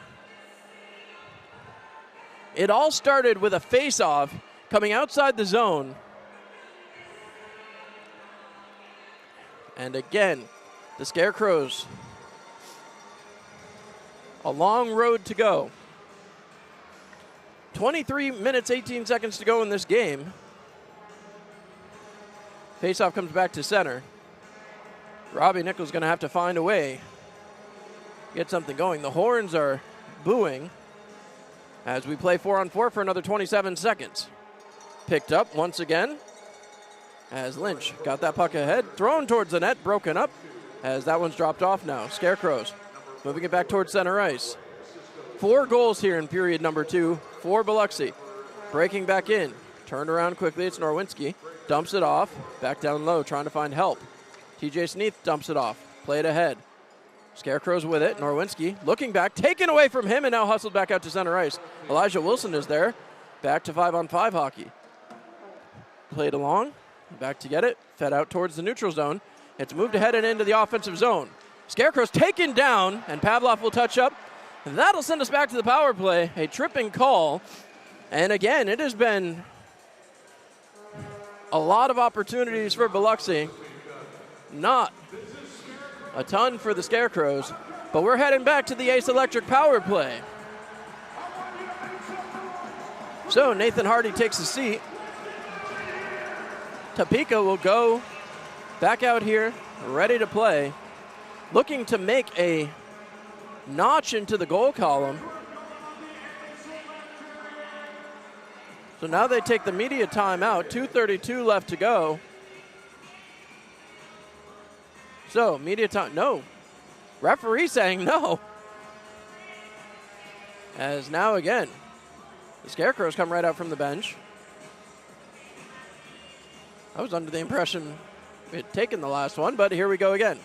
It all started with a face-off coming outside the zone And again, the Scarecrows, a long road to go. 23 minutes, 18 seconds to go in this game. Faceoff comes back to center. Robbie Nichols going to have to find a way, get something going. The horns are booing as we play 4-on-4 for another 27 seconds. Picked up once again as Lynch got that puck ahead, thrown towards the net, broken up as that one's dropped off now. Scarecrows moving it back towards center ice. 4 goals here in period number 2 for Biloxi. Breaking back in, turned around quickly, it's Norwinski. Dumps it off, back down low, trying to find help. TJ Sneath dumps it off, played ahead. Scarecrows with it, Norwinski looking back, taken away from him and now hustled back out to center ice. Elijah Wilson is there, back to 5-on-5 hockey. Played along, back to get it, fed out towards the neutral zone. It's moved ahead and into the offensive zone. Scarecrows taken down and Pavlov will touch up. That'll send us back to the power play, a tripping call. And again, it has been a lot of opportunities for Biloxi. Not a ton for the Scarecrows, but we're heading back to the Ace Electric power play. So Nathan Hardy takes a seat. Topeka will go back out here, ready to play, looking to make a notch into the goal column. So now they take the media timeout, 2:32 left to go. So media time, no. Referee saying no. As now again, the Scarecrows come right out from the bench. I was under the impression we had taken the last one, but here we go again.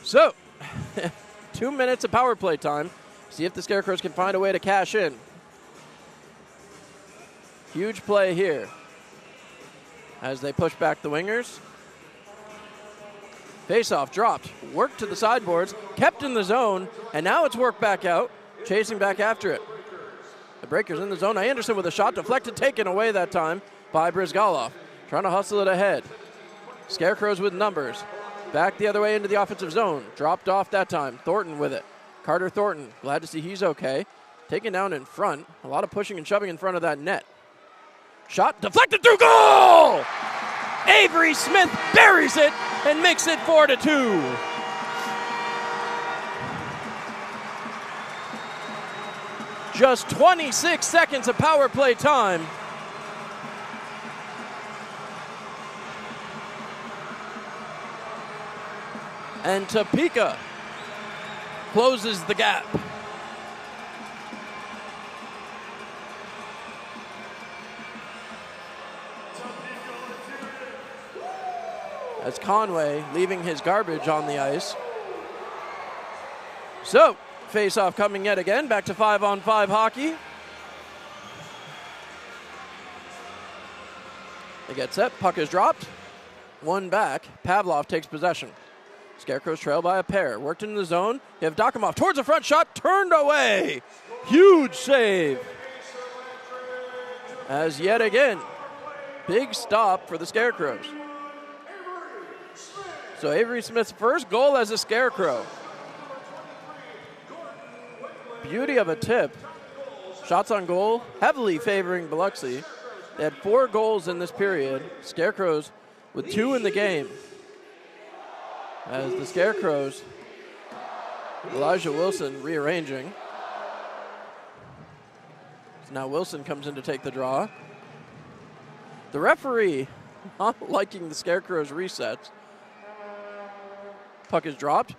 So, 2 minutes of power play time. See if the Scarecrows can find a way to cash in. Huge play here as they push back the wingers. Faceoff dropped, worked to the sideboards, kept in the zone, and now it's worked back out, chasing back after it. The Breakers in the zone. Anderson with a shot deflected, taken away that time by Brizgalov. Trying to hustle it ahead. Scarecrows with numbers. Back the other way into the offensive zone. Dropped off that time. Thornton with it. Carter Thornton, glad to see he's okay. Taken down in front. A lot of pushing and shoving in front of that net. Shot deflected through goal! Avery Smith buries it and makes it 4-2. Just 26 seconds of power play time. And Topeka closes the gap. As Conway leaving his garbage on the ice. So, face-off coming yet again, back to 5-on-5 hockey. They get set, puck is dropped. One back, Pavlov takes possession. Scarecrows trail by a pair, worked into the zone. You have Dokimov towards the front, shot turned away. Huge save. As yet again, big stop for the Scarecrows. So Avery Smith's first goal as a Scarecrow. Beauty of a tip. Shots on goal, heavily favoring Biloxi. They had 4 goals in this period. Scarecrows with 2 in the game. As the Scarecrows, Elijah Wilson rearranging. So now Wilson comes in to take the draw. The referee not liking the Scarecrows' resets. Puck is dropped,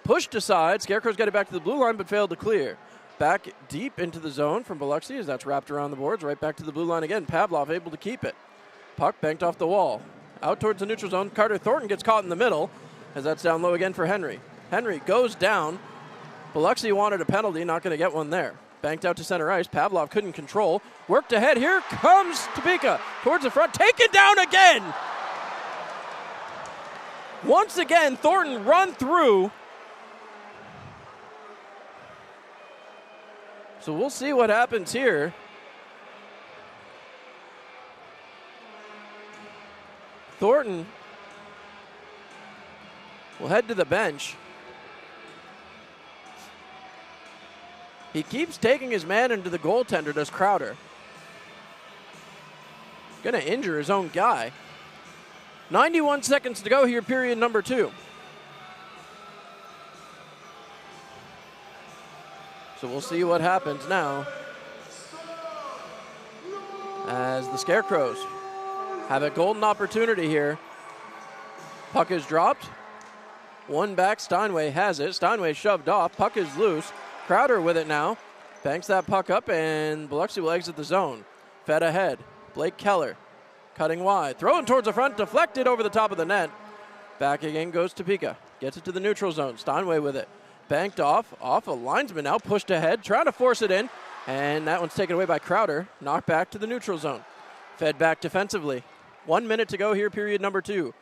pushed aside. Scarecrows get it back to the blue line, but failed to clear. Back deep into the zone from Biloxi as that's wrapped around the boards. Right back to the blue line again. Pavlov able to keep it. Puck banked off the wall. Out towards the neutral zone. Carter Thornton gets caught in the middle as that's down low again for Henry. Henry goes down. Biloxi wanted a penalty, not going to get one there. Banked out to center ice. Pavlov couldn't control. Worked ahead. Here comes Topeka towards the front. Taken down again. Once again, Thornton run through. So we'll see what happens here. Thornton will head to the bench. He keeps taking his man into the goaltender, does Crowder. Gonna injure his own guy. 91 seconds to go here, period number 2. So we'll see what happens now as the Scarecrows have a golden opportunity here. Puck is dropped. One back, Steinway has it. Steinway shoved off. Puck is loose. Crowder with it now. Banks that puck up, and Biloxi will exit the zone. Fed ahead. Blake Keller cutting wide. Throwing towards the front. Deflected over the top of the net. Back again goes Topeka. Gets it to the neutral zone. Steinway with it. Banked off a linesman now. Pushed ahead. Trying to force it in. And that one's taken away by Crowder. Knocked back to the neutral zone. Fed back defensively. 1 minute to go here, period number 2.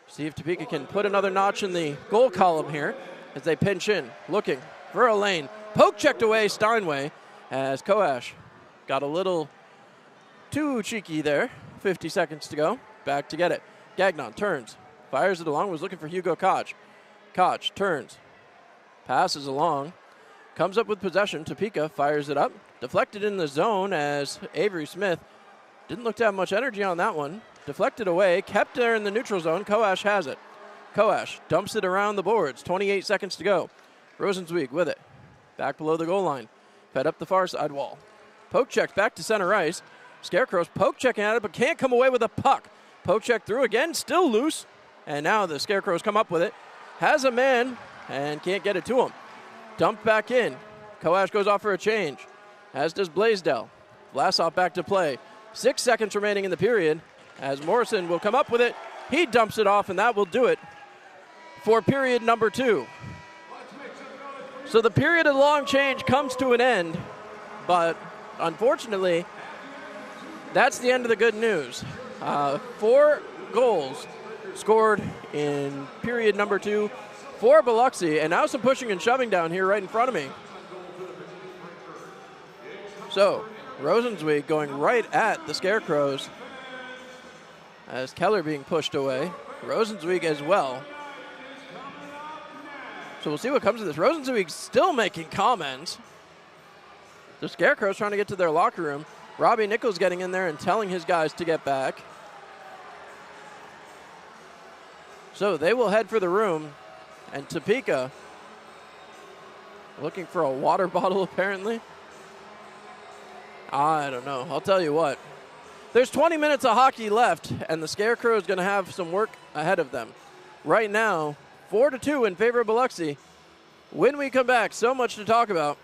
See if Topeka can put another notch in the goal column here as they pinch in. Looking for a lane. Poke checked away Steinway as Koash got a little too cheeky there. 50 seconds to go. Back to get it. Gagnon turns. Fires it along. Was looking for Hugo Koch. Koch turns. Passes along. Comes up with possession. Topeka fires it up. Deflected in the zone as Avery Smith didn't look to have much energy on that one. Deflected away. Kept there in the neutral zone. Koash has it. Koash dumps it around the boards. 28 seconds to go. Rosenzweig with it. Back below the goal line. Fed up the far side wall. Poke check back to center ice. Scarecrows poke checking at it, but can't come away with a puck. Poke check through again, still loose. And now the Scarecrows come up with it. Has a man and can't get it to him. Dumped back in. Koash goes off for a change, as does Blaisdell. Vlasov back to play. 6 seconds remaining in the period as Morrison will come up with it. He dumps it off, and that will do it for period number 2. So the period of long change comes to an end, but unfortunately, that's the end of the good news. 4 goals scored in period number 2 for Biloxi, and now some pushing and shoving down here right in front of me. So Rosenzweig going right at the Scarecrows as Keller being pushed away. Rosenzweig as well. So we'll see what comes of this. Rosenzweig still making comments. The Scarecrows trying to get to their locker room. Robbie Nichols getting in there and telling his guys to get back. So they will head for the room. And Topeka looking for a water bottle apparently. I don't know. I'll tell you what. There's 20 minutes of hockey left, and the Scarecrows going to have some work ahead of them. Right now, 4-2 in favor of Biloxi. When we come back, so much to talk about.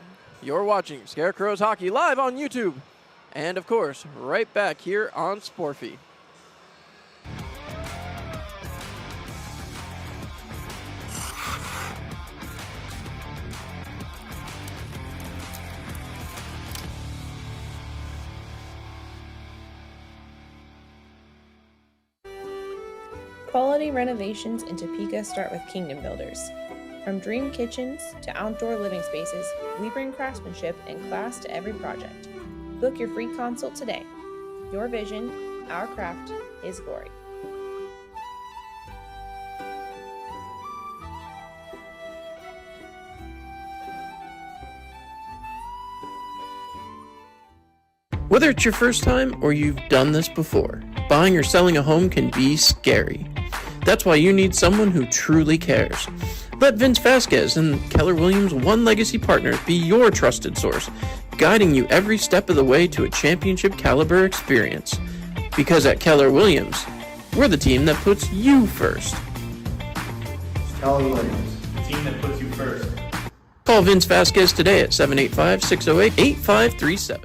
You're watching Scarecrows Hockey live on YouTube. And, of course, right back here on Sporfy. Quality renovations in Topeka start with Kingdom Builders. From dream kitchens to outdoor living spaces, we bring craftsmanship and class to every project. Book your free consult today. Your vision, our craft, His glory. Whether it's your first time or you've done this before, buying or selling a home can be scary. That's why you need someone who truly cares. Let Vince Vasquez and Keller Williams One Legacy Partners be your trusted source, guiding you every step of the way to a championship caliber experience. Because at Keller Williams, we're the team that puts you first. Keller Williams, the team that puts you first. Call Vince Vasquez today at 785-608-8537.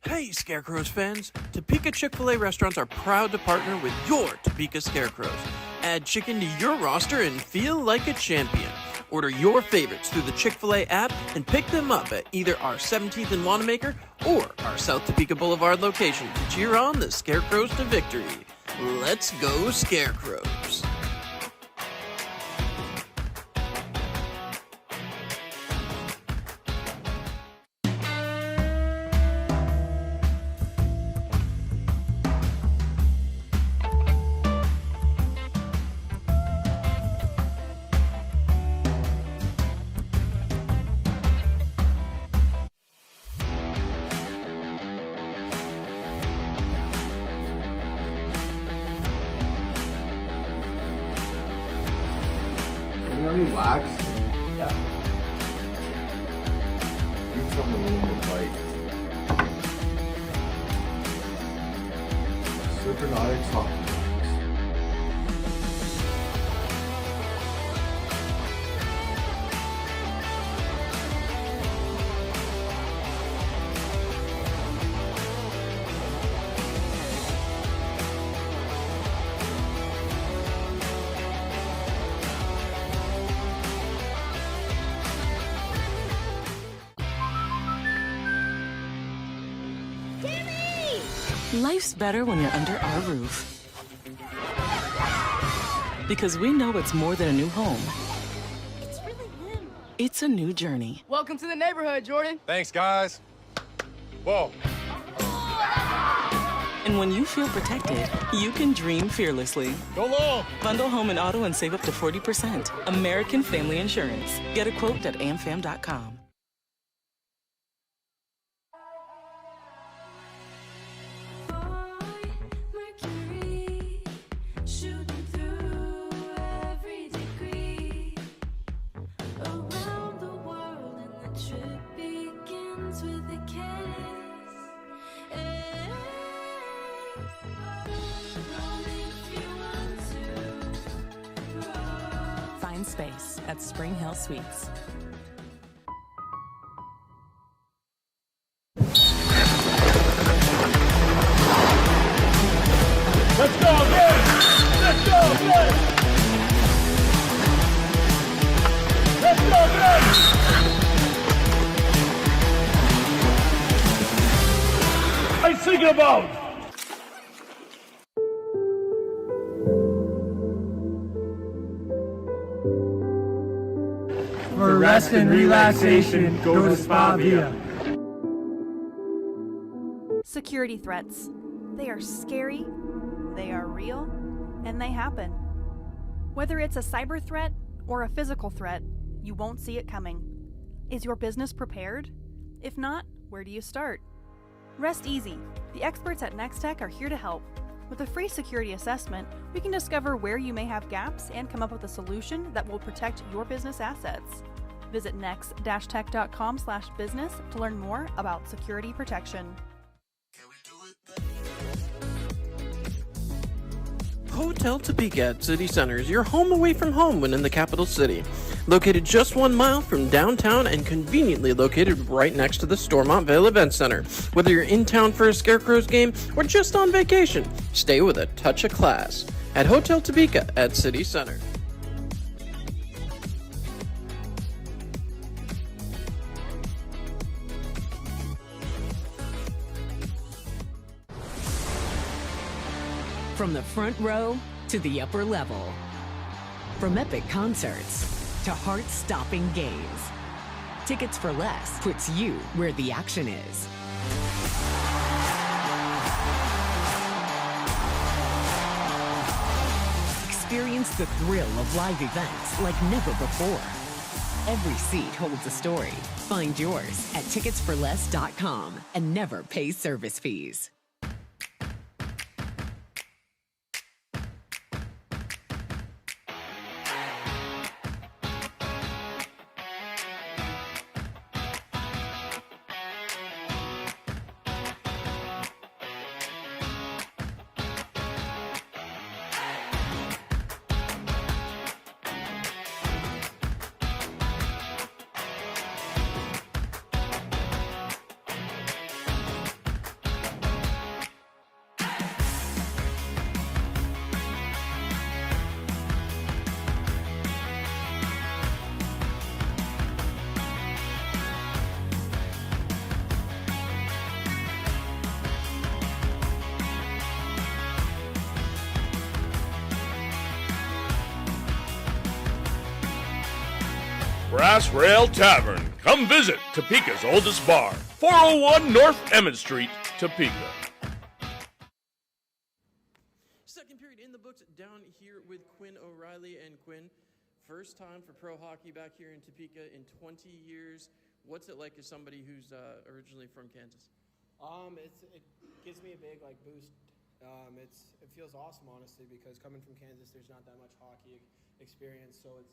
Hey, Scarecrows fans! Topeka Chick-fil-A restaurants are proud to partner with your Topeka Scarecrows. Add chicken to your roster and feel like a champion. Order your favorites through the Chick-fil-A app and pick them up at either our 17th and Wanamaker or our South Topeka Boulevard location to cheer on the Scarecrows to victory. Let's go, Scarecrows! relax? Yeah. Need someone willing to fight. Supernautic Talk. Life's better when you're under our roof. Because we know it's more than a new home. It's really him. It's a new journey. Welcome to the neighborhood, Jordan. Thanks, guys. Whoa. And when you feel protected, you can dream fearlessly. Go long. Bundle home and auto and save up to 40%. American Family Insurance. Get a quote at amfam.com. Find space at Spring Hill Suites. Let's go again! Let's go again! Let's go again! I think about. For rest and relaxation, go to Spa Via. Security threats. They are scary, they are real, and they happen. Whether it's a cyber threat or a physical threat, you won't see it coming. Is your business prepared? If not, where do you start? Rest easy. The experts at Nextech are here to help. With a free security assessment, we can discover where you may have gaps and come up with a solution that will protect your business assets. Visit next-tech.com/business to learn more about security protection. Hotel Topeka at City Center is your home away from home when in the capital city. Located just 1 mile from downtown and conveniently located right next to the Stormont Vale Event Center. Whether you're in town for a Scarecrows game or just on vacation, stay with a touch of class at Hotel Topeka at City Center. From the front row to the upper level. From epic concerts to heart-stopping games. Tickets for Less puts you where the action is. Experience the thrill of live events like never before. Every seat holds a story. Find yours at ticketsforless.com and never pay service fees. Brass Rail Tavern. Come visit Topeka's oldest bar. 401 North Emmett Street, Topeka. Second period in the books down here with Quinn O'Reilly. And Quinn, first time for pro hockey back here in Topeka in 20 years. What's it like as somebody who's originally from Kansas? It gives me a big boost. It feels awesome, honestly, because coming from Kansas, there's not that much hockey experience, so it's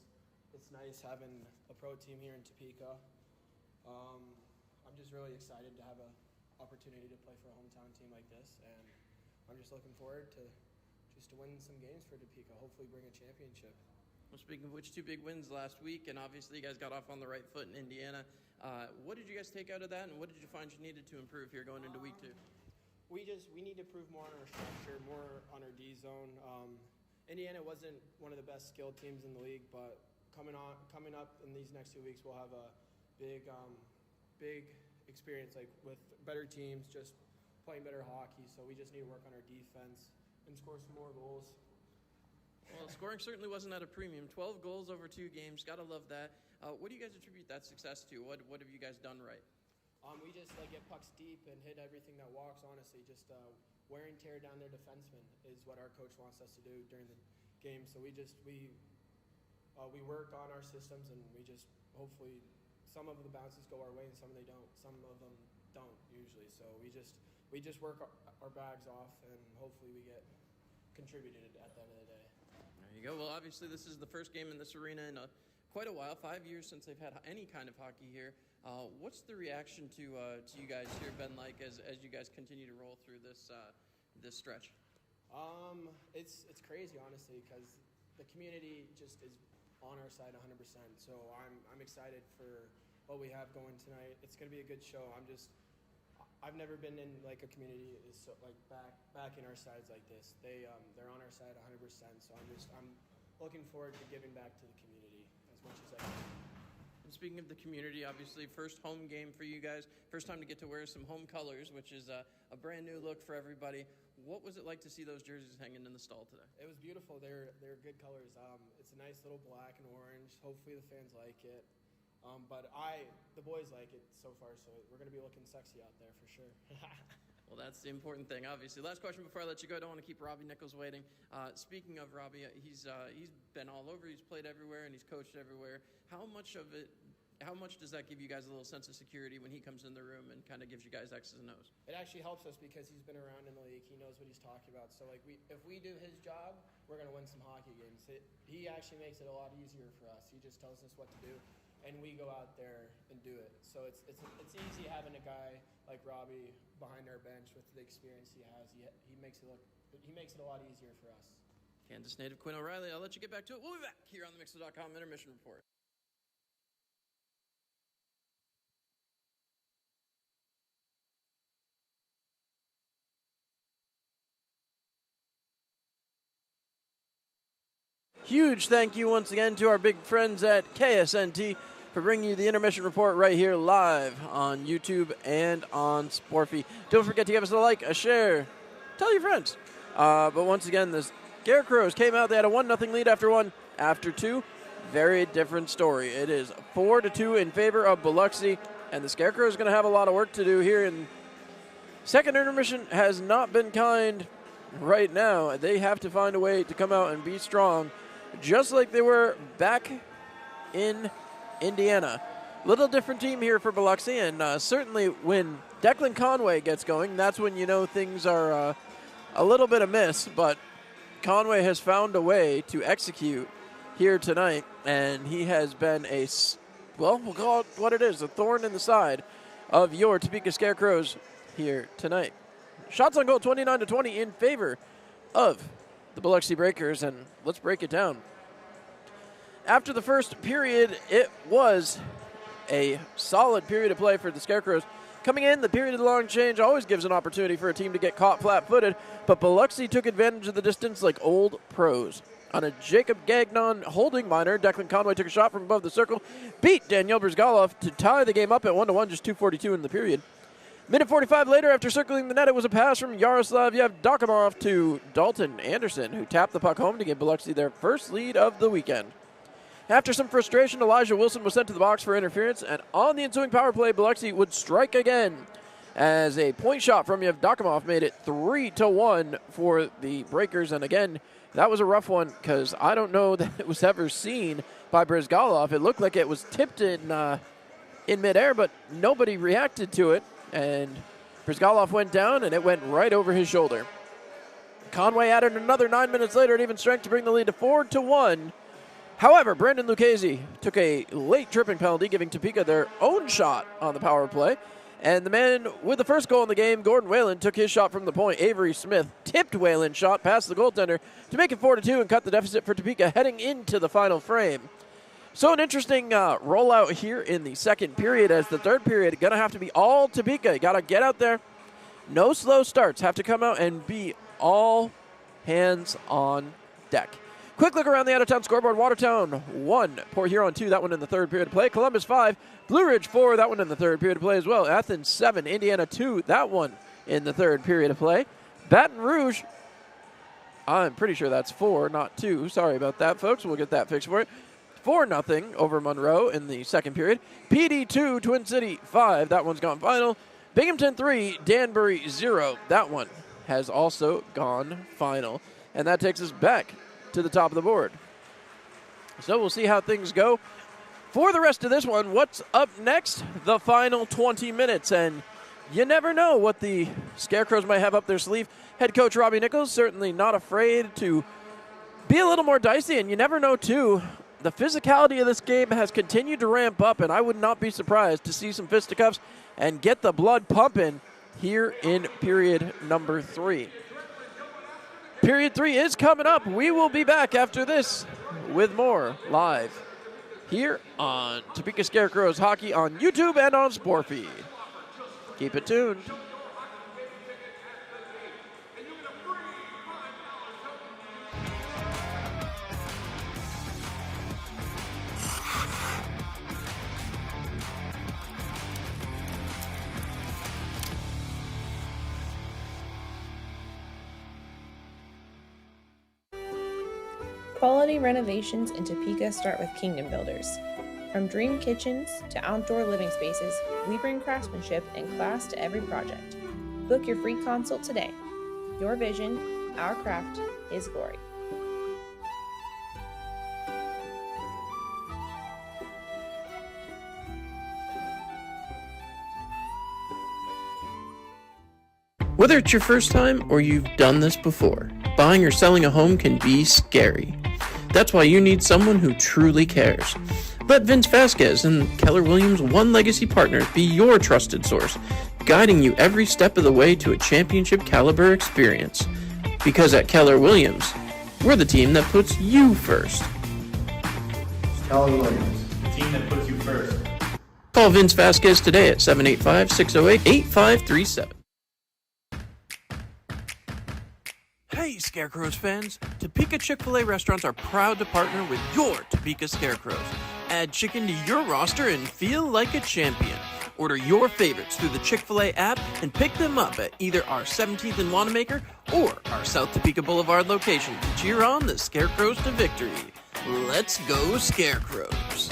it's nice having a pro team here in Topeka. I'm just really excited to have an opportunity to play for a hometown team like this, and I'm just looking forward to win some games for Topeka, hopefully bring a championship. Well, speaking of which, 2 big wins last week, and obviously you guys got off on the right foot in Indiana. What did you guys take out of that, and what did you find you needed to improve here going into week 2? We need to prove more on our structure, more on our D zone. Indiana wasn't one of the best skilled teams in the league, but coming up in these next 2 weeks, we'll have a big experience, like with better teams, just playing better hockey. So we just need to work on our defense and score some more goals. Well, scoring certainly wasn't at a premium. 12 goals over 2 games. Gotta love that. What do you guys attribute that success to? What have you guys done right? We just get pucks deep and hit everything that walks. Honestly, just wear and tear down their defensemen is what our coach wants us to do during the game. So we work on our systems, and we just hopefully some of the bounces go our way and some they don't. Some of them don't usually. So we just work our bags off, and hopefully we get contributed at the end of the day. There you go. Well, obviously this is the first game in this arena in quite a while, 5 years since they've had any kind of hockey here. What's the reaction to you guys here been like as you guys continue to roll through this stretch? It's crazy, honestly, because the community just is on our side 100%. So I'm excited for what we have going tonight. It's going to be a good show. I've never been in like a community is so, like back in our sides like this. They're on our side 100%. So I'm looking forward to giving back to the community as much as I can. And speaking of the community, obviously first home game for you guys. First time to get to wear some home colors, which is a brand new look for everybody. What was it like to see those jerseys hanging in the stall today? It was beautiful. They're good colors. It's a nice little black and orange. Hopefully the fans like it. But the boys like it so far, so we're going to be looking sexy out there for sure. Well, that's the important thing, obviously. Last question before I let you go. I don't want to keep Robbie Nichols waiting. Speaking of Robbie, he's been all over. He's played everywhere, and he's coached everywhere. How much does that give you guys a little sense of security when he comes in the room and kind of gives you guys X's and O's? It actually helps us because he's been around in the league. He knows what he's talking about. So, if we do his job, we're going to win some hockey games. He actually makes it a lot easier for us. He just tells us what to do, and we go out there and do it. So it's easy having a guy like Robbie behind our bench with the experience he has. He makes it a lot easier for us. Kansas native Quinn O'Reilly. I'll let you get back to it. We'll be back here on the Mixer.com Intermission Report. Huge thank you once again to our big friends at KSNT for bringing you the Intermission Report right here live on YouTube and on Sportfy. Don't forget to give us a like, a share, tell your friends. But once again, the Scarecrows came out. They had a 1-0 lead after 1. After 2, very different story. It is 4-2 in favor of Biloxi, and the Scarecrows are going to have a lot of work to do here. And second intermission has not been kind right now. They have to find a way to come out and be strong, just like they were back in Indiana. Little different team here for Biloxi, and certainly when Declan Conway gets going, that's when you know things are a little bit amiss, but Conway has found a way to execute here tonight, and he has been we'll call it what it is, a thorn in the side of your Topeka Scarecrows here tonight. Shots on goal 29-20 in favor of the Biloxi Breakers, and let's break it down. After the first period, it was a solid period of play for the Scarecrows. Coming in, the period of the long change always gives an opportunity for a team to get caught flat-footed, but Biloxi took advantage of the distance like old pros. On a Jacob Gagnon holding minor, Declan Conway took a shot from above the circle, beat Daniel Brzgalov to tie the game up at 1-1, just 2:42 in the period. Minute 45 later, after circling the net, it was a pass from Yaroslav Yevdokimov to Dalton Anderson, who tapped the puck home to give Biloxi their first lead of the weekend. After some frustration, Elijah Wilson was sent to the box for interference, and on the ensuing power play, Biloxi would strike again as a point shot from Yevdokimov made it 3-1 for the Breakers. And again, that was a rough one because I don't know that it was ever seen by Brzgalov. It looked like it was tipped in midair, but nobody reacted to it. And Brzgalov went down, and it went right over his shoulder. Conway added another 9 minutes later at even strength to bring the lead to 4-1. However, Brandon Lucchese took a late tripping penalty, giving Topeka their own shot on the power play. And the man with the first goal in the game, Gordon Whalen, took his shot from the point. Avery Smith tipped Whalen's shot past the goaltender to make it 4-2 and cut the deficit for Topeka heading into the final frame. So an interesting rollout here in the second period, as the third period going to have to be all Topeka. You got to get out there. No slow starts. Have to come out and be all hands on deck. Quick look around the out-of-town scoreboard. Watertown 1, Port Huron 2, that one in the third period of play. Columbus 5, Blue Ridge 4, that one in the third period of play as well. Athens 7, Indiana 2, that one in the third period of play. Baton Rouge, I'm pretty sure that's 4, not 2. Sorry about that, folks. We'll get that fixed for it. 4-0 over Monroe in the second period. PD 2, Twin City 5, that one's gone final. Binghamton 3, Danbury 0, that one has also gone final. And that takes us back to the top of the board. So we'll see how things go. For the rest of this one, what's up next? The final 20 minutes. And you never know what the Scarecrows might have up their sleeve. Head coach Robbie Nichols certainly not afraid to be a little more dicey. And you never know, too, the physicality of this game has continued to ramp up. And I would not be surprised to see some fisticuffs and get the blood pumping here in period number 3. Period 3 is coming up. We will be back after this with more live here on Topeka Scarecrows Hockey on YouTube and on Sportfeed. Keep it tuned. Quality renovations in Topeka start with Kingdom Builders. From dream kitchens to outdoor living spaces, we bring craftsmanship and class to every project. Book your free consult today. Your vision, our craft, His glory. Whether it's your first time or you've done this before, buying or selling a home can be scary. That's why you need someone who truly cares. Let Vince Vasquez and Keller Williams One Legacy Partners be your trusted source, guiding you every step of the way to a championship caliber experience. Because at Keller Williams, we're the team that puts you first. Keller Williams, the team that puts you first. Call Vince Vasquez today at 785-608-8537. Hey, Scarecrows fans! Topeka Chick-fil-A restaurants are proud to partner with your Topeka Scarecrows. Add chicken to your roster and feel like a champion. Order your favorites through the Chick-fil-A app and pick them up at either our 17th and Wanamaker or our South Topeka Boulevard location to cheer on the Scarecrows to victory. Let's go, Scarecrows!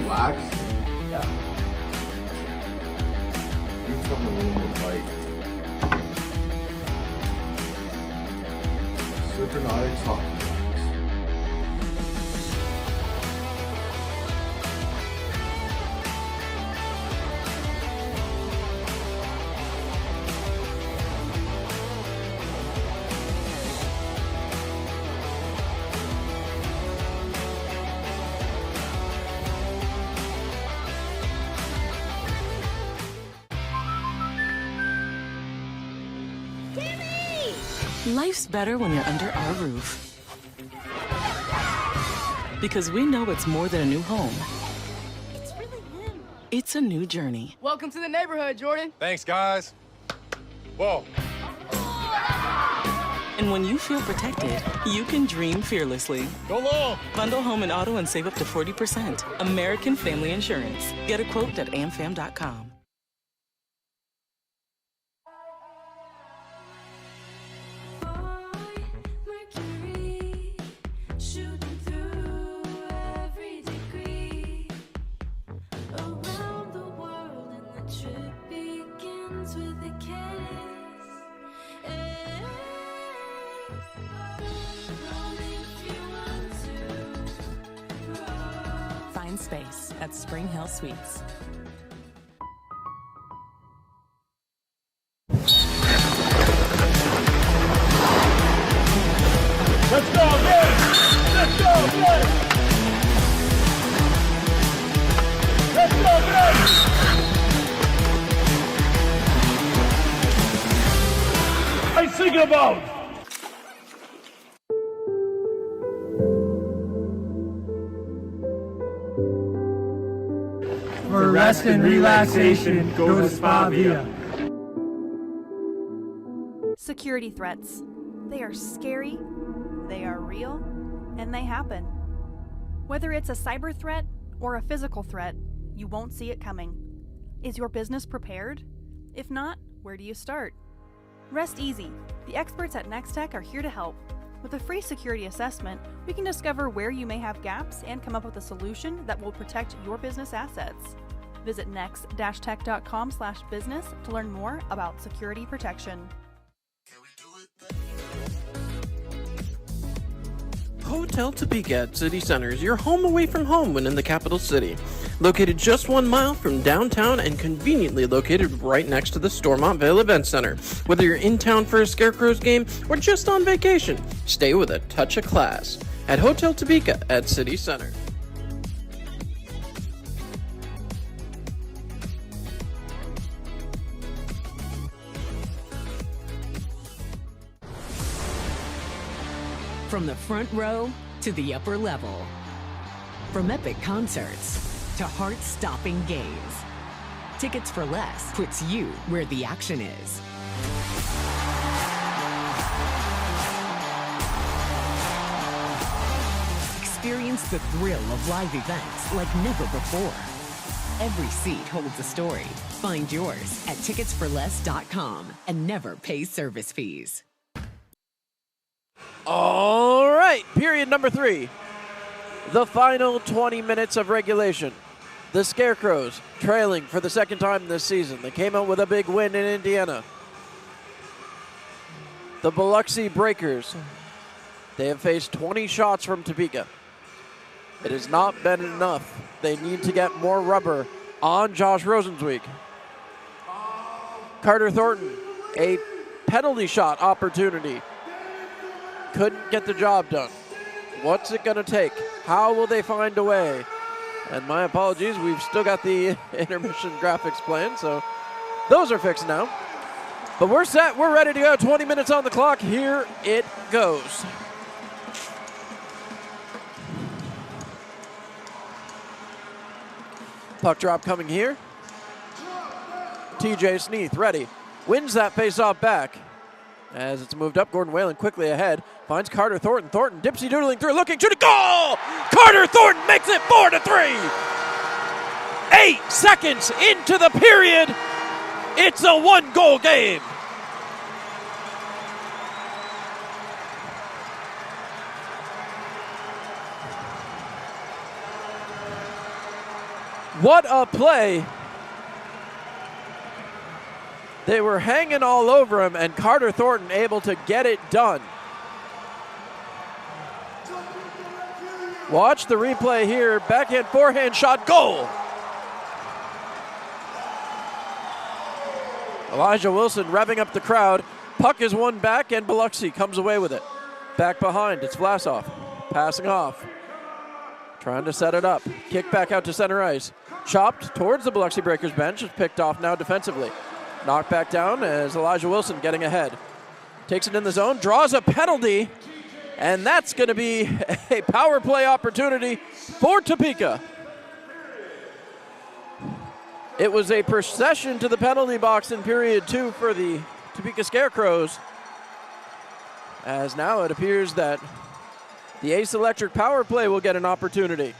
Wax? Yeah. You come a little bit light. Supernotics Hockey Wax. Life's better when you're under our roof. Because we know it's more than a new home. It's really him. It's a new journey. Welcome to the neighborhood, Jordan. Thanks, guys. Whoa. And when you feel protected, you can dream fearlessly. Go long. Bundle home and auto and save up to 40%. American Family Insurance. Get a quote at amfam.com. space at Spring Hill Suites. Let's go, man! Let's go, man! Let's go, man! I think about. For rest and relaxation, go to Spa Via. Security threats. They are scary, they are real, and they happen. Whether it's a cyber threat or a physical threat, you won't see it coming. Is your business prepared? If not, where do you start? Rest easy. The experts at NextTech are here to help. With a free security assessment, we can discover where you may have gaps and come up with a solution that will protect your business assets. Visit next-tech.com/business to learn more about security protection. Hotel Topeka at City Center is your home away from home when in the capital city. Located just 1 mile from downtown and conveniently located right next to the Stormont Vale Event Center. Whether you're in town for a Scarecrows game or just on vacation, stay with a touch of class at Hotel Topeka at City Center. From the front row to the upper level. From epic concerts to heart-stopping games. Tickets for Less puts you where the action is. Experience the thrill of live events like never before. Every seat holds a story. Find yours at ticketsforless.com and never pay service fees. All right, period number 3. The final 20 minutes of regulation. The Scarecrows trailing for the second time this season. They came out with a big win in Indiana. The Biloxi Breakers, they have faced 20 shots from Topeka. It has not been enough. They need to get more rubber on Josh Rosenzweig. Carter Thornton, a penalty shot opportunity. Couldn't get the job done. What's it going to take? How will they find a way? And my apologies, we've still got the intermission graphics playing, so those are fixed now. But we're set, we're ready to go. 20 minutes on the clock, here it goes. Puck drop coming here. TJ Sneath ready. Wins that face-off back. As it's moved up, Gordon Whalen quickly ahead. Finds Carter Thornton. Thornton dipsy-doodling through, looking, shooting, goal! Carter Thornton makes it 4-3. 8 seconds into the period. It's a 1-goal game. What a play. They were hanging all over him, and Carter Thornton able to get it done. Watch the replay here. Backhand, forehand shot, goal. Elijah Wilson revving up the crowd. Puck is won back, and Biloxi comes away with it. Back behind, it's Vlasov. Passing off. Trying to set it up. Kick back out to center ice. Chopped towards the Biloxi Breakers bench. It's picked off now defensively. Knocked back down as Elijah Wilson getting ahead. Takes it in the zone, draws a penalty, and that's going to be a power play opportunity for Topeka. It was a procession to the penalty box in period 2 for the Topeka Scarecrows, as now it appears that the Ace Electric power play will get an opportunity.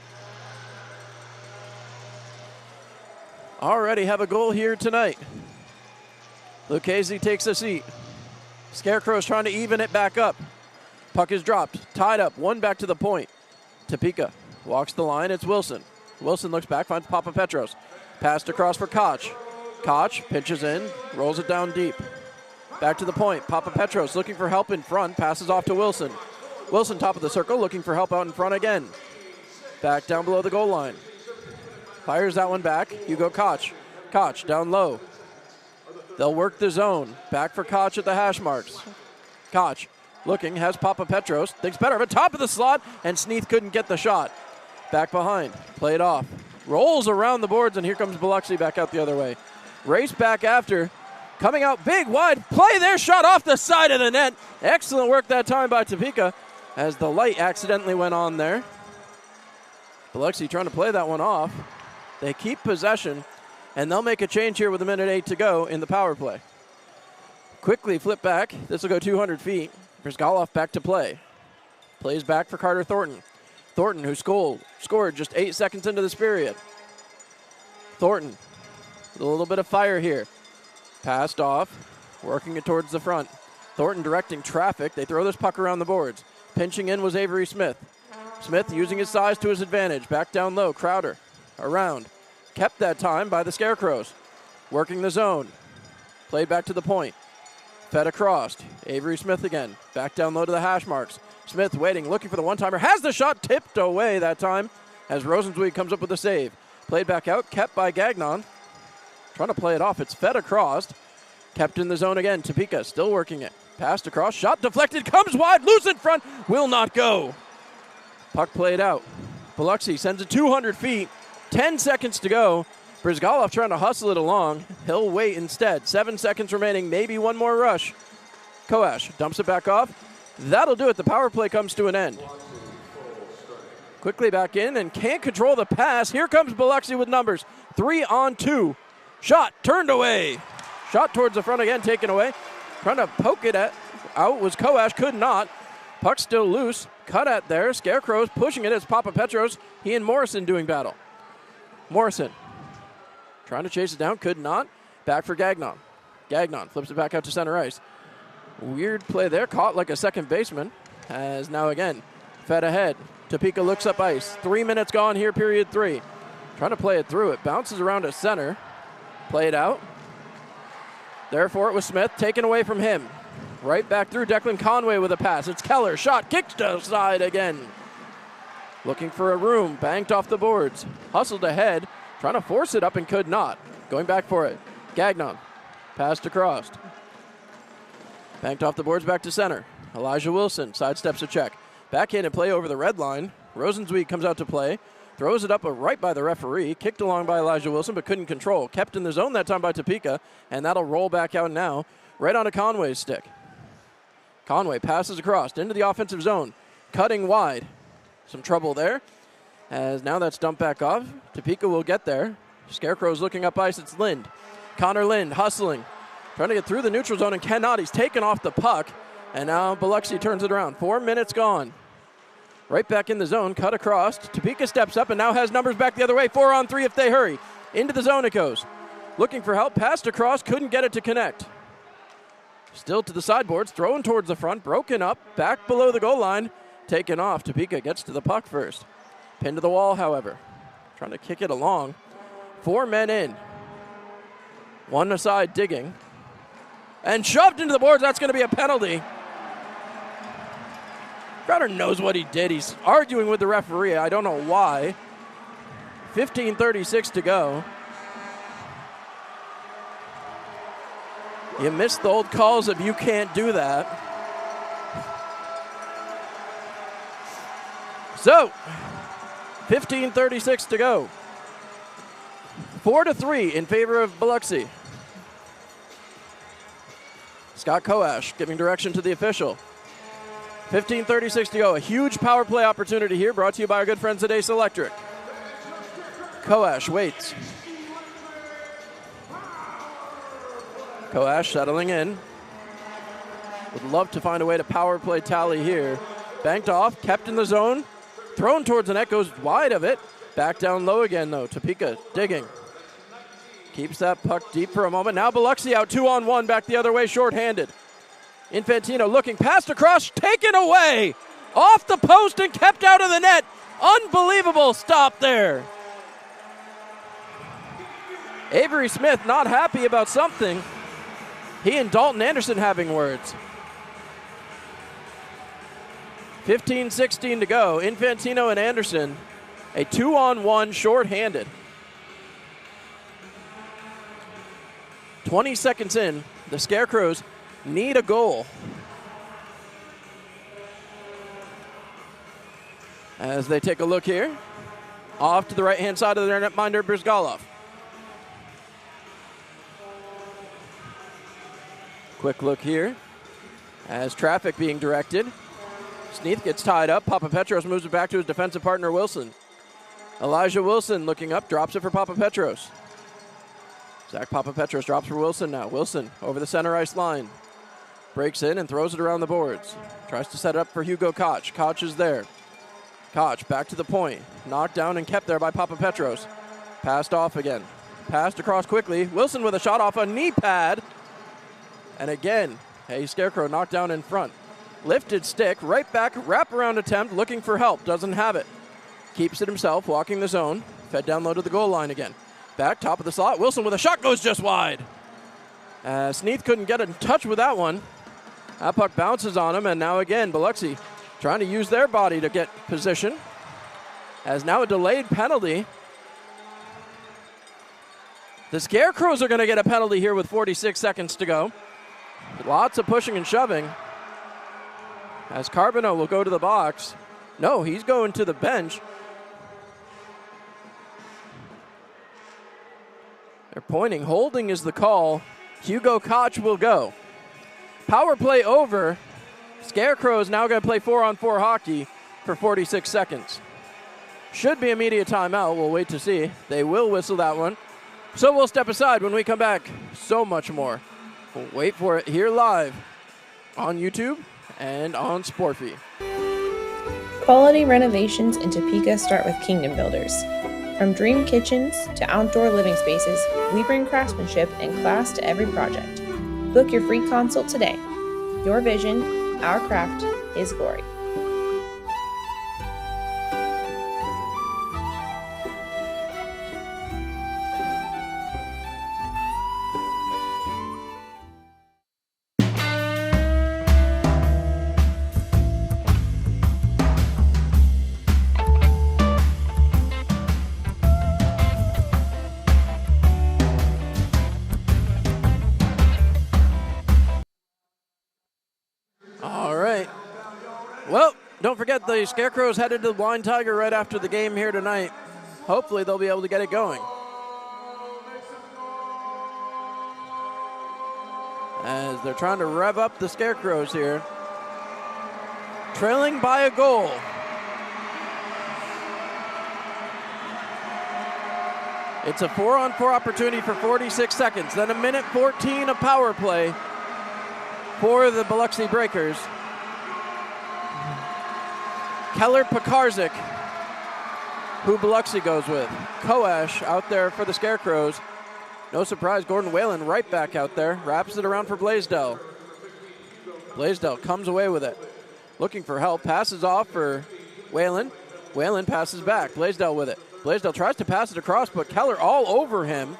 Already have a goal here tonight. Lucchese takes a seat. Scarecrows trying to even it back up. Puck is dropped, tied up, one back to the point. Topeka walks the line, it's Wilson. Wilson looks back, finds Papa Petros. Passed across for Koch. Koch pinches in, rolls it down deep. Back to the point, Papa Petros looking for help in front, passes off to Wilson. Wilson top of the circle, looking for help out in front again. Back down below the goal line. Fires that one back. Hugo Koch. Koch down low. They'll work the zone. Back for Koch at the hash marks. Koch looking, has Papa Petros. Thinks better of it. Top of the slot, and Sneath couldn't get the shot. Back behind. Played off. Rolls around the boards, and here comes Biloxi back out the other way. Race back after. Coming out big, wide. Play there. Shot off the side of the net. Excellent work that time by Topeka as the light accidentally went on there. Biloxi trying to play that one off. They keep possession, and they'll make a change here with 1:08 to go in the power play. Quickly flip back. This will go 200 feet. Brzgalov back to play. Plays back for Carter Thornton. Thornton, who scored just 8 seconds into this period. Thornton, a little bit of fire here. Passed off, working it towards the front. Thornton directing traffic. They throw this puck around the boards. Pinching in was Avery Smith. Smith using his size to his advantage. Back down low, Crowder around. Kept that time by the Scarecrows. Working the zone. Played back to the point. Fed across. Avery Smith again. Back down low to the hash marks. Smith waiting, looking for the one-timer. Has the shot tipped away that time as Rosenzweig comes up with a save. Played back out, kept by Gagnon. Trying to play it off. It's fed across. Kept in the zone again. Topeka still working it. Passed across. Shot deflected. Comes wide. Loose in front. Will not go. Puck played out. Biloxi sends it 200 feet. 10 seconds to go. Brzgalov trying to hustle it along. He'll wait instead. 7 seconds remaining. Maybe one more rush. Koash dumps it back off. That'll do it. The power play comes to an end. Quickly back in and can't control the pass. Here comes Biloxi with numbers. 3-on-2. Shot turned away. Shot towards the front again, taken away. Trying to poke it out was Koash, could not. Puck still loose. Cut at there. Scarecrows pushing it as Papa Petros. He and Morrison doing battle. Morrison trying to chase it down, could not. Back for Gagnon. Gagnon flips it back out to center ice. Weird play there, caught like a second baseman. As now again, fed ahead. Topeka looks up ice. 3 minutes gone here, period 3. Trying to play it through. It bounces around to center. Played out. Therefore, it was Smith, taken away from him. Right back through Declan Conway with a pass. It's Keller, shot, kicked to side again. Looking for a room, banked off the boards. Hustled ahead, trying to force it up and could not. Going back for it. Gagnon, passed across. Banked off the boards back to center. Elijah Wilson sidesteps a check. Backhanded play over the red line. Rosenzweig comes out to play. Throws it up right by the referee. Kicked along by Elijah Wilson, but couldn't control. Kept in the zone that time by Topeka, and that'll roll back out now, right onto Conway's stick. Conway passes across into the offensive zone. Cutting wide. Some trouble there. As now that's dumped back off. Topeka will get there. Scarecrow's looking up ice. It's Lind. Connor Lind hustling. Trying to get through the neutral zone and cannot. He's taken off the puck. And now Biloxi turns it around. 4 minutes gone. Right back in the zone. Cut across. Topeka steps up and now has numbers back the other way. 4-on-3 if they hurry. Into the zone it goes. Looking for help. Passed across. Couldn't get it to connect. Still to the sideboards. Thrown towards the front. Broken up. Back below the goal line. Taken off. Topeka gets to the puck first. Pinned to the wall, however. Trying to kick it along. 4 men in. One aside digging. And shoved into the boards. That's going to be a penalty. Crowder knows what he did. He's arguing with the referee. I don't know why. 15:36 to go. You missed the old calls of you can't do that. So, 15:36 to go. 4-3 in favor of Biloxi. Scott Koash giving direction to the official. 15:36 to go. A huge power play opportunity here, brought to you by our good friends at Ace Electric. Koash waits. Koash settling in. Would love to find a way to power play tally here. Banked off, kept in the zone. Thrown towards the net, goes wide of it. Back down low again, though. Topeka digging. Keeps that puck deep for a moment. Now Biloxi out 2-on-1, back the other way, shorthanded. Infantino looking, passed across, taken away. Off the post and kept out of the net. Unbelievable stop there. Avery Smith not happy about something. He and Dalton Anderson having words. 15:16 to go. Infantino and Anderson, a 2-on-1 shorthanded. 20 seconds in, the Scarecrows need a goal. As they take a look here, off to the right-hand side of their netminder, Brzgalov. Quick look here as traffic being directed. Sneath gets tied up. Papapetros moves it back to his defensive partner, Wilson. Elijah Wilson looking up, drops it for Papapetros. Zach Papapetros drops for Wilson now. Wilson over the center ice line. Breaks in and throws it around the boards. Tries to set it up for Hugo Koch. Koch is there. Koch back to the point. Knocked down and kept there by Papapetros. Passed off again. Passed across quickly. Wilson with a shot off a knee pad. And again, a Scarecrow knocked down in front. Lifted stick, right back, wraparound attempt, looking for help. Doesn't have it. Keeps it himself, walking the zone. Fed down low to the goal line again. Back, top of the slot. Wilson with a shot goes just wide. Sneath couldn't get in touch with that one. That puck bounces on him, and now again, Biloxi trying to use their body to get position. As now a delayed penalty. The Scarecrows are going to get a penalty here with 46 seconds to go. Lots of pushing and shoving. As Carbonneau will go to the box. No, he's going to the bench. They're pointing. Holding is the call. Hugo Koch will go. Power play over. Scarecrows now going to play 4-on-4 hockey for 46 seconds. Should be immediate timeout. We'll wait to see. They will whistle that one. So we'll step aside when we come back. So much more. We'll wait for it here live on YouTube and on Sportfy. Quality renovations in Topeka start with Kingdom Builders. From dream kitchens to outdoor living spaces, we bring craftsmanship and class to every project. Book your free consult today. Your vision, our craft, His glory. Don't forget, the Scarecrows headed to the Blind Tiger right after the game here tonight. Hopefully they'll be able to get it going. As they're trying to rev up the Scarecrows here. Trailing by a goal. It's a 4-on-4 opportunity for 46 seconds. Then a minute 14 of power play for the Biloxi Breakers. Keller Pekarzik, who Biloxi goes with. Koash out there for the Scarecrows. No surprise, Gordon Whalen right back out there. Wraps it around for Blaisdell. Blaisdell comes away with it. Looking for help. Passes off for Whalen. Whalen passes back. Blaisdell with it. Blaisdell tries to pass it across, but Keller all over him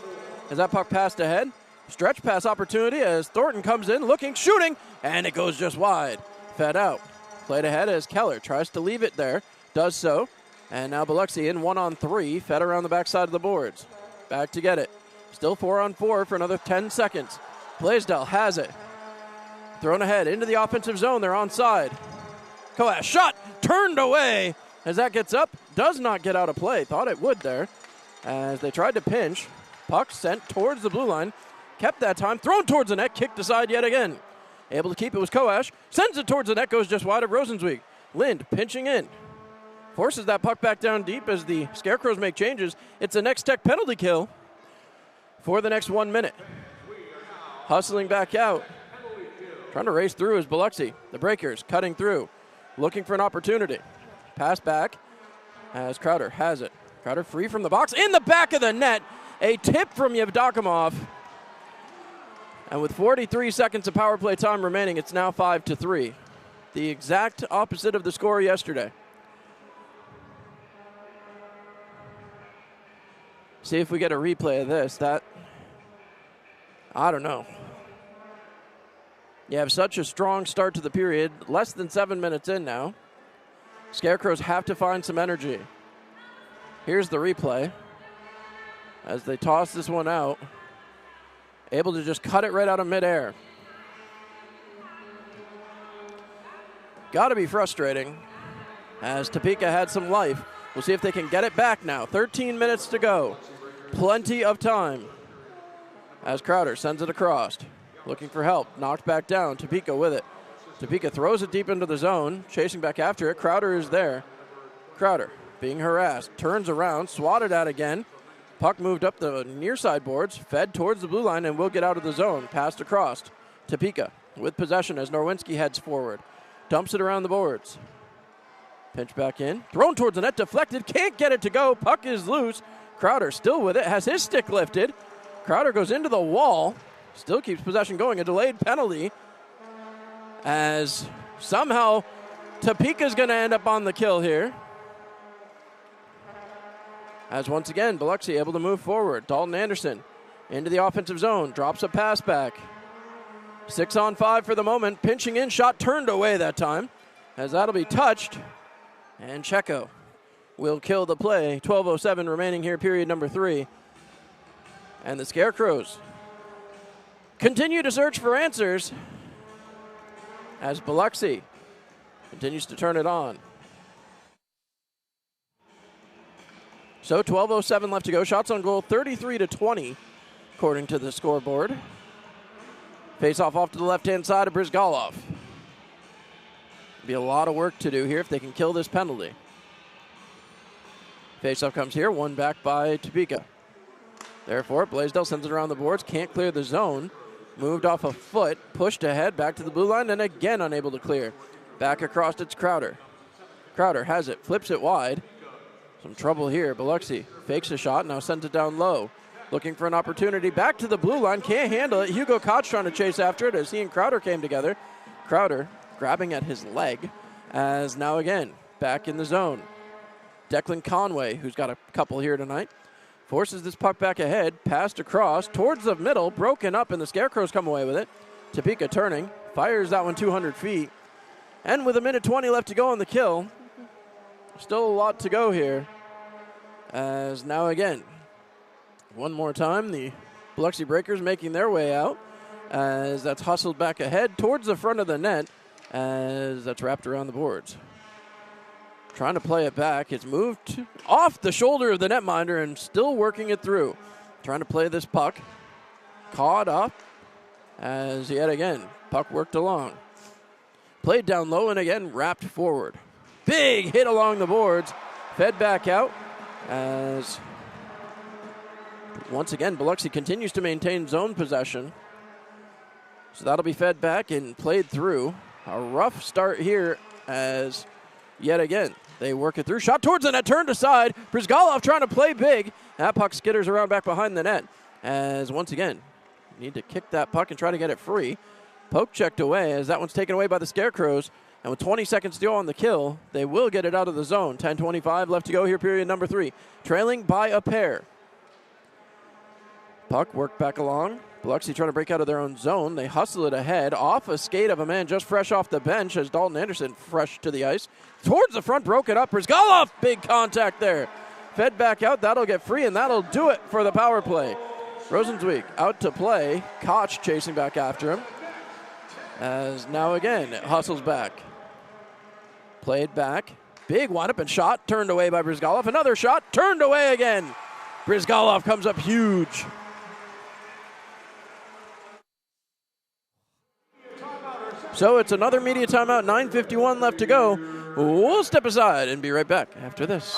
as that puck passed ahead. Stretch pass opportunity as Thornton comes in, looking, shooting, and it goes just wide. Fed out. Played ahead as Keller tries to leave it there. Does so. And now Biloxi in 1-on-3. Fed around the backside of the boards. Back to get it. Still 4-on-4 for another 10 seconds. Blaisdell has it. Thrown ahead into the offensive zone. They're onside. Koash shot. Turned away. As that gets up. Does not get out of play. Thought it would there. As they tried to pinch. Puck sent towards the blue line. Kept that time. Thrown towards the net. Kicked aside yet again. Able to keep it was Koash. Sends it towards the net. Goes just wide of Rosenzweig. Lind pinching in. Forces that puck back down deep as the Scarecrows make changes. It's a next tech penalty kill for the next 1 minute. Hustling back out. Trying to race through is Biloxi. The Breakers cutting through. Looking for an opportunity. Pass back as Crowder has it. Crowder free from the box. In the back of the net. A tip from Yevdokimov. And with 43 seconds of power play time remaining, it's now 5-3. The exact opposite of the score yesterday. See if we get a replay of this. I don't know. You have such a strong start to the period. Less than 7 minutes in now. Scarecrows have to find some energy. Here's the replay as they toss this one out. able to just cut it right out of midair. Got to be frustrating, as Topeka had some life. We'll see if they can get it back now. 13 minutes to go. Plenty of time. As Crowder sends it across. Looking for help. Knocked back down. Topeka with it. Topeka throws it deep into the zone. Chasing back after it. Crowder is there. Crowder being harassed. Turns around. Swatted at again. Puck moved up the near side boards. Fed towards the blue line and will get out of the zone. Passed across. Topeka with possession as Norwinski heads forward. Dumps it around the boards. Pinch back in. Thrown towards the net. Deflected. Can't get it to go. Puck is loose. Crowder still with it. Has his stick lifted. Crowder goes into the wall. Still keeps possession going. A delayed penalty. As somehow Topeka's going to end up on the kill here. As once again, Biloxi able to move forward. Dalton Anderson into the offensive zone. Drops a pass back. 6-on-5 for the moment. Pinching in. Shot turned away that time. As that'll be touched. And Checo will kill the play. 12:07 remaining here, period number 3. And the Scarecrows continue to search for answers as Biloxi continues to turn it on. So 12:07 left to go. Shots on goal 33-20, according to the scoreboard. Face-off off to the left-hand side of Brizgalov. Be a lot of work to do here if they can kill this penalty. Face-off comes here, one back by Topeka. Therefore, Blaisdell sends it around the boards, can't clear the zone. Moved off a foot, pushed ahead, back to the blue line, and again unable to clear. Back across, it's Crowder. Crowder has it, flips it wide. Some trouble here. Biloxi fakes a shot, now sends it down low. Looking for an opportunity, back to the blue line, can't handle it. Hugo Koch trying to chase after it as he and Crowder came together. Crowder grabbing at his leg, as now again, back in the zone. Declan Conway, who's got a couple here tonight, forces this puck back ahead, passed across, towards the middle, broken up, and the Scarecrows come away with it. Topeka turning, fires that one 200 feet. And with 1:20 left to go on the kill, still a lot to go here. As now again, one more time, the Biloxi Breakers making their way out, as that's hustled back ahead towards the front of the net, as that's wrapped around the boards. Trying to play it back. It's moved off the shoulder of the netminder and still working it through. Trying to play this puck. Caught up as yet again, puck worked along. Played down low and again wrapped forward. Big hit along the boards. Fed back out as once again Biloxi continues to maintain zone possession. So that'll be fed back and played through. A rough start here as yet again they work it through. Shot towards the net, turned aside. Brizgalov trying to play big. That puck skitters around back behind the net as once again need to kick that puck and try to get it free. Poke checked away as that one's taken away by the Scarecrows. And with 20 seconds to go on the kill, they will get it out of the zone. 10:25 left to go here, period number 3. Trailing by a pair. Puck worked back along. Biloxi trying to break out of their own zone. They hustle it ahead off a skate of a man just fresh off the bench as Dalton Anderson fresh to the ice. Towards the front, broke it up. Brizgalov, big contact there. Fed back out, that'll get free, and that'll do it for the power play. Rosenzweig out to play. Koch chasing back after him. As now again, it hustles back. Played back. Big windup and shot turned away by Brizgalov. Another shot turned away again. Brizgalov comes up huge. So it's another media timeout. 9:51 left to go. We'll step aside and be right back after this.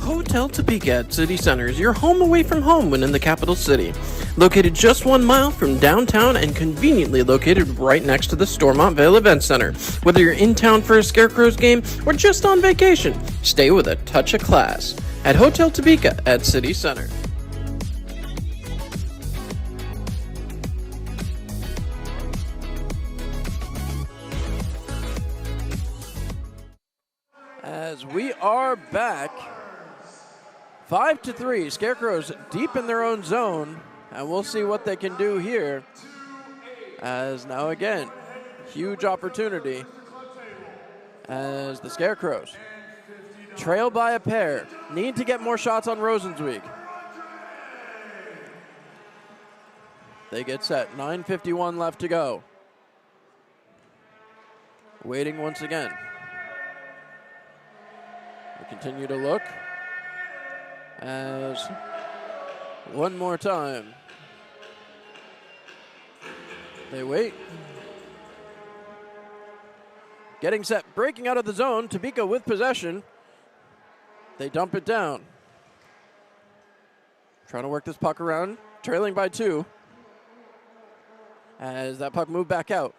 Hotel Topeka at City Center is your home away from home when in the capital city. Located just 1 mile from downtown and conveniently located right next to the Stormont Vale Event Center. Whether you're in town for a Scarecrows game or just on vacation, stay with a touch of class at Hotel Topeka at City Center. As we are back, 5-3, Scarecrows deep in their own zone, and we'll see what they can do here. As now again, huge opportunity as the Scarecrows Trail by a pair. Need to get more shots on Rosenzweig. They get set. 9:51 left to go. Waiting once again. We continue to look as one more time. They wait. Getting set, breaking out of the zone. Topeka with possession. They dump it down. Trying to work this puck around, trailing by 2. As that puck moved back out.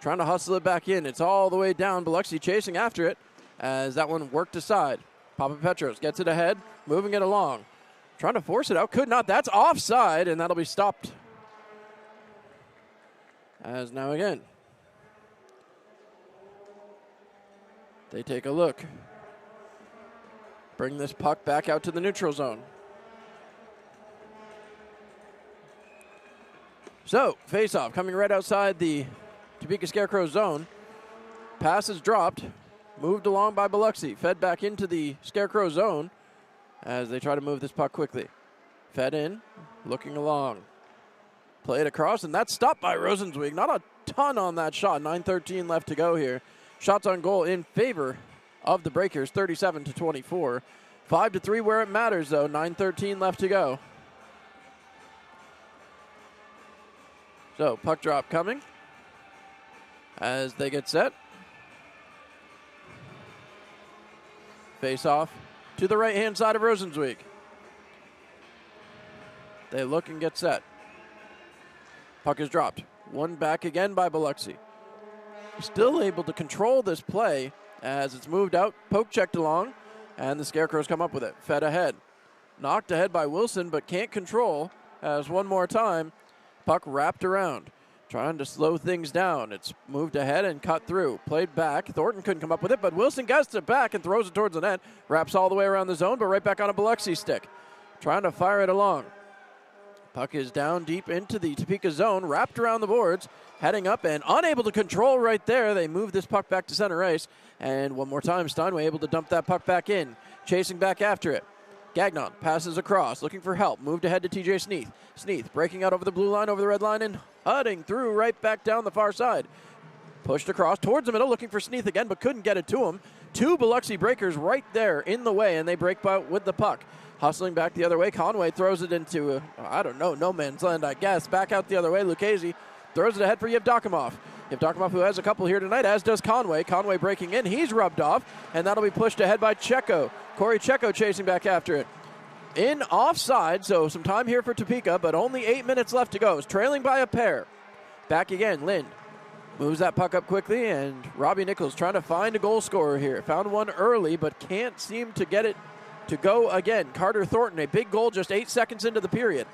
Trying to hustle it back in. It's all the way down. Biloxi chasing after it as that one worked aside. Papa Petros gets it ahead, moving it along. Trying to force it out, could not. That's offside, and that'll be stopped. As now again, they take a look. Bring this puck back out to the neutral zone. So, face-off coming right outside the Topeka Scarecrows zone. Pass is dropped, moved along by Biloxi, fed back into the Scarecrow zone as they try to move this puck quickly. Fed in, looking along. Played across, and that's stopped by Rosenzweig. Not a ton on that shot. 9:13 left to go here. Shots on goal in favor of the Breakers, 37-24. 5-3 where it matters, though. 9:13 left to go. So, puck drop coming as they get set. Face off to the right-hand side of Rosenzweig. They look and get set. Puck is dropped. One back again by Biloxi. Still able to control this play as it's moved out, poke checked along, and the Scarecrows come up with it. Fed ahead. Knocked ahead by Wilson, but can't control as one more time, puck wrapped around. Trying to slow things down. It's moved ahead and cut through. Played back. Thornton couldn't come up with it, but Wilson gets it back and throws it towards the net. Wraps all the way around the zone, but right back on a Biloxi stick. Trying to fire it along. Puck is down deep into the Topeka zone, wrapped around the boards, heading up and unable to control right there. They move this puck back to center ice, and one more time, Steinway able to dump that puck back in, chasing back after it. Gagnon passes across, looking for help, moved ahead to TJ Sneath. Sneath breaking out over the blue line, over the red line, and heading through right back down the far side. Pushed across towards the middle, looking for Sneath again, but couldn't get it to him. 2 Biloxi Breakers right there in the way, and they break by with the puck. Hustling back the other way, Conway throws it into, no man's land, I guess. Back out the other way, Lucchese throws it ahead for Yevdokimov. Yevdokimov, who has a couple here tonight, as does Conway. Conway breaking in, he's rubbed off, and that'll be pushed ahead by Checo. Corey Checo chasing back after it. In offside, so some time here for Topeka, but only 8 minutes left to go. It's trailing by a pair. Back again, Lind moves that puck up quickly, and Robbie Nichols trying to find a goal scorer here. Found one early, but can't seem to get it to go again. Carter Thornton, a big goal just 8 seconds into the period.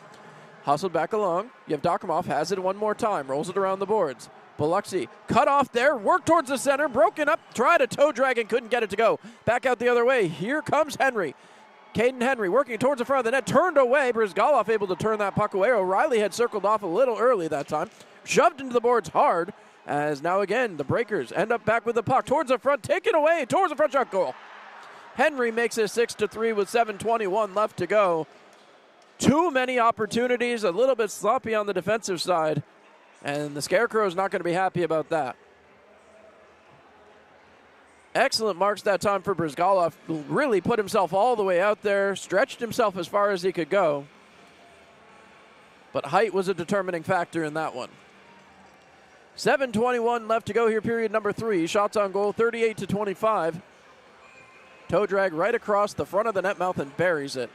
Hustled back along. Yevdokimov has it one more time, rolls it around the boards. Biloxi cut off there, worked towards the center, broken up, tried a toe drag and couldn't get it to go. Back out the other way. Here comes Henry. Caden Henry working towards the front of the net, turned away. Brizgalov able to turn that puck away. O'Reilly had circled off a little early that time. Shoved into the boards hard, as now again the Breakers end up back with the puck towards the front, taken away towards the front shot goal. Henry makes it 6-3 with 7:21 left to go. Too many opportunities, a little bit sloppy on the defensive side, and the Scarecrows not going to be happy about that. Excellent marks that time for Brizgalov. Really put himself all the way out there, stretched himself as far as he could go. But height was a determining factor in that one. 7:21 left to go here, period number 3. Shots on goal, 38-25. Toe drag right across the front of the net mouth and buries it.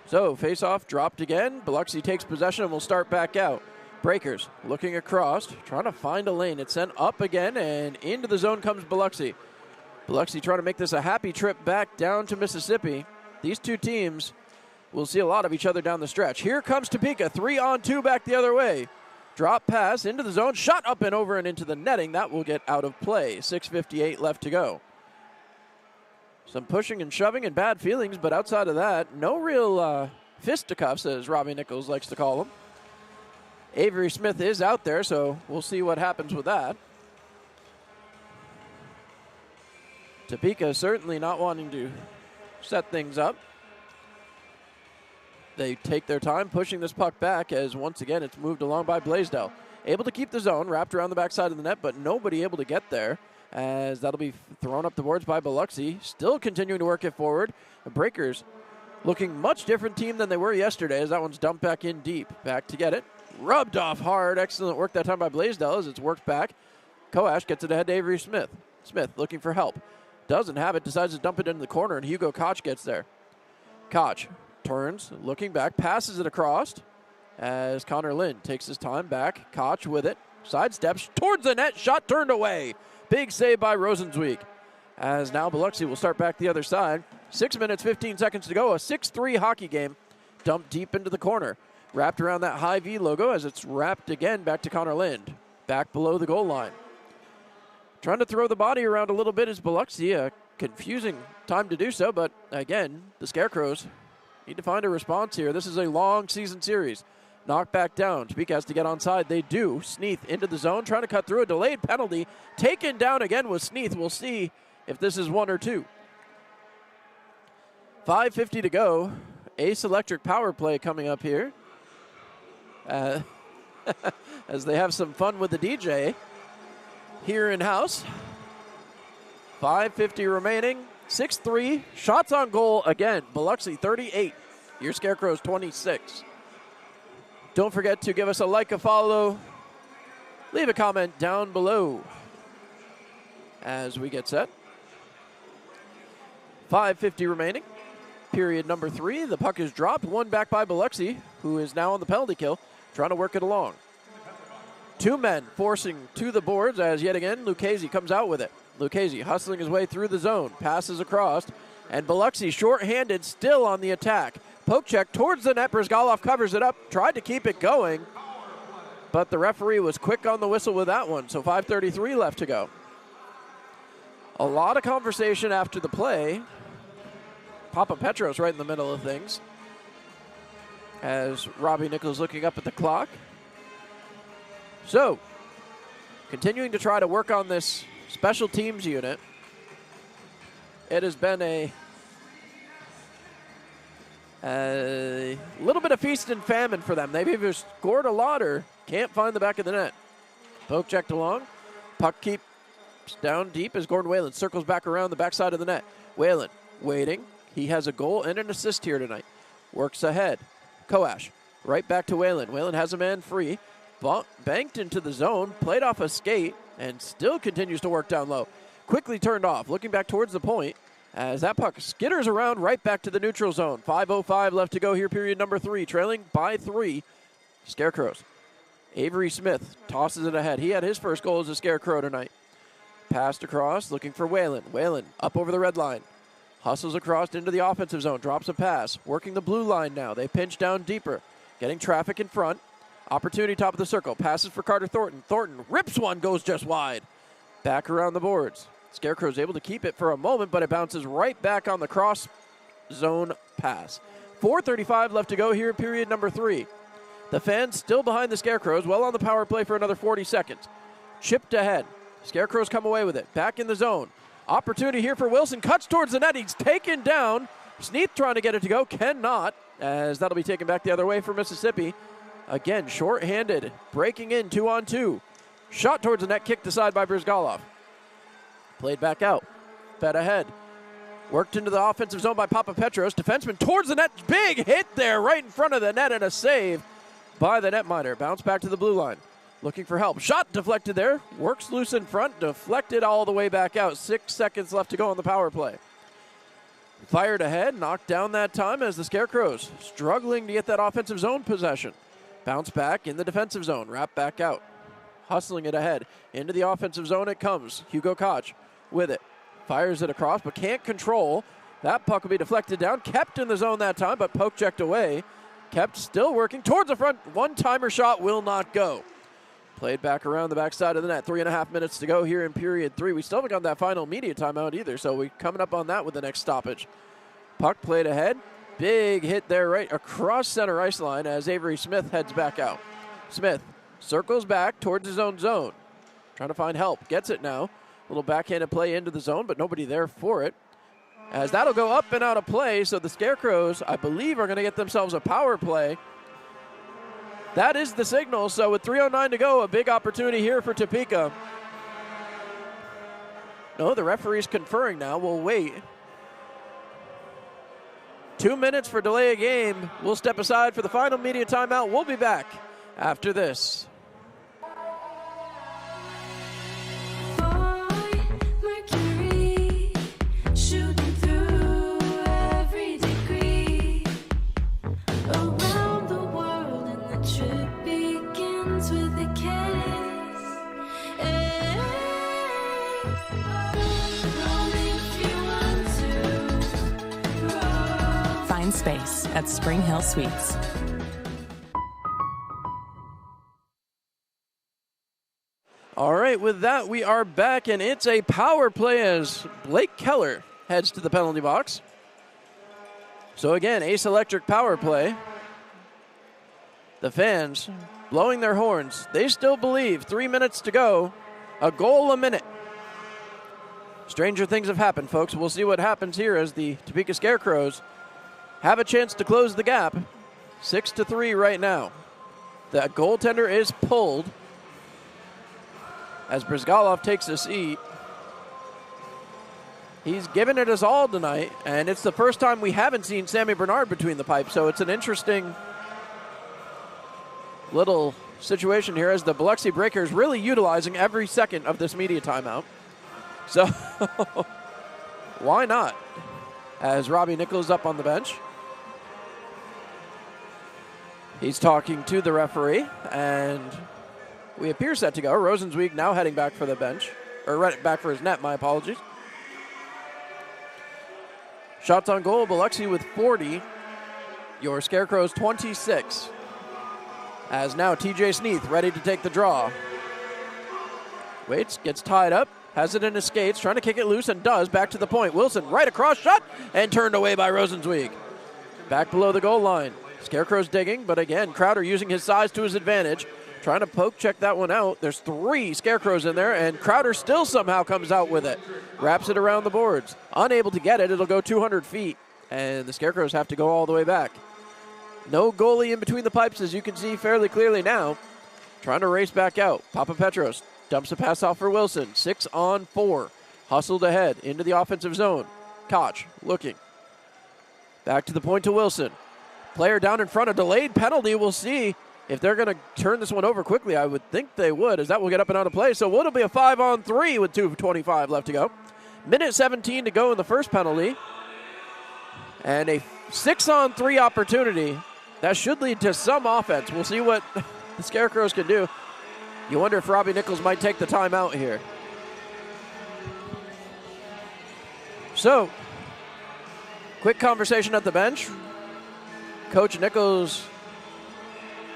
So, face-off dropped again. Biloxi takes possession and will start back out. Breakers looking across, trying to find a lane. It's sent up again, and into the zone comes Biloxi. Biloxi trying to make this a happy trip back down to Mississippi. These two teams will see a lot of each other down the stretch. Here comes Topeka, 3-on-2 back the other way. Drop pass into the zone, shot up and over and into the netting. That will get out of play. 6:58 left to go. Some pushing and shoving and bad feelings, but outside of that, no real fisticuffs, as Robbie Nichols likes to call them. Avery Smith is out there, so we'll see what happens with that. Topeka certainly not wanting to set things up. They take their time pushing this puck back as once again it's moved along by Blaisdell. Able to keep the zone, wrapped around the backside of the net, but nobody able to get there as that'll be thrown up the boards by Biloxi. Still continuing to work it forward. The Breakers looking much different team than they were yesterday as that one's dumped back in deep. Back to get it. Rubbed off hard. Excellent work that time by Blaisdell as it's worked back. Koash gets it ahead to Avery Smith. Smith looking for help. Doesn't have it, decides to dump it into the corner, and Hugo Koch gets there. Koch turns, looking back, passes it across as Connor Lind takes his time back. Koch with it, sidesteps towards the net, shot turned away. Big save by Rosenzweig. As now Biloxi will start back the other side. 6 minutes, 15 seconds to go. A 6-3 hockey game dumped deep into the corner. Wrapped around that high V logo as it's wrapped again back to Connor Lind. Back below the goal line. Trying to throw the body around a little bit is Biloxi. A confusing time to do so, but again, the Scarecrows need to find a response here. This is a long season series. Knocked back down. Topeka has to get onside. They do. Sneath into the zone, trying to cut through a delayed penalty. Taken down again with Sneath. We'll see if this is one or two. 5:50 to go. Ace Electric power play coming up here. As they have some fun with the DJ here in-house. 5:50 remaining. 6-3. Shots on goal again. Biloxi 38. Your Scarecrows 26. Don't forget to give us a like, a follow, leave a comment down below as we get set. 5:50 remaining. Period number 3. The puck is dropped. One back by Biloxi, who is now on the penalty kill, trying to work it along. Two men forcing to the boards as yet again Lucchese comes out with it. Lucchese hustling his way through the zone, passes across, and Biloxi short-handed still on the attack. Poke check towards the net. Brzgalov covers it up, tried to keep it going, but the referee was quick on the whistle with that one, so 5:33 left to go. A lot of conversation after the play. Papa Petros right in the middle of things as Robbie Nichols looking up at the clock. So, continuing to try to work on this special teams unit. It has been a little bit of feast and famine for them. They've either scored a lot or can't find the back of the net. Poke checked along. Puck keeps down deep as Gordon Whalen circles back around the backside of the net. Whalen waiting. He has a goal and an assist here tonight. Works ahead. Koash right back to Whalen. Whalen has a man free. Banked into the zone, played off a skate, and still continues to work down low. Quickly turned off, looking back towards the point as that puck skitters around right back to the neutral zone. 5:05 left to go here, period number 3. Trailing by 3, Scarecrows. Avery Smith tosses it ahead. He had his first goal as a Scarecrow tonight. Passed across, looking for Whalen. Whalen up over the red line. Hustles across into the offensive zone, drops a pass. Working the blue line now. They pinch down deeper. Getting traffic in front. Opportunity top of the circle. Passes for Carter Thornton. Thornton rips one, goes just wide. Back around the boards. Scarecrow's able to keep it for a moment, but it bounces right back on the cross zone pass. 4:35 left to go here, period number 3. The fans still behind the Scarecrows, well on the power play for another 40 seconds. Chipped ahead. Scarecrows come away with it. Back in the zone. Opportunity here for Wilson. Cuts towards the net. He's taken down. Sneath trying to get it to go. Cannot, as that'll be taken back the other way for Mississippi. Again, short-handed. Breaking in 2-on-2. Shot towards the net. Kicked aside by Brzgalov. Played back out. Fed ahead. Worked into the offensive zone by Papa Petros. Defenseman towards the net. Big hit there right in front of the net and a save by the netminder. Bounce back to the blue line. Looking for help. Shot deflected there. Works loose in front. Deflected all the way back out. 6 seconds left to go on the power play. Fired ahead. Knocked down that time as the Scarecrows struggling to get that offensive zone possession. Bounce back in the defensive zone. Wrap back out. Hustling it ahead. Into the offensive zone it comes. Hugo Koch with it. Fires it across but can't control. That puck will be deflected down. Kept in the zone that time but poke checked away. Kept still working towards the front. One-timer shot will not go. Played back around the backside of the net. 3.5 minutes to go here in period 3. We still haven't got that final media timeout either, so we're coming up on that with the next stoppage. Puck played ahead. Big hit there right across center ice line as Avery Smith heads back out. Smith circles back towards his own zone. Trying to find help. Gets it now. Little backhanded play into the zone, but nobody there for it. As that'll go up and out of play, so the Scarecrows, I believe, are going to get themselves a power play. That is the signal, so with 3:09 to go, a big opportunity here for Topeka. No, the referee's conferring now. We'll wait. 2 minutes for delay of game. We'll step aside for the final media timeout. We'll be back after this. Find space at Spring Hill Suites. All right, with that, we are back, and it's a power play as Blake Keller heads to the penalty box. So again, Ace Electric power play. The fans blowing their horns. They still believe 3 minutes to go, a goal a minute. Stranger things have happened, folks. We'll see what happens here as the Topeka Scarecrows have a chance to close the gap. 6-3 right now. The goaltender is pulled as Brizgalov takes a seat. He's given it his all tonight, and it's the first time we haven't seen Sammy Bernard between the pipes, so it's an interesting little situation here as the Biloxi Breakers really utilizing every second of this media timeout. So why not? As Robbie Nichols up on the bench. He's talking to the referee, and we appear set to go. Rosenzweig now heading back for the bench, or right back for his net, my apologies. Shots on goal, Biloxi with 40. Your Scarecrows 26. As now TJ Sneath ready to take the draw. Waits, gets tied up, has it in his skates, trying to kick it loose and does. Back to the point. Wilson right across, shot, and turned away by Rosenzweig. Back below the goal line. Scarecrows digging, but again, Crowder using his size to his advantage. Trying to poke check that one out. There's 3 Scarecrows in there, and Crowder still somehow comes out with it. Wraps it around the boards. Unable to get it, it'll go 200 feet, and the Scarecrows have to go all the way back. No goalie in between the pipes, as you can see fairly clearly now. Trying to race back out. Papa Petros dumps a pass off for Wilson. 6-on-4. Hustled ahead into the offensive zone. Koch looking. Back to the point to Wilson. Player down in front, a delayed penalty. We'll see if they're going to turn this one over quickly. I would think they would, as that will get up and out of play. So it'll be a 5-on-3 with 2:25 left to go. Minute 17 to go in the first penalty. And a 6-on-3 opportunity. That should lead to some offense. We'll see what the Scarecrows can do. You wonder if Robbie Nichols might take the timeout here. So, quick conversation at the bench. Coach Nichols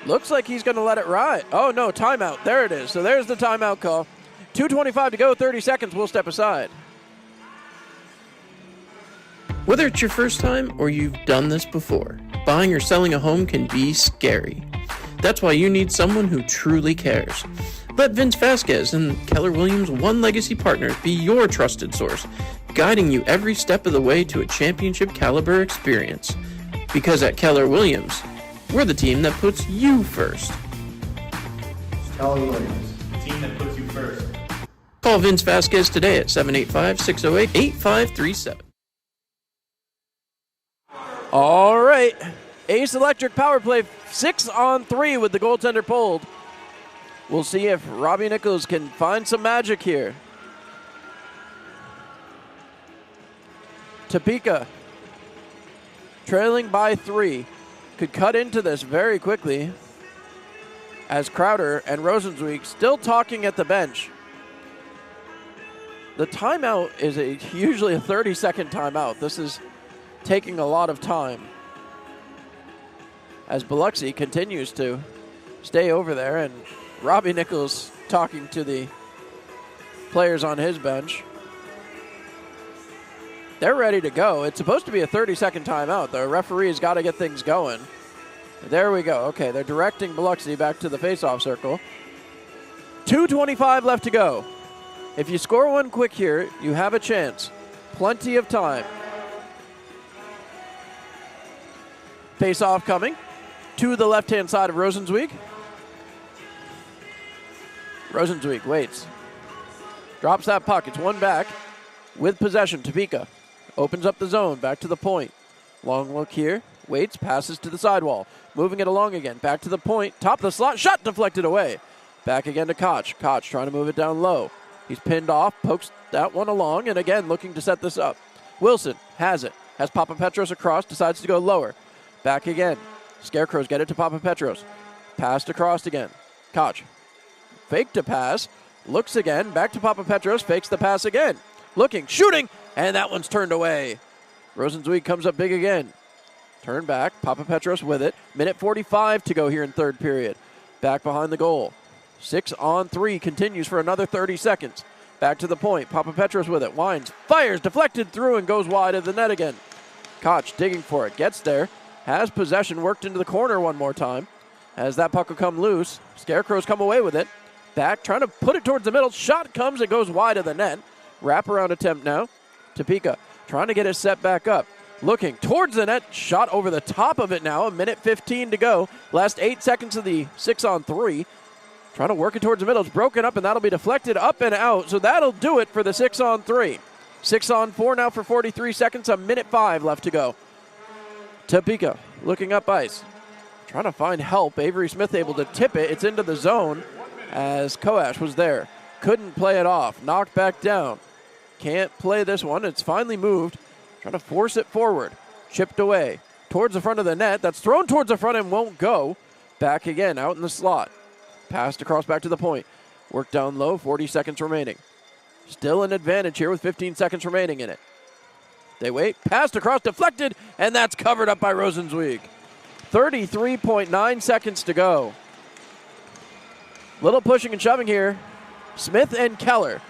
looks like he's going to let it ride. Oh, no, timeout. There it is. So there's the timeout call. 2:25 to go, 30 seconds. We'll step aside. Whether it's your first time or you've done this before, buying or selling a home can be scary. That's why you need someone who truly cares. Let Vince Vasquez and Keller Williams One Legacy Partners be your trusted source, guiding you every step of the way to a championship caliber experience. Because at Keller Williams, we're the team that puts you first. Keller Williams, the team that puts you first. Call Vince Vasquez today at 785-608-8537. All right. Ace Electric power play, 6-on-3 with the goaltender pulled. We'll see if Robbie Nichols can find some magic here. Topeka trailing by 3. Could cut into this very quickly as Crowder and Rosenzweig still talking at the bench. The timeout is usually a 30-second timeout. This is taking a lot of time as Biloxi continues to stay over there, and Robbie Nichols talking to the players on his bench. They're ready to go. It's supposed to be a 30-second timeout. The referee's got to get things going. There we go. Okay, they're directing Biloxi back to the face-off circle. 2:25 left to go. If you score one quick here, you have a chance. Plenty of time. Face-off coming to the left-hand side of Rosenzweig. Rosenzweig waits. Drops that puck. It's one back with possession. Topeka opens up the zone. Back to the point. Long look here. Waits. Passes to the sidewall. Moving it along again. Back to the point. Top of the slot. Shot deflected away. Back again to Koch. Koch trying to move it down low. He's pinned off. Pokes that one along. And again looking to set this up. Wilson has it. Has Papapetros across. Decides to go lower. Back again. Scarecrows get it to Papapetros. Passed across again. Koch. Fake to pass. Looks again. Back to Papapetros. Fakes the pass again. Looking. Shooting. And that one's turned away. Rosenzweig comes up big again. Turn back. Papapetros with it. Minute 45 to go here in third period. Back behind the goal. 6-on-3 continues for another 30 seconds. Back to the point. Papapetros with it. Winds. Fires. Deflected through and goes wide of the net again. Koch digging for it. Gets there. Has possession. Worked into the corner one more time. As that puck will come loose. Scarecrows come away with it. Back. Trying to put it towards the middle. Shot comes. It goes wide of the net. Wraparound attempt now. Topeka trying to get his set back up. Looking towards the net. Shot over the top of it now. A minute 15 to go. Last 8 seconds of the 6-on-3. Trying to work it towards the middle. It's broken up, and that'll be deflected up and out. So that'll do it for the 6-on-3. 6-on-4 now for 43 seconds. A minute 5 left to go. Topeka looking up ice. Trying to find help. Avery Smith able to tip it. It's into the zone as Koash was there. Couldn't play it off. Knocked back down. Can't play this one. It's finally moved. Trying to force it forward. Chipped away. Towards the front of the net. That's thrown towards the front and won't go. Back again out in the slot. Passed across back to the point. Work down low. 40 seconds remaining. Still an advantage here with 15 seconds remaining in it. They wait. Passed across. Deflected. And that's covered up by Rosenzweig. 33.9 seconds to go. Little pushing and shoving here. Smith and Keller.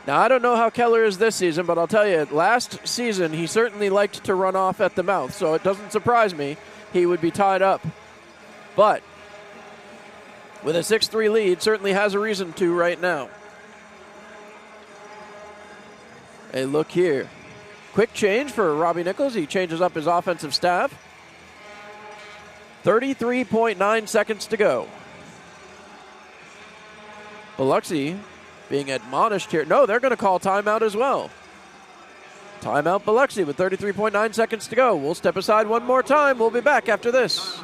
Now, I don't know how Keller is this season, but I'll tell you, last season he certainly liked to run off at the mouth, so it doesn't surprise me he would be tied up. But with a 6-3 lead, certainly has a reason to right now. A look here. Quick change for Robbie Nichols. He changes up his offensive staff. 33.9 seconds to go. Biloxi being admonished here. No, they're going to call timeout as well. Timeout Biloxi with 33.9 seconds to go. We'll step aside one more time. We'll be back after this.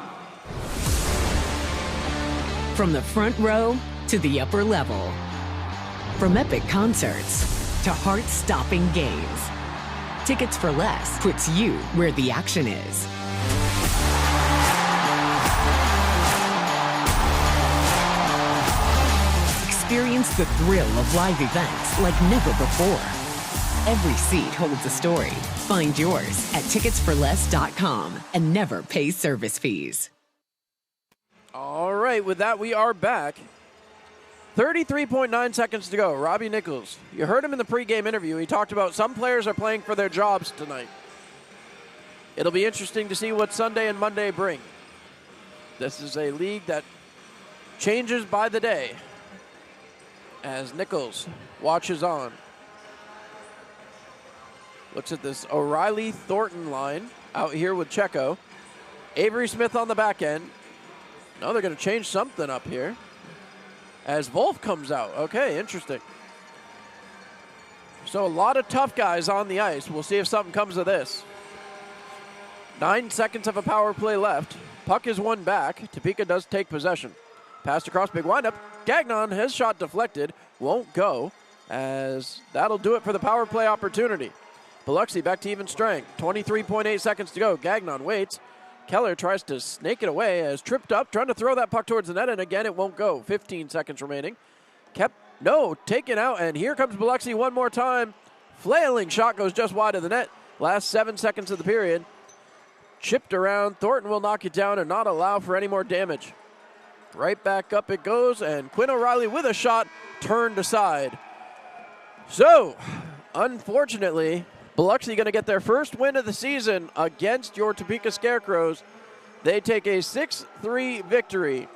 From the front row to the upper level. From epic concerts to heart-stopping games. Tickets for Less puts you where the action is. Experience the thrill of live events like never before. Every seat holds a story. Find yours at ticketsforless.com and never pay service fees. All right, with that, we are back. 33.9 seconds to go. Robbie Nichols. You heard him in the pregame interview. He talked about some players are playing for their jobs tonight. It'll be interesting to see what Sunday and Monday bring. This is a league that changes by the day. As Nichols watches on. Looks at this O'Reilly-Thornton line out here with Checo. Avery Smith on the back end. Now they're going to change something up here. As Wolf comes out. Okay, interesting. So a lot of tough guys on the ice. We'll see if something comes of this. 9 seconds of a power play left. Puck is won back. Topeka does take possession. Passed across, big windup. Gagnon, his shot deflected, won't go, as that'll do it for the power play opportunity. Biloxi back to even strength. 23.8 seconds to go. Gagnon waits. Keller tries to snake it away as tripped up, trying to throw that puck towards the net, and again it won't go. 15 seconds remaining. Taken out, and here comes Biloxi one more time. Flailing shot goes just wide of the net. Last 7 seconds of the period. Chipped around. Thornton will knock it down and not allow for any more damage. Right back up it goes, and Quinn O'Reilly with a shot turned aside. So, unfortunately, Biloxi going to get their first win of the season against your Topeka Scarecrows. They take a 6-3 victory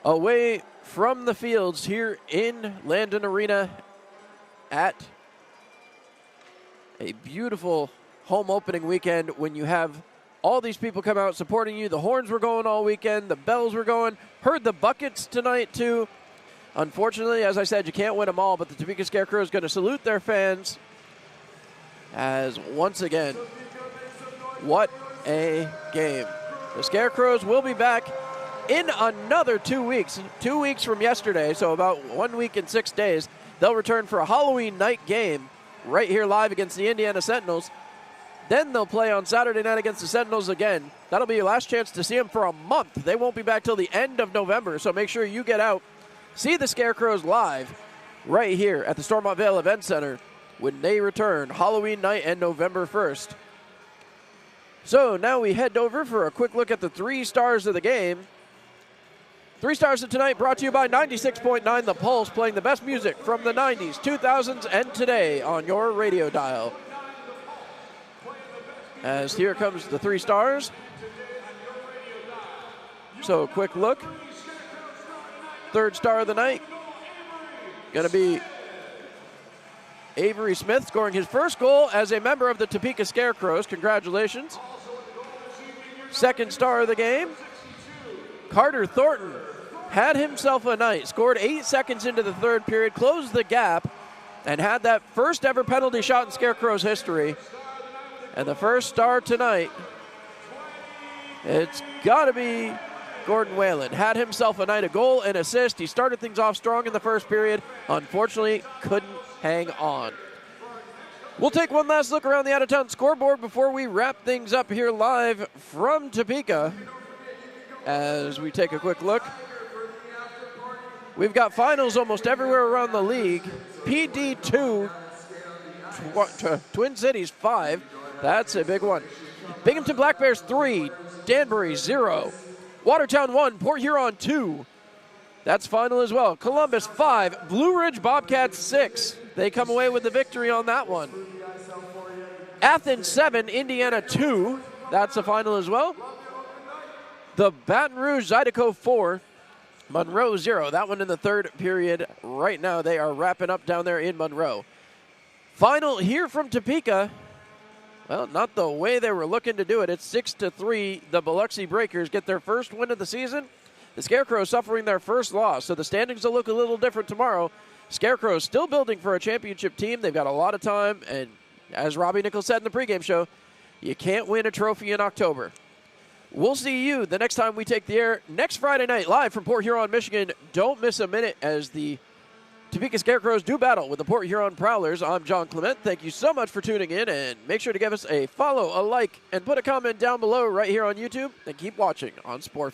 away from the fields here in Landon Arena at a beautiful home opening weekend when you have all these people come out supporting you. The horns were going all weekend. The bells were going. Heard the buckets tonight, too. Unfortunately, as I said, you can't win them all, but the Topeka Scarecrows is going to salute their fans as once again, what a game. The Scarecrows will be back in another 2 weeks. 2 weeks from yesterday, so about 1 week and 6 days. They'll return for a Halloween night game right here live against the Indiana Sentinels. Then they'll play on Saturday night against the Sentinels again. That'll be your last chance to see them for a month. They won't be back till the end of November, so make sure you get out, see the Scarecrows live right here at the Stormont Vale Event Center when they return Halloween night and November 1st. So now we head over for a quick look at the 3 stars of the game. 3 stars of tonight brought to you by 96.9 The Pulse, playing the best music from the 90s, 2000s, and today on your radio dial. As here comes the 3 stars. So a quick look. 3rd star of the night, going to be Avery Smith, scoring his first goal as a member of the Topeka Scarecrows. Congratulations. 2nd star of the game, Carter Thornton had himself a night, scored 8 seconds into the 3rd period, closed the gap, and had that first ever penalty shot in Scarecrows history. And the 1st star tonight, it's got to be Gordon Whalen. Had himself a night, a goal and assist. He started things off strong in the 1st period. Unfortunately, couldn't hang on. We'll take one last look around the out-of-town scoreboard before we wrap things up here live from Topeka. As we take a quick look, we've got finals almost everywhere around the league. PD 2, Twin Cities 5. That's a big one. Binghamton Black Bears 3, Danbury 0. Watertown 1, Port Huron 2. That's final as well. Columbus 5, Blue Ridge Bobcats 6. They come away with the victory on that one. Athens 7, Indiana 2. That's the final as well. The Baton Rouge Zydeco 4, Monroe 0. That one in the 3rd period. Right now they are wrapping up down there in Monroe. Final here from Topeka. Well, not the way they were looking to do it. It's 6-3. The Biloxi Breakers get their first win of the season. The Scarecrows suffering their first loss, so the standings will look a little different tomorrow. Scarecrows still building for a championship team. They've got a lot of time, and as Robbie Nichols said in the pregame show, you can't win a trophy in October. We'll see you the next time we take the air next Friday night live from Port Huron, Michigan. Don't miss a minute as the Topeka Scarecrows do battle with the Port Huron Prowlers. I'm John Clement. Thank you so much for tuning in, and make sure to give us a follow, a like, and put a comment down below right here on YouTube, and keep watching on Sportfield.